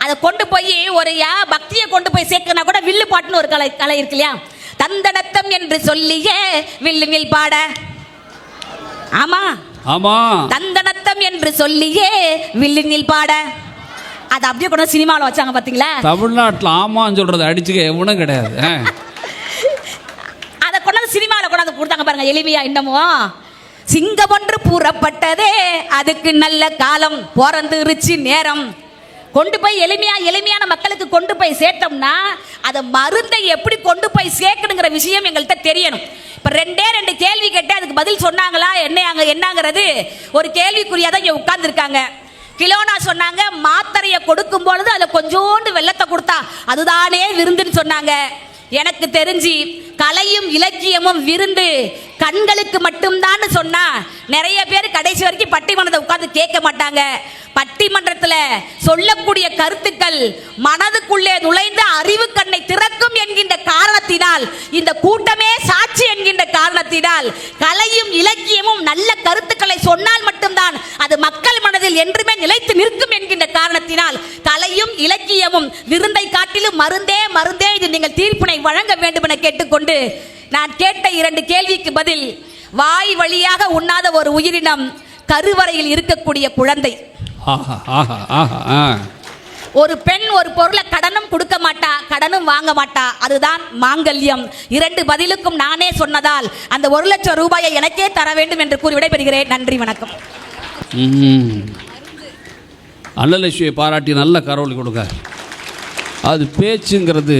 அதை கொண்டு போய் ஒரு பக்தியை கொண்டு போய் சேர்க்கனா கூட வில்லு பாட்டுன்னு ஒரு கலை இருக்கு இல்லையா? தந்தனத்தம் என்று சொல்லியே வில்லுவில் பாட. ஆமா ஆமா, தந்தனத்தம் என்று சொல்லியே வில்லுவில் பாட. அது அப்படியே கூட சினிமாவில் வச்சாங்க பாத்தீங்களா? தமிழ்நாட்டில் ஆமான்னு சொல்றது அடிச்சுக்க எவனும் கிடையாது. அதை கொண்டாந்து சினிமாவில் கொண்டாந்து கொடுத்தாங்க பாருங்க, எளிமையா. இன்னமும் சிங்கம் ஒன்று பூரப்பட்டதே, அதுக்கு நல்ல காலம் பிறந்துருச்சு நேரம். கொண்டு போய் எளிமையான மக்களுக்கு கொண்டு போய் சேர்த்தோம்னா அதை மருந்தை எப்படி கொண்டு போய் சேர்க்கணுங்கிற விஷயம் எங்கள்கிட்ட தெரியணும். இப்போ ரெண்டு கேள்வி கேட்டு அதுக்கு பதில் சொன்னாங்களா என்னங்கிறது ஒரு கேள்விக்குறியாக தான் இங்கே உட்கார்ந்துருக்காங்க. கிலோனா சொன்னாங்க, மாத்திரையை கொடுக்கும் பொழுது அதில் கொஞ்சோண்டு வெள்ளத்தை கொடுத்தா அதுதானே விருந்துன்னு சொன்னாங்க. எனக்கு தெரிஞ்சு கலையும் இலக்கியமும் விருந்து கண்களுக்கு மட்டும்தான் சொன்னா நிறைய பேர் கடைசி வரைக்கும் பட்டிமன்றத்தை உட்கார்ந்து கேட்க மாட்டாங்க. பட்டிமன்றத்தில் சொல்லக்கூடிய கருத்துக்கள் மனதுக்குள்ளே நுழைந்த அறிவு கண்ணை திறக்கும் என்கின்ற காரணத்தினால், இந்த கூட்டமே சாட்சி என்கின்ற காரணத்தினால், கலையும் இலக்கியமும் நல்ல கருத்துக்களை சொன்னால் மட்டும்தான் அது மக்கள் மனதில் என்றுமே நிலைத்து நிற்கும் என்கின்ற காரணத்தினால் கலையும் இலக்கியமும் விருந்தை காட்டிலும் மருந்தே மருந்தே இது நீங்கள் தீர்ப்பினை வழங்க வேண்டும் என கேட்டுக்கொண்டு, நான் கேட்ட 2 கேள்விக்கு பதில், வாய் வழியாக உண்ணாத ஒரு உயிரினம் கருவறையில் இருக்கக்கூடிய குழந்தை. ஒரு பெண் ஒரு பொருளை கடனும் கொடுக்க மாட்டா, கடனும் வாங்க மாட்டா, அதுதான் மாங்கல்யம். 2 பதிலுக்கும் நானே சொன்னதால் அந்த 1 லட்சம் ரூபாயை எனக்கே தர வேண்டும் என்று கூறி விடைபெறுகிறேன். நன்றி, வணக்கம். அன்னலட்சுமியை பாராட்டி நல்ல கரவொலி கொடுங்க. அது பேச்சுங்கிறது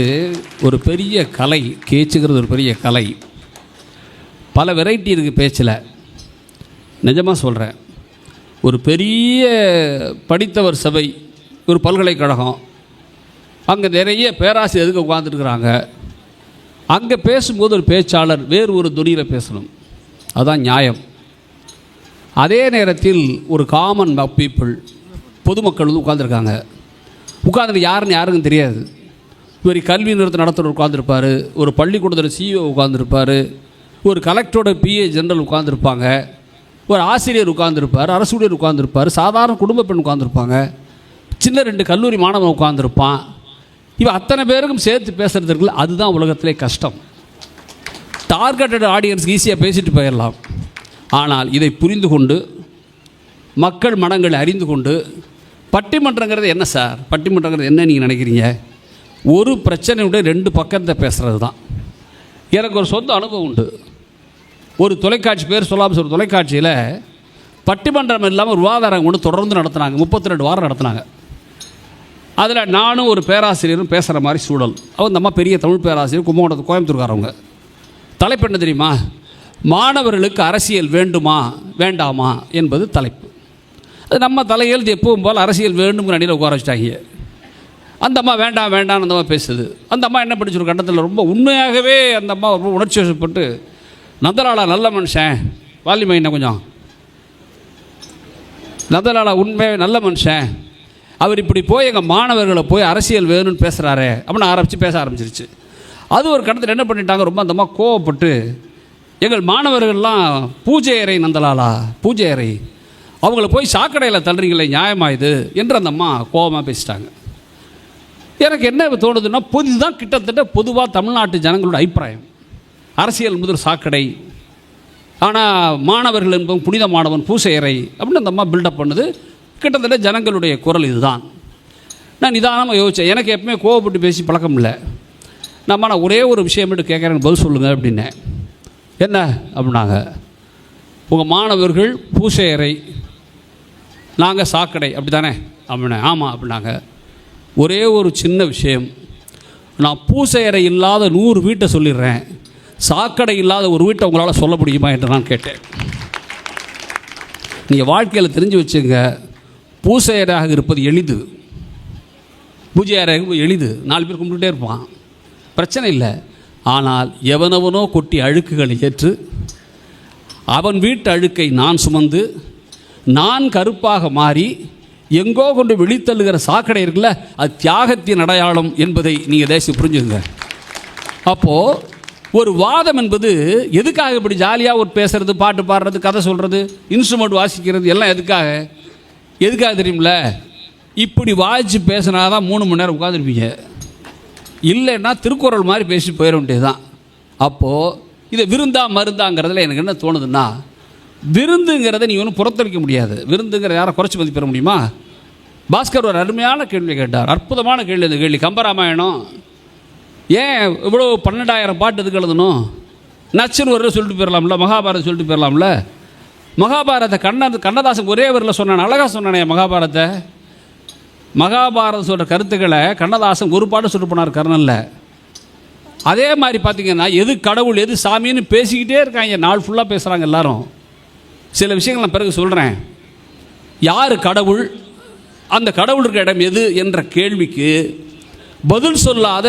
ஒரு பெரிய கலை, கேச்சுங்கிறது ஒரு பெரிய கலை. பல வெரைட்டி இருக்குது பேச்சில். நிஜமாக சொல்கிறேன், ஒரு பெரிய படித்தவர் சபை, ஒரு பல்கலைக்கழகம், அங்கே நிறைய பேராசிரியர் எதுக்கு உட்காந்துருக்குறாங்க. அங்கே பேசும்போது ஒரு பேச்சாளர் வேறு ஒரு துணியில் பேசணும், அதுதான் நியாயம். அதே நேரத்தில் ஒரு காமன் பீப்புள், பொதுமக்கள் வந்து உட்காந்துருக்காங்க. உட்காந்துட்டு யாருன்னு யாருக்கும் தெரியாது. இவர் கல்வி நிறுவனத்தை நடத்துகிற உட்காந்துருப்பார், ஒரு பள்ளிக்கூடத்தில் CEO உட்காந்துருப்பார், ஒரு கலெக்டரோட PA ஜெனரல் உட்காந்துருப்பாங்க, ஒரு ஆசிரியர் உட்காந்துருப்பார், அரசு ஊழியர் உட்காந்துருப்பார், சாதாரண குடும்ப பெண் உட்காந்துருப்பாங்க, சின்ன 2 கல்லூரி மாணவன் உட்காந்துருப்பான். இவன் அத்தனை பேருக்கும் சேர்த்து பேசுகிறதுக்கு அதுதான் உலகத்திலே கஷ்டம். டார்கெட்டட் ஆடியன்ஸ்க்கு ஈஸியாக பேசிட்டு போயிடலாம். ஆனால் இதை புரிந்து கொண்டு மக்கள் மனங்களை அறிந்து கொண்டு, பட்டிமன்றங்கிறது என்ன சார், பட்டிமன்றங்கிறது என்ன நீங்கள் நினைக்கிறீங்க? ஒரு பிரச்சனையுடைய 2 பக்கத்தை பேசுகிறது தான். எனக்கு ஒரு சொந்த அனுபவம் உண்டு. ஒரு தொலைக்காட்சி, பேர் சொல்லாமல் ஒரு தொலைக்காட்சியில் பட்டிமன்றம் இல்லாமல் ஒரு விவாதாரம் கொண்டு தொடர்ந்து நடத்துனாங்க. 32 வாரம் நடத்துனாங்க. அதில் நானும் ஒரு பேராசிரியரும் பேசுகிற மாதிரி சூழல். அவங்க அம்மா பெரிய தமிழ் பேராசிரியர், கும்பகோணத்து கோயம்புத்தூர்காரவங்க. தலைப்பு என்ன தெரியுமா? மாணவர்களுக்கு அரசியல் வேண்டுமா வேண்டாமா என்பது தலைப்பு. அது நம்ம தலையெழுத்து எப்பவும் போல் அரசியல் வேண்டும்ங்கிற அடியில் உட்கார வச்சிட்டாங்க. அந்த அம்மா வேண்டாம் வேண்டாம்னு அந்த அம்மா பேசுது. அந்த அம்மா என்ன படிச்சிருக்க கண்டத்தில் ரொம்ப உண்மையாகவே அந்த அம்மா ரொம்ப உணர்ச்சி வசப்பட்டு, நந்தலாலா நல்ல மனுஷன், வாலிமையின கொஞ்சம், நந்தலாலா உண்மையாக நல்ல மனுஷன், அவர் இப்படி போய் எங்கள் மாணவர்களை போய் அரசியல் வேணும்னு பேசுகிறாரே அப்படின்னு பேச ஆரம்பிச்சிருச்சு. அது ஒரு கட்டத்தில் என்ன பண்ணிட்டாங்க, ரொம்ப அந்த அம்மா கோவப்பட்டு, எங்கள் மாணவர்கள்லாம் பூஜை அறை நந்தலாலா, பூஜை அறை, அவங்கள போய் சாக்கடையில் தள்ளுறீங்களே, நியாயமா இது என்று அந்த அம்மா கோபமாக பேசிட்டாங்க. எனக்கு என்ன தோணுதுன்னா, இதுதான் கிட்டத்தட்ட பொதுவாக தமிழ்நாட்டு ஜனங்களோட அபிப்பிராயம். அரசியல் முதல் சாக்கடை, ஆனால் மாணவர்கள் என்பவன் புனித மாணவன், பூசை அறை அப்படின்னு அந்த அம்மா பில்டப் பண்ணுது. கிட்டத்தட்ட ஜனங்களுடைய குரல் இதுதான். நான் நிதானமாக யோசித்தேன். எனக்கு எப்பவுமே கோவப்பட்டு பேசி பழக்கம் இல்லை. நான் ஒரே ஒரு விஷயம் மட்டும் கேட்குறேன், பதில் சொல்லுங்கள் அப்படின்னேன். என்ன அப்படின்னாங்க, உங்கள் மாணவர்கள் பூசை அறை, நாங்கள் சாக்கடை அப்படி தானே அப்படின்னா. ஆமாம் அப்படின்னாங்க. ஒரே ஒரு சின்ன விஷயம், நான் பூசை அறை இல்லாத 100 வீட்டை சொல்லிடுறேன், சாக்கடை இல்லாத ஒரு வீட்டை உங்களால் சொல்ல முடியுமா என்று நான் கேட்டேன். நீங்கள் வாழ்க்கையில் தெரிஞ்சு வச்சுங்க, பூசை அறையாக இருப்பது எளிது, பூஜை அறையாக எளிது, 4 பேர் கும்பிட்டுட்டே இருப்பான், பிரச்சனை இல்லை. ஆனால் எவனவனோ கொட்டி அழுக்குகளை ஏற்று அவன் வீட்டு அழுக்கை நான் சுமந்து நான் கருப்பாக மாறி எங்கோ கொண்டு வெளித்தள்ளுகிற சாக்கடை இருக்குல்ல, அது தியாகத்தின் அடையாளம் என்பதை நீங்கள் தேசி புரிஞ்சுங்க. அப்போது ஒரு வாதம் என்பது எதுக்காக இப்படி ஜாலியாக ஒரு பேசுறது, பாட்டு பாடுறது, கதை சொல்கிறது, இன்ஸ்ட்ருமெண்ட் வாசிக்கிறது எல்லாம் எதுக்காக தெரியுமில்ல? இப்படி வாய்ச்சி பேசினா தான் 3 மணி நேரம் உட்காந்துருப்பீங்க. இல்லைன்னா திருக்குறள் மாதிரி பேசி போயிட வேண்டியது தான். அப்போது இதை விருந்தா மருந்தாங்கிறதுல எனக்கு என்ன தோணுதுன்னா, விருந்துங்கிறத நீ ஒன்றும் புறத்தளிக்க முடியாது. விருந்துங்கிற யாரை குறைச்சி மதிப்பிட முடியுமா? பாஸ்கர் ஒரு அருமையான கேள்வி கேட்டார், அற்புதமான கேள்வி. அந்த கேள்வி, கம்பராமாயணம் ஏன் இவ்வளோ 12,000 பாட்டு எதுக்கு எழுதணும்? நச்சுன்னு ஒரு சொல்லிட்டு போயிடலாம்ல, மகாபாரதம் சொல்லிட்டு போயிடலாம்ல. மகாபாரத கண்ணதாசன் ஒரே வரில் சொன்னான், அழகாக சொன்னானே மகாபாரதம் சொல்கிற கருத்துக்களை கண்ணதாசன் ஒரு பாட்டு சொல்லிட்டு போனார் கர்ணனில். அதே மாதிரி பார்த்தீங்கன்னா எது கடவுள் எது சாமின்னு பேசிக்கிட்டே இருக்காங்க, நாள் ஃபுல்லாக பேசுகிறாங்க எல்லாரும். சில விஷயங்கள் நான் பிறகு சொல்கிறேன். யார் கடவுள், அந்த கடவுள் இருக்கிற இடம் எது என்ற கேள்விக்கு பதில் சொல்லாத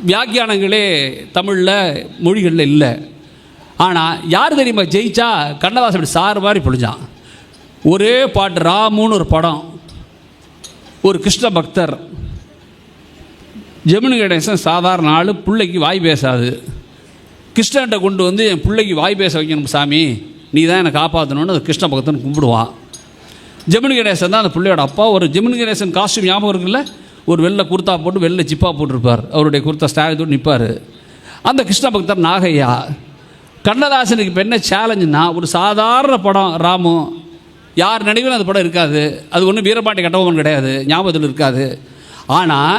வியாக்கியானங்களே தமிழில் மொழிகளில் இல்லை. ஆனால் யார் தெரியுமா ஜெயிச்சா? கண்ணதாசன் அப்படி சார் மாதிரி பொழிஞ்சான். ஒரே பாட்டு, ராமுன்னு ஒரு படம், ஒரு கிருஷ்ண பக்தர், ஜெமினி கணேசன் சாதாரண ஆள், பிள்ளைக்கு வாய் பேசாது. கிருஷ்ணன்ட்ட கொண்டு வந்து என் பிள்ளைக்கு வாய் பேச வைக்கணும் சாமி, நீ தான் என்னை காப்பாற்றணும்னு அது கிருஷ்ண பக்தன் கும்பிடுவான். ஜெமினி கணேசன் தான் அந்த பிள்ளையோட அப்பா. ஒரு ஜெமினி கணேசன் காஸ்டியூம் ஞாபகம் இருக்குல்ல, ஒரு வெள்ளை குர்த்தா போட்டு வெள்ளை ஜிப்பா போட்டிருப்பார், அவருடைய குர்த்தா ஸ்டாயத்தோடு நிற்பார். அந்த கிருஷ்ண பக்தர் நாகையா. கண்ணதாசனுக்கு இப்போ என்ன சேலஞ்சுன்னா, ஒரு சாதாரண படம் ராமு, யார் நினைவிலும் அந்த படம் இருக்காது, அது ஒன்றும் வீரபாண்டி கட்டபொம்மன் கிடையாது, ஞாபகத்தில் இருக்காது. ஆனால்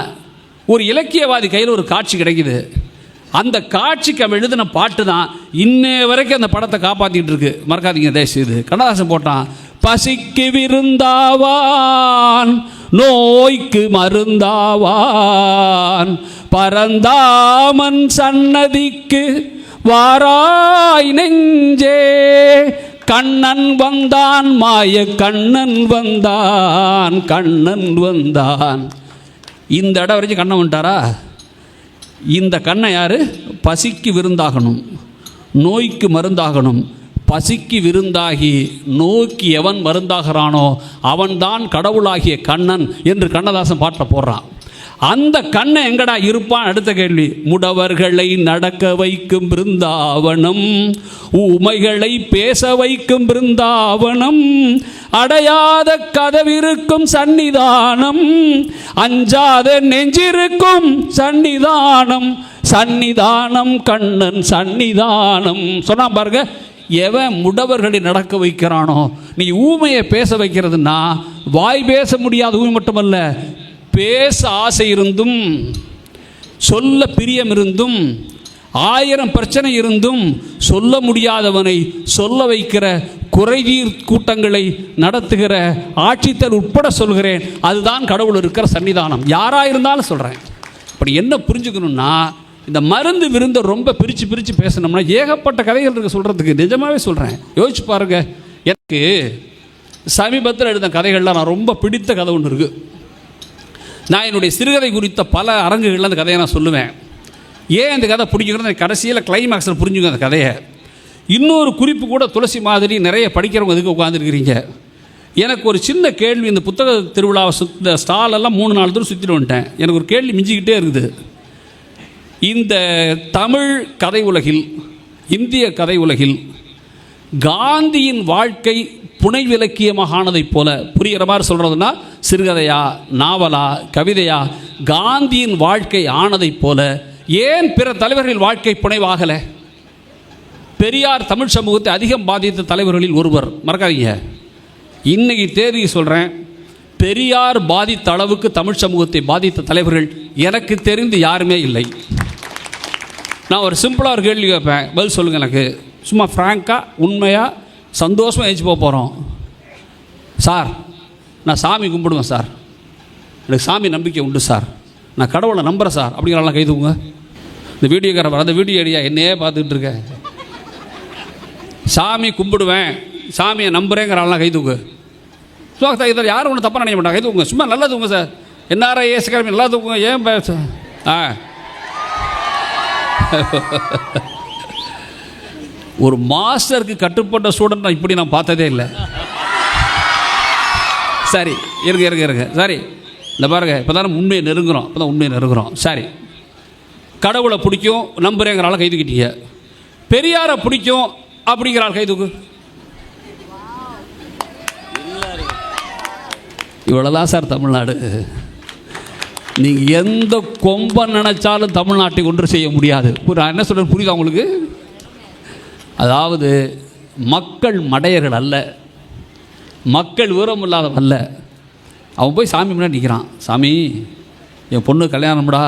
ஒரு இலக்கியவாதி கையில் ஒரு காட்சி கிடைக்குது. அந்த காட்சிக்கு அவன் எழுதின பாட்டு தான் இன்னே வரைக்கும் அந்த படத்தை காப்பாற்றிக்கிட்டு இருக்கு. மறக்காதீங்க தயவுசெய்து. இது கண்ணதாசன் போட்டான், பசிக்கு விருந்தாவான் நோய்க்கு மருந்தாவான் பரந்தாமன் சன்னதிக்கு வாராய் நெஞ்சே, கண்ணன் வந்தான் மாய கண்ணன் வந்தான் கண்ணன் வந்தான். இந்த இடம் வரைக்கும் கண்ணன் வந்துட்டாரா? இந்த கண்ணை யார்? பசிக்கு விருந்தாகணும், நோய்க்கு மருந்தாகணும். பசிக்கு விருந்தாகி நோய்க்கு எவன் மருந்தாகிறானோ அவன்தான் கடவுளாகிய கண்ணன் என்று கண்ணதாசன் பாட்டில் போடுறான். அந்த கண்ணை எங்கடா இருப்பான்? அடுத்த கேள்வி. முடவர்களை நடக்க வைக்கும் பிருந்தாவனம், ஊமைகளை பேச வைக்கும் பிருந்தாவனம், அடையாத கதவிருக்கும் சன்னிதானம், அஞ்சாத நெஞ்சிருக்கும் சன்னிதானம், சன்னிதானம் கண்ணன் சன்னிதானம். சொன்னா பாருங்க, எவன் முடவர்களை நடக்க வைக்கிறானோ, நீ ஊமையை பேச வைக்கிறதுனா வாய் பேச முடியாத ஊமை மட்டுமல்ல, பேச ஆசை இருந்தும் சொல்ல பிரியம் இருந்தும் 1000 பிரச்சனை இருந்தும் சொல்ல முடியாதவனை சொல்ல வைக்கிற குறைதீர் கூட்டங்களை நடத்துகிற ஆட்சித்தர் உட்பட சொல்கிறேன், அதுதான் கடவுள் இருக்கிற சன்னிதானம். யாராக இருந்தாலும் சொல்கிறேன். அப்படி என்ன புரிஞ்சுக்கணும்னா, இந்த மருந்து விருந்தை ரொம்ப பிரித்து பேசணும்னா ஏகப்பட்ட கதைகள் இருக்குது சொல்கிறதுக்கு. நிஜமாகவே சொல்கிறேன், யோசிச்சு பாருங்கள். எனக்கு சமீபத்தில் எழுதின கதைகள்லாம் நான் ரொம்ப பிடித்த கதை ஒன்று இருக்குது. நான் என்னுடைய சிறுகதை குறித்த பல அரங்குகளில் அந்த கதையை நான் சொல்லுவேன். ஏன் இந்த கதை பிடிக்கிறது கடைசியில் கிளைமாக்ஸில் புரிஞ்சுங்க அந்த கதையை. இன்னொரு குறிப்பு கூட, துளசி மாதிரி நிறைய படிக்கிறவங்க இதுக்கு உட்காந்துருக்கிறீங்க. எனக்கு ஒரு சின்ன கேள்வி. இந்த புத்தக திருவிழாவை இந்த ஸ்டாலெல்லாம் 3-4 தூரம் சுற்றிட்டு வந்துட்டேன். எனக்கு ஒரு கேள்வி மிஞ்சிக்கிட்டே இருக்குது. இந்த தமிழ் கதை உலகில், இந்திய கதை உலகில் காந்தியின் வாழ்க்கை புனை விலக்கியமாக ஆனதைப் போல, புரிகிற மாதிரி சொல்கிறதுனா சிறுகதையா நாவலா கவிதையா, காந்தியின் வாழ்க்கை ஆனதைப் போல ஏன் பிற தலைவர்களின் வாழ்க்கை புனைவாகலை? பெரியார் தமிழ் சமூகத்தை அதிகம் பாதித்த தலைவர்களில் ஒருவர். மறக்காதீங்க, இன்னைக்கு தேதி சொல்கிறேன், பெரியார் பாதித்த அளவுக்கு தமிழ் சமூகத்தை பாதித்த தலைவர்கள் எனக்கு தெரிந்து யாருமே இல்லை. நான் ஒரு சிம்பிளாக ஒரு கேள்வி கேட்பேன், பதில் சொல்லுங்கள் எனக்கு. சும்மா ஃப்ராங்காக உண்மையாக சந்தோஷமாக ஏஞ்சி போகிறோம். சார், நான் சாமி கும்பிடுவேன் சார், எனக்கு சாமி நம்பிக்கை உண்டு சார், நான் கடவுளை நம்புகிறேன் சார் அப்படிங்கிறலாம் கை தூங்க. இந்த வீடியோக்காரன் அந்த வீடியோ ஐடியா என்னையே பார்த்துக்கிட்டு இருக்கேன். சாமி கும்பிடுவேன், சாமியை நம்புகிறேங்கிறாலாம் கை தூங்க. சுவாக்தா இதில் யாரும் ஒன்றும் தப்பாக நினைக்க மாட்டாங்க, கை தூங்க. சும்மா நல்லா தூங்க சார். என்ஆர்ஐ ஏசுக்கிழமை நல்லா தூங்க. ஏன் பேச ஒரு மாஸ்டருக்கு கட்டுப்பட்ட ஸ்டூடெண்ட் நான் இப்படி நான் பார்த்ததே இல்லை. சரி, இருங்க சரி, இந்த பாருங்க, இப்போ தானே உண்மையை நெருங்குறோம், இப்போ தான் உண்மையை நெருங்குறோம். சரி, கடவுளை பிடிக்கும் நம்புறேங்கிறால கை தூக்கிட்டீங்க. பெரியாரை பிடிக்கும் அப்படிங்கிறாள் கை தூக்கு. இவ்வளோதான் சார் தமிழ்நாடு. நீங்கள் எந்த கொம்பன் நினைச்சாலும் தமிழ்நாட்டை ஒன்று செய்ய முடியாது. நான் என்ன சொல்கிறேன் புரியுதா உங்களுக்கு? அதாவது மக்கள் மடையர்கள் அல்ல, மக்கள் விவரம் இல்லாதவன் அல்ல. அவன் போய் சாமி முன்னாடி நிற்கிறான். சாமி, என் பொண்ணு கல்யாணம்டா,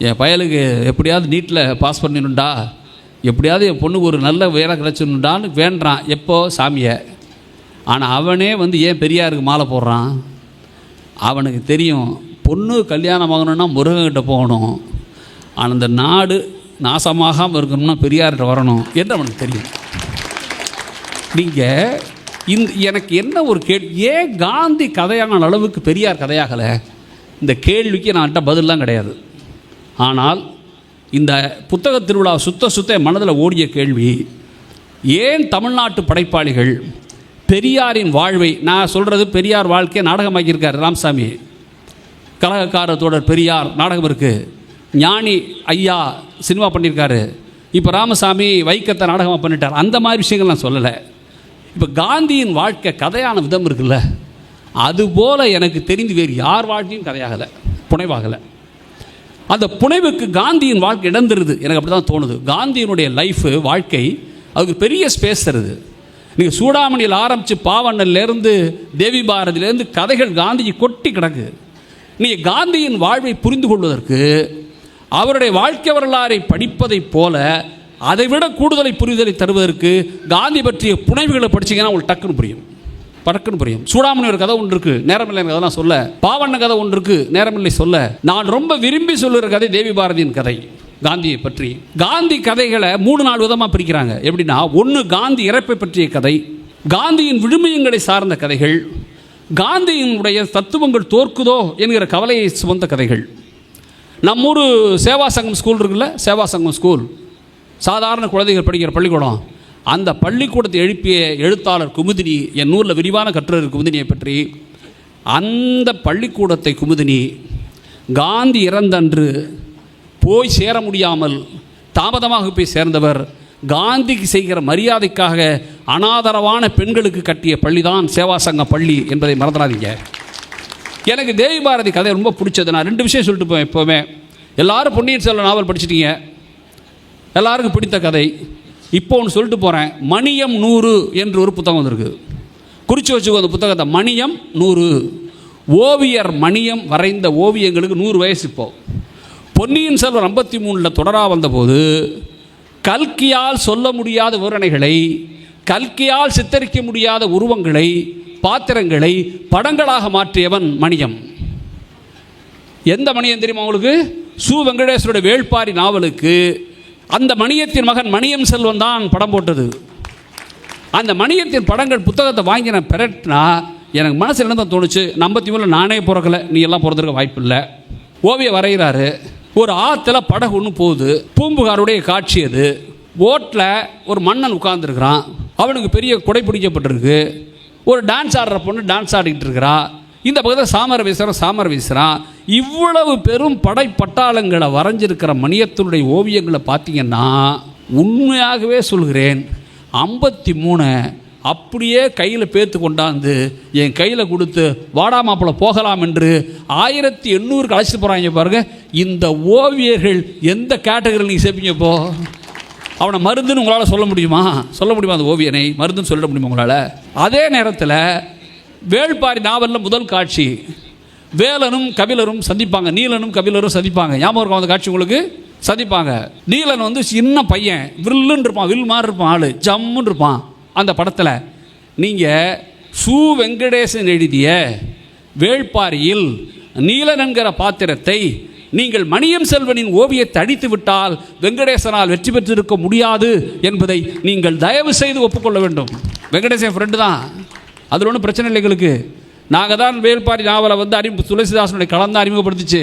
என் பயலுக்கு எப்படியாவது நீட்டில் பாஸ் பண்ணிடணுண்டா, எப்படியாவது என் பொண்ணுக்கு ஒரு நல்ல வேலை கிடச்சிடணுண்டான்னு வேண்டான். எப்போ? சாமியை. ஆனால் அவனே வந்து ஏன் பெரியாருக்கு மாலை போடுறான்? அவனுக்கு தெரியும் பொண்ணு கல்யாணம் ஆகணும்னா முருகன்கிட்ட போகணும், ஆனால் அந்த நாடு நாசமாகாமல் இருக்கணும்னா பெரியார்கிட்ட வரணும் என்று அவனுக்கு தெரியும். நீங்கள் எனக்கு என்ன ஒரு ஏன் காந்தி கதையான அளவுக்கு பெரியார் கதையாகலை? இந்த கேள்விக்கு நான் பதிலெலாம் கிடையாது. ஆனால் இந்த புத்தக திருவிழா சுத்த மனதில் ஓடிய கேள்வி, ஏன் தமிழ்நாட்டு படைப்பாளிகள் பெரியாரின் வாழ்வை, நான் சொல்கிறது பெரியார் வாழ்க்கையை நாடகமாக்கியிருக்கார் ராமசாமி, கலகக்கார தோழர் பெரியார் நாடகம் இருக்குது, ஞானி ஐயா சினிமா பண்ணியிருக்காரு, இப்போ ராமசாமி வைக்கத்தை நாடகமாக பண்ணிட்டார். அந்த மாதிரி விஷயங்கள் நான் சொல்லலை. இப்போ காந்தியின் வாழ்க்கை கதையான விதம் இருக்குல்ல, அதுபோல் எனக்கு தெரிந்து வேறு யார் வாழ்க்கையும் கதையாகலை, புனைவாகலை. அந்த புனைவுக்கு காந்தியின் வாழ்க்கை இடந்துருது. எனக்கு அப்படி தான் தோணுது. காந்தியினுடைய லைஃபு வாழ்க்கை அதுக்கு பெரிய ஸ்பேஸ் தருது. நீங்கள் சூடாமணியில் ஆரம்பித்து பாவண்ணல்லேருந்து தேவி பாரதியிலேருந்து கதைகள் காந்திஜி கொட்டி கிடக்கு. நீங்கள் காந்தியின் வாழ்வை புரிந்து கொள்வதற்கு அவருடைய வாழ்க்கை வரலாறை படிப்பதைப் போல அதைவிட கூடுதலை புரிதலை தருவதற்கு காந்தி பற்றிய புனைவுகளை படிச்சிங்கன்னா உங்களுக்கு டக்குன்னு புரியும். சூடாமணி ஒரு கதை ஒன்று இருக்குது, நேரமில்லை கதைலாம் சொல்ல. பாவண்ண கதை ஒன்று இருக்குது, நேரமில்லை சொல்ல. நான் ரொம்ப விரும்பி சொல்லுகிற கதை தேவி பாரதியின் கதை. காந்தியை பற்றி காந்தி கதைகளை 3-4 விதமாக பிரிக்கிறாங்க. எப்படின்னா, ஒன்று காந்தி இறப்பை பற்றிய கதை, காந்தியின் விழுமியங்களை சார்ந்த கதைகள், காந்தியினுடைய தத்துவங்கள் தோற்குதோ என்கிற கவலையை சுமந்த கதைகள். நம்மூர் சேவா சங்கம் ஸ்கூல் இருக்குல்ல, சேவா சங்கம் ஸ்கூல், சாதாரண குழந்தைகள் படிக்கிற பள்ளிக்கூடம். அந்த பள்ளிக்கூடத்தை எழுப்பிய எழுத்தாளர் குமுதினி என் நூலில் விரிவான கட்டுரை குமுதினியை பற்றி. அந்த பள்ளிக்கூடத்தை குமுதினி காந்தி இறந்தன்று போய் சேர முடியாமல் தாமதமாக போய் சேர்ந்தவர். காந்திக்கு செய்கிற மரியாதைக்காக அனாதரவான பெண்களுக்கு கட்டிய பள்ளி தான் சேவா சங்க பள்ளி என்பதை மறந்துடாதீங்க. எனக்கு தேவி பாரதி கதை ரொம்ப பிடிச்சது. நான் 2 விஷயம் சொல்லிட்டு போவேன் எப்போவுமே. எல்லோரும் பொன்னியின் செல்வன் நாவல் படிச்சிட்டீங்க, எல்லாருக்கும் பிடித்த கதை. இப்போ ஒன்று சொல்லிட்டு போகிறேன். மணியம் 100 என்று ஒரு புத்தகம் வந்திருக்கு, குறித்து வச்சுக்கோ. அந்த புத்தகத்தை மணியம் 100, ஓவியர் மணியம் வரைந்த ஓவியங்களுக்கு 100 வயசு. இப்போ பொன்னியின் செல்வன் 53 தொடராக வந்தபோது கல்கியால் சொல்ல முடியாத விவரணைகளை, கல்கியால் சித்தரிக்க முடியாத உருவங்களை, பாத்திரங்களை படங்களாக மாற்றியவன் மணியம். எந்த மணியம் தெரியுமா உங்களுக்கு? சு வெங்கடேஸ்வருடைய வேள்பாரி நாவலுக்கு அந்த மணியத்தின் மகன் மணியம் செல்வன் தான் படம் போட்டது. அந்த மணியத்தின் படங்கள் புத்தகத்தை வாங்கி நான் பெறட்டினா எனக்கு மனசில் என்ன தோணுச்சு, 53 நானே பிறக்கலை, நீ எல்லாம் பிறந்திருக்க வாய்ப்பு இல்லை. ஓவியம் வரைகிறாரு, ஒரு ஆற்றுல படகு ஒன்று போகுது, பூம்புகாருடைய காட்சி அது. ஓட்டில் ஒரு மன்னன் உட்கார்ந்துருக்கிறான், அவனுக்கு பெரிய கொடை பிடிக்கப்பட்டிருக்கு. ஒரு டான்ஸ் ஆடுற பொண்ணு டான்ஸ் ஆடிக்கிட்டு இருக்கிறா, இந்த பக்கத்தில் சாமர வீசுகிறான். இவ்வளவு பெரும் படைப்பட்டாளங்களை வரைஞ்சிருக்கிற மணியத்தினுடைய ஓவியங்களை பார்த்தீங்கன்னா, உண்மையாகவே சொல்கிறேன், 53 அப்படியே கையில் பேத்து கொண்டாந்து என் கையில் கொடுத்து வாடா மாப்பிள்ள போகலாம் என்று 1800 அழைச்சிட்டு போகிறாங்க பாருங்க. இந்த ஓவியர்கள் எந்த கேட்டகரியில் நீங்கள் சேர்ப்பீங்க? இப்போ அவனை மருந்துன்னு உங்களால் சொல்ல முடியுமா? அந்த ஓவியனை மருந்துன்னு சொல்ல முடியுமா உங்களால்? அதே நேரத்தில் வேள்பாரி நாவலில் முதல் காட்சி, வேலனும் கபிலரும் சந்திப்பாங்க, நீலனும் கபிலரும் சந்திப்பாங்க. ஞாபகம் இருக்கும் அந்த காட்சி உங்களுக்கு? சந்திப்பாங்க. நீலன் வந்து சின்ன பையன், வில்லுன்னு இருப்பான், வில் மாதிரி இருப்பான், ஆள் ஜம்முன்னு இருப்பான். அந்த படத்தில் நீங்கள் சு வெங்கடேசன் எழுதிய வேள்பாரியில் நீலன் என்கிற பாத்திரத்தை நீங்கள் மணியம் செல்வனின் ஓவியத்தை அடித்து விட்டால் வெங்கடேசனால் வெற்றி பெற்றிருக்க முடியாது என்பதை நீங்கள் தயவு செய்து ஒப்புக்கொள்ள வேண்டும். வெங்கடேசன் ஃப்ரெண்டு தான், அதில் ஒன்றும் பிரச்சனை இல்லை எங்களுக்கு. நாங்கள் தான் வேள்பாரி நாவலை வந்து துளசிதாசனுடைய கலந்து அறிமுகப்படுத்திச்சு.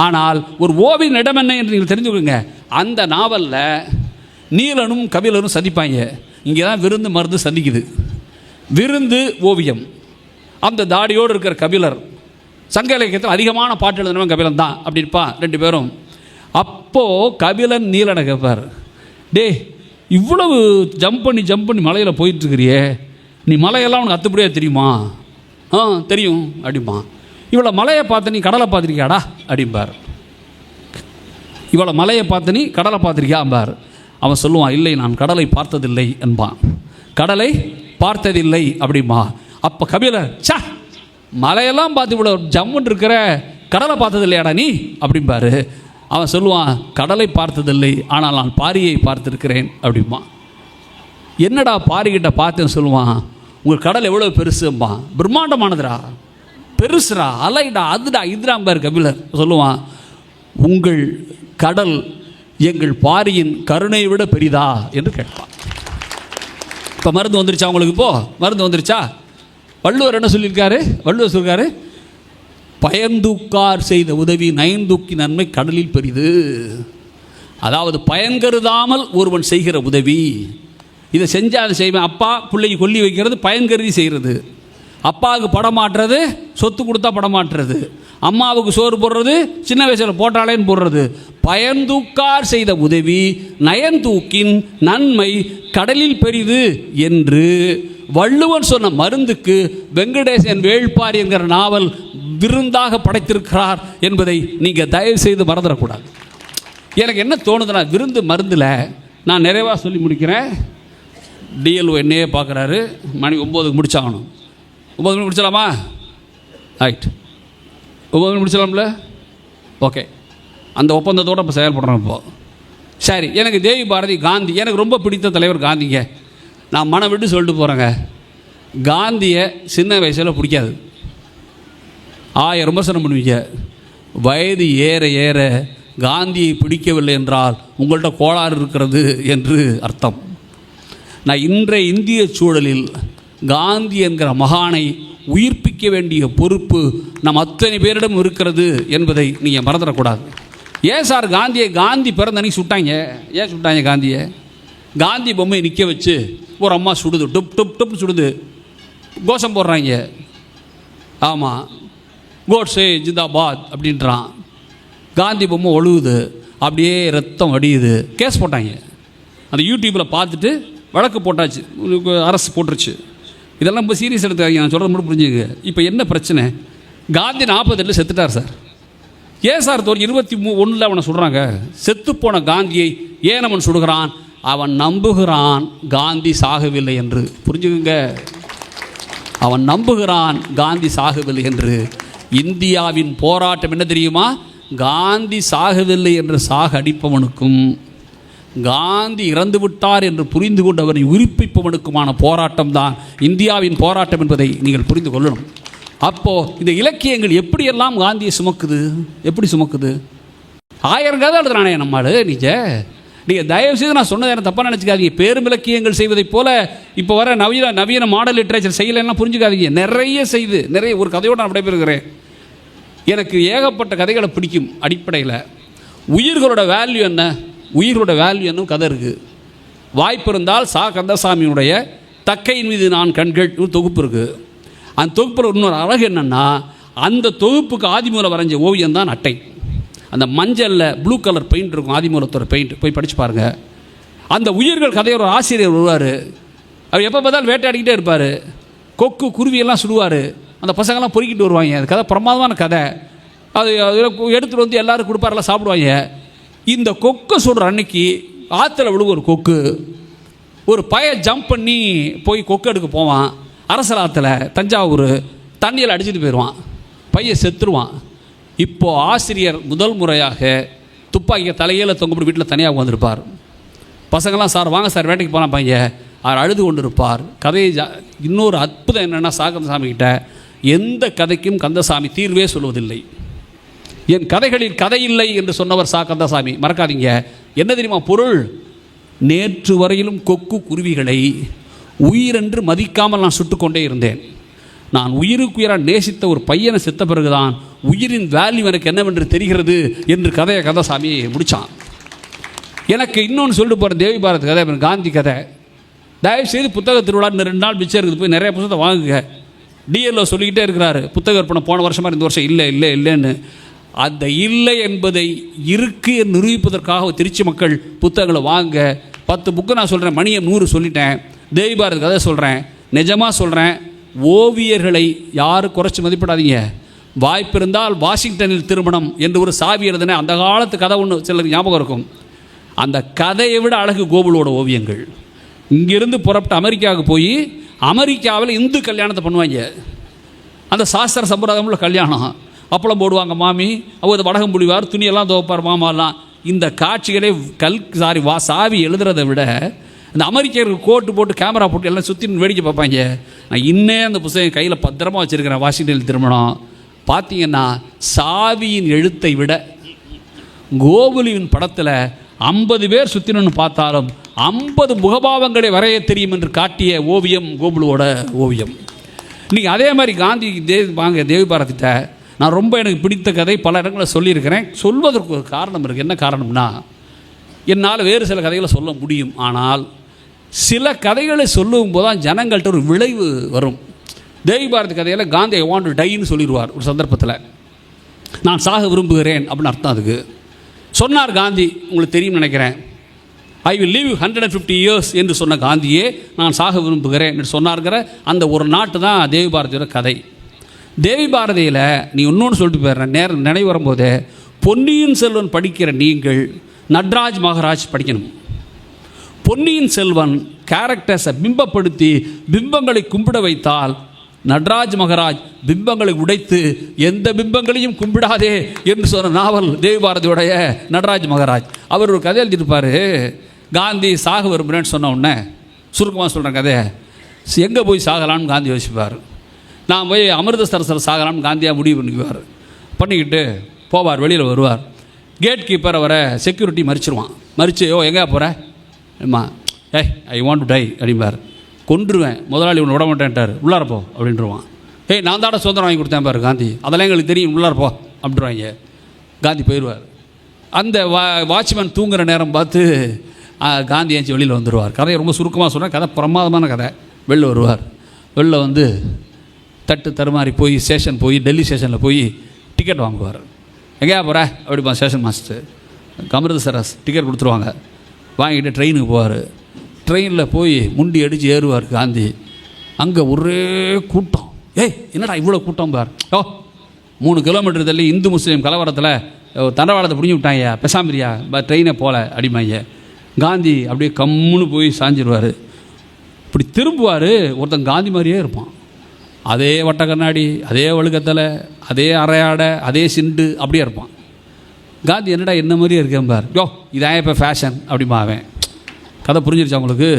ஆனால் ஒரு ஓவிய இடம் என்ன என்று நீங்கள் தெரிஞ்சுக்கோங்க. அந்த நாவலில் நீலனும் கபிலரும் சந்திப்பாங்க. இங்கே தான் விருந்து மருந்து சந்திக்குது. விருந்து ஓவியம். அந்த தாடியோடு இருக்கிற கபிலர், சங்க இலக்கியத்தில் அதிகமான பாட்டு எழுதினவன் கபிலன் தான். அப்படி இருப்பான் 2 பேரும். அப்போது கபிலன் நீலனை கேட்பார், டே இவ்வளவு ஜம்ப் பண்ணி மலையில் போயிட்டுருக்கிறியே, நீ மலையெல்லாம் உனக்கு அத்துப்படியாக தெரியுமா? தெரியும் அப்படிம்பா. இவ்வளோ மலையை பார்த்து நீ கடலை பார்த்துருக்கியாடா அப்படிம்பார். இவ்வளோ மலையை பார்த்து நீ கடலை பார்த்துருக்கியாம்பார். அவன் சொல்லுவான், இல்லை நான் கடலை பார்த்ததில்லை என்பான். கடலை பார்த்ததில்லை அப்படிம்பா. அப்போ கபிலர், சா மலையெல்லாம் பார்த்து இவ்வளோ ஜம்முன்னு இருக்கிற, கடலை பார்த்ததில்லையாடா நீ அப்படிம்பாரு. அவன் சொல்லுவான், கடலை பார்த்ததில்லை, ஆனால் நான் பாரியை பார்த்துருக்கிறேன் அப்படிம்பா. என்னடா பாரிக்கிட்ட பார்த்தேன்னு சொல்லுவான். உங்கள் கடல் எவ்வளோ பெருசும்பா. பிரம்மாண்டமானதுடா, பெருசுடா, அலைடா, அதுடா இதுடாம்பார் கபிலர். சொல்லுவான், உங்கள் கடல் எங்கள் பாரியின் கருணையை விட பெரிதா என்று கேட்பான். இப்போ மருந்து வந்துருச்சா உங்களுக்கு? மருந்து வந்துருச்சா? வள்ளுவர் என்ன சொல்லியிருக்காரு? வள்ளுவர் சொல்லியிருக்காரு, பயன்தூக்கார் செய்த உதவி நயன்தூக்கி நன்மை கடலில் பெரிது. அதாவது பயன் கருதாமல் ஒருவன் செய்கிற உதவி, இதை செஞ்சால் அதை செய்வேன். அப்பா பிள்ளைக்கு கொல்லி வைக்கிறது பயன் கருதி செய்கிறது. அப்பாவுக்கு படம் மாட்டுறது, சொத்து கொடுத்தா படம் மாட்டுறது. அம்மாவுக்கு சோறு போடுறது, சின்ன வயசில் போட்டாலேன்னு போடுறது. பயன்தூக்கார் செய்த உதவி நயன்தூக்கின் நன்மை கடலில் பெரிது என்று வள்ளுவன் சொன்ன மருந்துக்கு வெங்கடேசன் வேள்பாரி என்கிற நாவல் விருந்தாக படைத்திருக்கிறார் என்பதை நீங்கள் தயவு செய்து மறந்துடக்கூடாது. எனக்கு என்ன தோணுதுன்னா, விருந்து மருந்தில் நான் நிறைவாக சொல்லி முடிக்கிறேன். டிஎல்ஓ என்னையே பார்க்குறாரு, மணி 9க்கு முடிச்சாகணும். 9 மணி முடிச்சலாமா? ரைட், 9 மணி முடிச்சலாம்ல? ஓகே, அந்த ஒப்பந்தத்தோடு இப்போ செயல்படுறோம். இப்போது சரி, எனக்கு தேவி பாரதி காந்தி எனக்கு ரொம்ப பிடித்த தலைவர் காந்திங்க. நான் மனம் விட்டு சொல்லிட்டு போகிறேங்க, காந்தியை சின்ன வயசில் பிடிக்காது. 1000 விமர்சனம் பண்ணுவீங்க. வயது ஏற ஏற காந்தியை பிடிக்கவில்லை என்றால் உங்கள்கிட்ட கோளாறு இருக்கிறது என்று அர்த்தம். நான் இன்றைய இந்திய சூழலில் காந்தி என்கிற மகானை உயிர்ப்பிக்க வேண்டிய பொறுப்பு நம் அத்தனை பேரிடம் இருக்கிறது என்பதை நீங்கள் மறந்துடக்கூடாது. ஏன் சார் காந்தி பிறந்தன்னைக்கு சுட்டாங்க? ஏன் சுட்டாங்க காந்தியை? காந்தி பொம்மையை நிற்க வச்சு ஒரு அம்மா சுடுது, டுப் டுப் டுப்னு சுடுது, கோஷம் போடுறாங்க. ஆமாம், கோட்ஸே ஜிந்தாபாத் அப்படின்றான். காந்தி பொம்மை ஒழுகுது, அப்படியே ரத்தம் வடியுது. கேஸ் போட்டாங்க. அந்த யூடியூப்பில் பார்த்துட்டு வழக்கு போட்டாச்சு, அரசு போட்டுருச்சு. இதெல்லாம் ரொம்ப சீரியஸ் எடுத்துக்காங்க. நான் சொல்கிறது மட்டும் புரிஞ்சுங்க. இப்போ என்ன பிரச்சனை? காந்தி 48 செத்துட்டார் சார். ஏன் சார் 21 அவனை சுடுறாங்க? செத்துப்போன காந்தியை ஏன் அவன் சுடுகிறான்? அவன் நம்புகிறான் காந்தி சாகவில்லை என்று. புரிஞ்சுக்குங்க, அவன் நம்புகிறான் காந்தி சாகவில்லை என்று. இந்தியாவின் போராட்டம் என்ன தெரியுமா? காந்தி சாகவில்லை என்று சாக அடிப்பவனுக்கும் காந்தி இறந்து விட்டார் என்று புரிந்து கொண்டவரை உயிர்ப்பிப்பவனுக்குமான போராட்டம் தான் இந்தியாவின் போராட்டம் என்பதை நீங்கள் புரிந்து கொள்ளணும். அப்போது இந்த இலக்கியங்கள் எப்படியெல்லாம் காந்தியை சுமக்குது? எப்படி சுமக்குது? 1000 கதை எழுதுறானே நம்மால். நீங்கள் தயவுசெய்து நான் சொன்னதை எனக்கு தப்பாக நினச்சிக்காதீங்க. பேரும் இலக்கியங்கள் செய்வதைப் போல இப்போ வர நவீன மாடல் லிட்ரேச்சர் செய்யலைன்னா புரிஞ்சுக்காதீங்க. நிறைய செய்து ஒரு கதையோடு நான் விடைபெறுகிறேன். எனக்கு ஏகப்பட்ட கதைகளை பிடிக்கும். அடிப்படையில் உயிர்களோட வேல்யூ என்ன, உயிரோட வேல்யூ என்னும் கதை இருக்குது. வாய்ப்பு இருந்தால் சா கந்தசாமியுடைய தக்கையின் மீது நான் கண்கள் ஒரு தொகுப்பு இருக்குது. அந்த தொகுப்பில் இன்னொரு அழகு என்னென்னா, அந்த தொகுப்புக்கு ஆதிமூலம் வரைஞ்ச ஓவியம் தான் அட்டை. அந்த மஞ்சளில் ப்ளூ கலர் பெயிண்ட் இருக்கும், ஆதிமூலத்தோட பெயிண்ட். போய் படித்து பாருங்கள். அந்த உயிர்கள் கதையோட ஆசிரியர் வருவார். அவர் எப்போ பார்த்தாலும் வேட்டையாடிக்கிட்டே இருப்பார். கொக்கு குருவியெல்லாம் சுடுவார். அந்த பசங்கள்லாம் பொறுக்கிட்டு வருவாங்க. அந்த கதை பிரமாதமான கதை. அது எடுத்துகிட்டு வந்து எல்லோரும் கொடுப்பாரெல்லாம் சாப்பிடுவாங்க. இந்த கொக்கை சுடுற அன்னைக்கு ஆற்றுல விழுவும் ஒரு கொக்கு. ஒரு ஜம்ப் பண்ணி போய் கொக்கு எடுக்க போவான். அரசர் ஆற்றுல தஞ்சாவூர் தண்ணியில் அடிச்சுட்டு போயிடுவான். பையன் செத்துருவான். இப்போது ஆசிரியர் முதல் முறையாக துப்பாக்கியை தலையில் தொங்கப்பட்டு வீட்டில் தனியாக வந்திருப்பார். பசங்களாம் சார் வாங்க சார் வேட்டைக்கு போனால் பையன் அவர் அழுது கொண்டு இருப்பார். கதையை இன்னொரு அற்புதம் என்னென்னா, கந்தசாமி கிட்ட எந்த கதைக்கும் கந்தசாமி தீர்வே சொல்வதில்லை. என் கதைகளில் கதை இல்லை என்று சொன்னவர் கந்தசாமி. மறக்காதீங்க. என்ன தெரியுமா பொருள்? நேற்று வரையிலும் கொக்கு குருவிகளை உயிரென்று மதிக்காமல் நான் சுட்டுக்கொண்டே இருந்தேன். நான் உயிருக்குயிராக நேசித்த ஒரு பையனை செத்த பிறகுதான் உயிரின் வேல்யூ எனக்கு என்னவென்று தெரிகிறது என்று கதையை கந்தசாமி முடித்தான். எனக்கு இன்னொன்று சொல்லிட்டு போகிற தேவி பாரதி கதை, காந்தி கதை. தயவுசெய்து புத்தக திருவிழா 2 நாள் மிச்சம் இருக்குது, போய் நிறைய புத்தகத்தை வாங்குங்க. டிஎல்ஓ சொல்லிக்கிட்டே இருக்கிறாரு, புத்தக விற்பனை போன வருஷமாக இந்த வருஷம் இல்லைன்னு. அந்த இல்லை என்பதை இருக்கு என்று நிரூபிப்பதற்காக திருச்சி மக்கள் புத்தகங்களை வாங்க. 10 புக்கு நான் சொல்கிறேன், மணியம் 100 சொல்லிட்டேன். தேவி பாரதி கதை சொல்கிறேன். நிஜமாக சொல்கிறேன், ஓவியர்களை யாரும் குறைச்சி மதிப்பிடாதீங்க. வாய்ப்பு இருந்தால் வாஷிங்டனில் திருமணம் என்று ஒரு சாவி எழுதுனே அந்த காலத்து கதை ஒன்று சிலருக்கு ஞாபகம் இருக்கும். அந்த கதையை விட அழகு கோகுலோட ஓவியங்கள். இங்கிருந்து புறப்பட்டு அமெரிக்காவுக்கு போய் அமெரிக்காவில் இந்து கல்யாணத்தை பண்ணுவாங்க. அந்த சாஸ்திர சம்பிரதாயமுள்ள கல்யாணம். அப்பளம் போடுவாங்க மாமி, அவர் வடகம் புடிவார், துணியெல்லாம் துவைப்பார் மாமாலாம். இந்த காட்சிகளே சாவி எழுதுறதை விட இந்த அமெரிக்கர்கள் கோட்டு போட்டு கேமரா போட்டு எல்லாம் சுற்றி வேடிக்கை பார்ப்பாங்க. நான் இன்னே அந்த புத்தகம் கையில் பத்திரமா வச்சுருக்கிறேன். வாஷிங்டன் திருமணம் பார்த்தீங்கன்னா சாவியின் எழுத்தை விட கோகுலின் படத்தில் 50 பேர் சுற்றினு பார்த்தாலும் 50 முகபாவங்களை வரைய தெரியும் என்று காட்டிய ஓவியம் கோகுலோட ஓவியம். இன்றைக்கி அதே மாதிரி காந்தி தேவி பாரதிட்ட நான் ரொம்ப எனக்கு பிடித்த கதை பல இடங்களில் சொல்லியிருக்கிறேன். சொல்வதற்கு ஒரு காரணம் இருக்குது. என்ன காரணம்னா, என்னால் வேறு சில கதைகளை சொல்ல முடியும், ஆனால் சில கதைகளை சொல்லும் போது தான் ஜனங்கள்கிட்ட ஒரு விளைவு வரும். தேவி பாரதி கதையில் காந்தி ஐ வாண்ட் டு டைன்னு சொல்லிடுவார் ஒரு சந்தர்ப்பத்தில். நான் சாக விரும்புகிறேன் அப்படின்னு அர்த்தம் அதுக்கு. சொன்னார் காந்தி, உங்களுக்கு தெரியும் நினைக்கிறேன், ஐ வில் லீவ் 150 இயர்ஸ் என்று சொன்ன காந்தியே நான் சாக விரும்புகிறேன் என்று சொன்னார்கிற அந்த ஒரு நாட்டு தான் தேவி பாரதியோட கதை. தேவி பாரதியில் நீ இன்னொன்று சொல்லிட்டு போயிடுறேன், நினைவு வரும்போதே, பொன்னியின் செல்வன் படிக்கிற நீங்கள் நட்ராஜ் மகராஜ் படிக்கணும். பொன்னியின் செல்வன் கேரக்டர்ஸை பிம்பப்படுத்தி பிம்பங்களை கும்பிட வைத்தால், நட்ராஜ் மகராஜ் பிம்பங்களை உடைத்து எந்த பிம்பங்களையும் கும்பிடாதே என்று சொன்ன நாவல் தேவி பாரதியோடைய நட்ராஜ் மகராஜ். அவர் ஒரு கதை எழுதியிருப்பார். காந்தி சாக விரும்புகிறேன்னு சொன்ன உடனே, சுருக்கமாக சொல்கிறேன் கதையை, எங்கே போய் சாகலான்னு காந்தி யோசிப்பார். நான் போய் அமிர்தசரஸில் சாகலான்னு காந்தியாக முடிவு பண்ணிக்கிட்டு போவார். வெளியில் வருவார். கேட் கீப்பர் அவரை செக்யூரிட்டி மறிச்சிருவான். மறிச்சு, எங்கே போகிற அம்மா, ஐ வாண்ட் டு டை அப்படிம்பார். கொன்றுவேன், முதலாளி இவனை விட மாட்டேன்ட்டார், உள்ளாரப்போ அப்படின்ட்டுருவான். நான் தாட சுதந்திரம் வாங்கி கொடுத்தேன் பாரு காந்தி, அதெல்லாம் எங்களுக்கு தெரியும், உள்ளாரப்போ அப்படின்றாங்க. காந்தி போயிடுவார். அந்த வாட்ச்மேன் தூங்குகிற நேரம் பார்த்து காந்தி ஏஞ்சி வெளியில் வந்துடுவார். கதையை ரொம்ப சுருக்கமாக சொன்னால், கதை பிரமாதமான கதை. வெளில வருவார். வெளில வந்து தட்டு தருமாறி போய் ஸ்டேஷன் போய் டெல்லி ஸ்டேஷனில் போய் டிக்கெட் வாங்குவார். எங்கேயா போகிற அப்படிப்பா ஸ்டேஷன் மாஸ்டர், அமிர்தசரஸ் டிக்கெட் கொடுத்துருவாங்க. வாங்கிட்டு ட்ரெயினுக்கு போவார். ட்ரெயினில் போய் முண்டி அடித்து ஏறுவார் காந்தி. அங்கே ஒரே கூட்டம். என்னடா இவ்வளோ கூட்டம் பார். 3 கிலோமீட்டர் தள்ளி இந்து முஸ்லீம் கலவரத்தில் தண்டவாளத்தை பிடிங்கி விட்டாங்க, பெசாமிரியா ட்ரெயினை போல அடிமாங்க. காந்தி அப்படியே கம்முன்னு போய் சாஞ்சிடுவார். இப்படி திரும்புவார். ஒருத்தன் காந்தி மாதிரியே இருப்பான். அதே வட்ட கண்ணாடி, அதே வழுக்கத்தலை, அதே அரையாடை, அதே சிண்டு, அப்படியே இருப்பான். காந்தி என்னடா என்ன மாதிரியே இருக்கேன் பார். இதான் இப்போ ஃபேஷன் அப்படிமா. அவன் கதை புரிஞ்சிருச்சா உங்களுக்கு?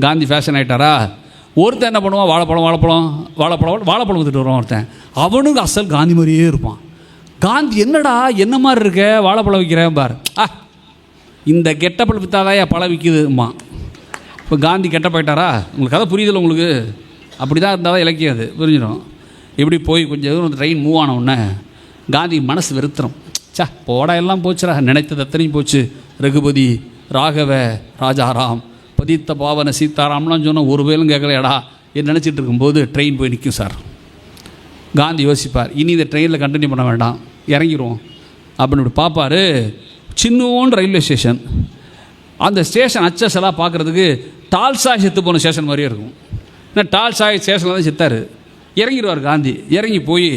காந்தி ஃபேஷன் ஆகிட்டாரா? ஒருத்தன் என்ன பண்ணுவான், வாழைப்பழம் வந்துட்டு வருவான் ஒருத்தன். அவனுக்கு அசல் காந்தி மாதிரியே இருப்பான். காந்தி என்னடா என்ன மாதிரி இருக்க, வாழைப்பழம் விற்கிறேன் பார். இந்த கெட்டப்பழம் விற்றாதாயா பழம் விற்கிதுமா. இப்போ காந்தி கெட்ட போயிட்டாரா? உங்களுக்கு கதை புரியுதில்ல உங்களுக்கு? அப்படி தான் இருந்தால் தான் இலக்கியம் அது புரிஞ்சிடும். இப்படி போய் கொஞ்சம் தூரம் ட்ரெயின் மூவ் ஆன உடனே காந்தி மனசு வெறுத்துரும். போடா எல்லாம் போச்சுடா, நினைத்தது எத்தனையும் போச்சு. ரகுபதி, ராகவ, ராஜாராம், பதித்த பாவன சீதாராம்லாம் சொன்னால் ஒரு வேலும் கேட்கலையாடா என்று நினச்சிட்டு இருக்கும்போது ட்ரெயின் போய் நிற்கும் சார். காந்தி யோசிப்பார், இனி இந்த ட்ரெயினில் கண்டினியூ பண்ண வேண்டாம், இறங்கிடுவோம் அப்படின்னு இப்படி பார்ப்பார். சின்னோன்னு ரயில்வே ஸ்டேஷன். அந்த ஸ்டேஷன் அச்சஸ் எல்லாம் பார்க்குறதுக்கு டால்சாய் செத்து போன ஸ்டேஷன் மாதிரியே இருக்கும். ஏன்னா டால்சாய் ஸ்டேஷனில் தான் செத்தார். இறங்கிடுவார் காந்தி. இறங்கி போய்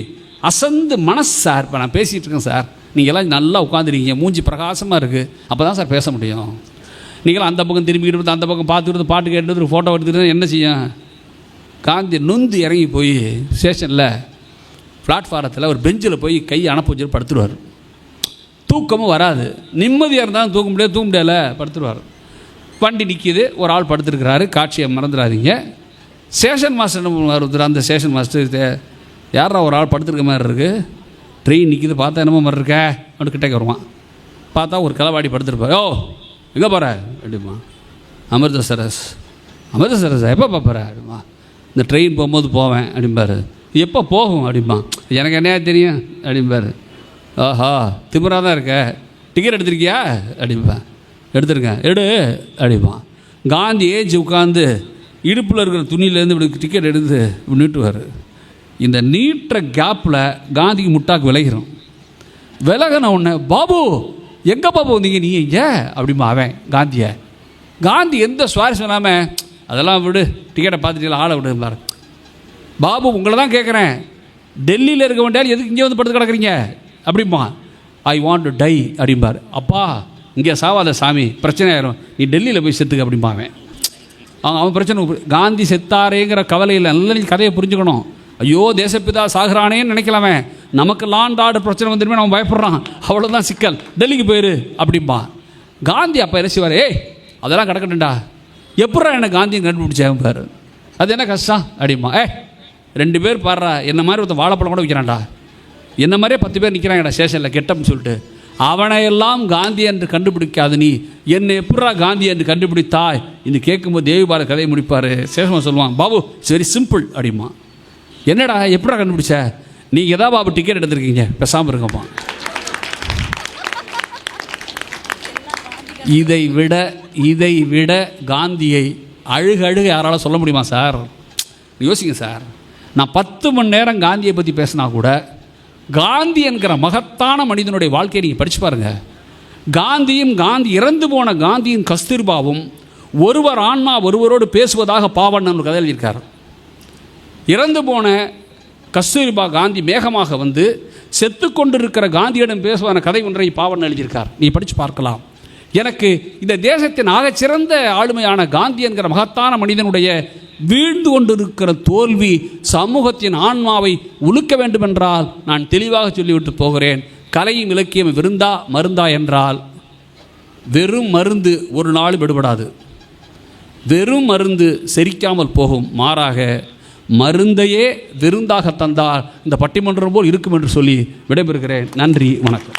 அசந்து, மனசு சார் இப்போ நான் பேசிகிட்டு இருக்கேன் சார், நீங்கள் எல்லாம் நல்லா உட்காந்துருக்கீங்க, மூஞ்சி பிரகாசமாக இருக்குது, அப்போ தான் சார் பேச முடியும். நீங்களாம் அந்த பக்கம் திரும்பிக்கிட்டு அந்த பக்கம் பார்த்துக்கிட்டு பாட்டு கேட்டு ஃபோட்டோ எடுத்துக்கிட்டு என்ன செய்யும்? காந்தி நொந்து இறங்கி போய் ஸ்டேஷனில் பிளாட்ஃபாரத்தில் ஒரு பெஞ்சில் போய் கையை அனுப்ப வச்சுட்டு படுத்துருவார். தூக்கமும் வராது. நிம்மதியாக இருந்தாலும் தூக்க முடியல, படுத்துருவார். வண்டி நிற்கிது, ஒரு ஆள் படுத்துருக்கிறாரு. காட்சியை மறந்துடாதீங்க. ஸ்டேஷன் மாஸ்டர் என்ன பண்ணுவார்? அந்த ஸ்டேஷன் மாஸ்டர், யாரா ஒரு ஆள் படுத்துருக்க மாதிரி இருக்குது, ட்ரெயின் நிற்கிது, பார்த்தா என்னமோ மாதிரி இருக்க அப்படி கிட்டே வருவான். பார்த்தா ஒரு கிளவாடி படுத்துருப்பார். எங்கே போகிற அப்படிமா? அமிர்தசரஸ். அமிர்தசரஸா? எப்போ பார்ப்பற அப்படிமா? இந்த ட்ரெயின் போகும்போது போவேன் அப்படிம்பார். எப்போ போகும் அப்படிமா? எனக்கு என்னையா தெரியும் அப்படிம்பார். ஆஹா, திமிராக தான் இருக்க, டிக்கெட் எடுத்திருக்கியா அப்படிம்பா. எடுத்துருக்கேன், எடு அப்படிமா. காந்தி ஏஞ்சி உட்காந்து இடுப்பில் இருக்கிற துணியிலேருந்து இப்படி டிக்கெட் எடுத்து இப்படி நீட்டுவார். இந்த நீட்டுற கேப்பில் காந்திக்கு முட்டாக்கு விலகிறோம். விலகின உடனே, பாபு எங்கே பாபு வந்தீங்க நீ இங்கே அப்படிமா அவன் காந்தியை. காந்தி எந்த சுவாரஸ்யம் இல்லாமல், அதெல்லாம் விடு, டிக்கெட்டை பார்த்துட்டு ஆளை விடுப்பார். பாபு உங்களை தான் கேட்குறேன், டெல்லியில் இருக்க வேண்டியால் எதுக்கு இங்கே வந்து படுத்து கிடக்குறீங்க அப்படிமா. ஐ வாண்ட் டு டை அப்படிம்பார். அப்பா இங்கே சாவாத சாமி, பிரச்சனை ஆயிரும், நீ டெல்லியில் போய் செத்துக்க அப்படிம்பாவேன். அவன் பிரச்சனை. காந்தி செத்தாரேங்கிற கவலையில் நல்ல நீ கதையை புரிஞ்சுக்கணும். ஐயோ தேசப்பிதா சாகுறானேன்னு நினைக்கலாமே, நமக்கு லாண்ட் ஆர்டர் பிரச்சனை வந்துடுமே, அவன் பயப்படுறான், அவ்வளோதான் சிக்கல், டெல்லிக்கு போயிரு அப்படிம்பா. காந்தி அப்போ என்ன செய்வார்? அதெல்லாம் கிடக்கட்டும்டா, எப்படா என்ன காந்தியை கண்டுபிடிச்சேன் பாரு, அது என்ன கஷ்டம் அப்படிமா. 2 பேர் பாடுறா, என்ன மாதிரி ஒருத்தன் வாழைப்பழம் கூட விற்கிறான்டா, என்ன மாதிரியே 10 பேர் நிற்கிறாங்கடா ஸ்டேஷனில் கெட்டப்னு சொல்லிட்டு, அவனையெல்லாம் காந்தி என்று கண்டுபிடிக்காது நீ என்னை எப்படா காந்தி என்று கண்டுபிடித்தாய் என்று கேட்கும்போது தேவிபால கதையை முடிப்பார். சேஷமா சொல்லுவான், பாபு இட்ஸ் வெரி சிம்பிள் அப்படிமா. என்னடா எப்படா கண்டுபிடிச்ச? நீங்கள் எதா பாபு டிக்கெட் எடுத்திருக்கீங்க, பேசாமல் இருங்கப்பா. இதை விட காந்தியை அழுக யாரால சொல்ல முடியுமா சார்? யோசிங்க சார். நான் 10 மணி நேரம் காந்தியை பற்றி பேசினா கூட காந்தி என்கிற மகத்தான மனிதனுடைய வாழ்க்கையை நீங்கள் படித்து பாருங்கள். காந்தியும் காந்தி இறந்து போன காந்தியும் கஸ்தூர்பாவும் ஒருவர் ஆன்மா ஒருவரோடு பேசுவதாக பாவண்ணன் கதை எழுதியிருக்கார். இறந்து போன கஸ்தூர்பா காந்தி மேகமாக வந்து செத்து கொண்டிருக்கிற காந்தியிடம் பேசுவான கதை ஒன்றை பாவண்ணன் எழுதியிருக்கார். நீ படித்து பார்க்கலாம். எனக்கு இந்த தேசத்தின் ஆகச்சிறந்த ஆளுமையான காந்தி என்கிற மகத்தான மனிதனுடைய வீழ்ந்து கொண்டிருக்கிற தோல்வி சமூகத்தின் ஆன்மாவை உலுக்க வேண்டுமென்றால் நான் தெளிவாக சொல்லிவிட்டு போகிறேன். கலையும் இலக்கியம் விருந்தா மருந்தா என்றால் வெறும் மருந்து ஒரு நாள் விடுபடாது. வெறும் மருந்து செரிக்காமல் போகும். மாறாக மருந்தையே விருந்தாக தந்தால் இந்த பட்டிமன்றம் போல் இருக்கும் என்று சொல்லி விடைபெறுகிறேன். நன்றி, வணக்கம்.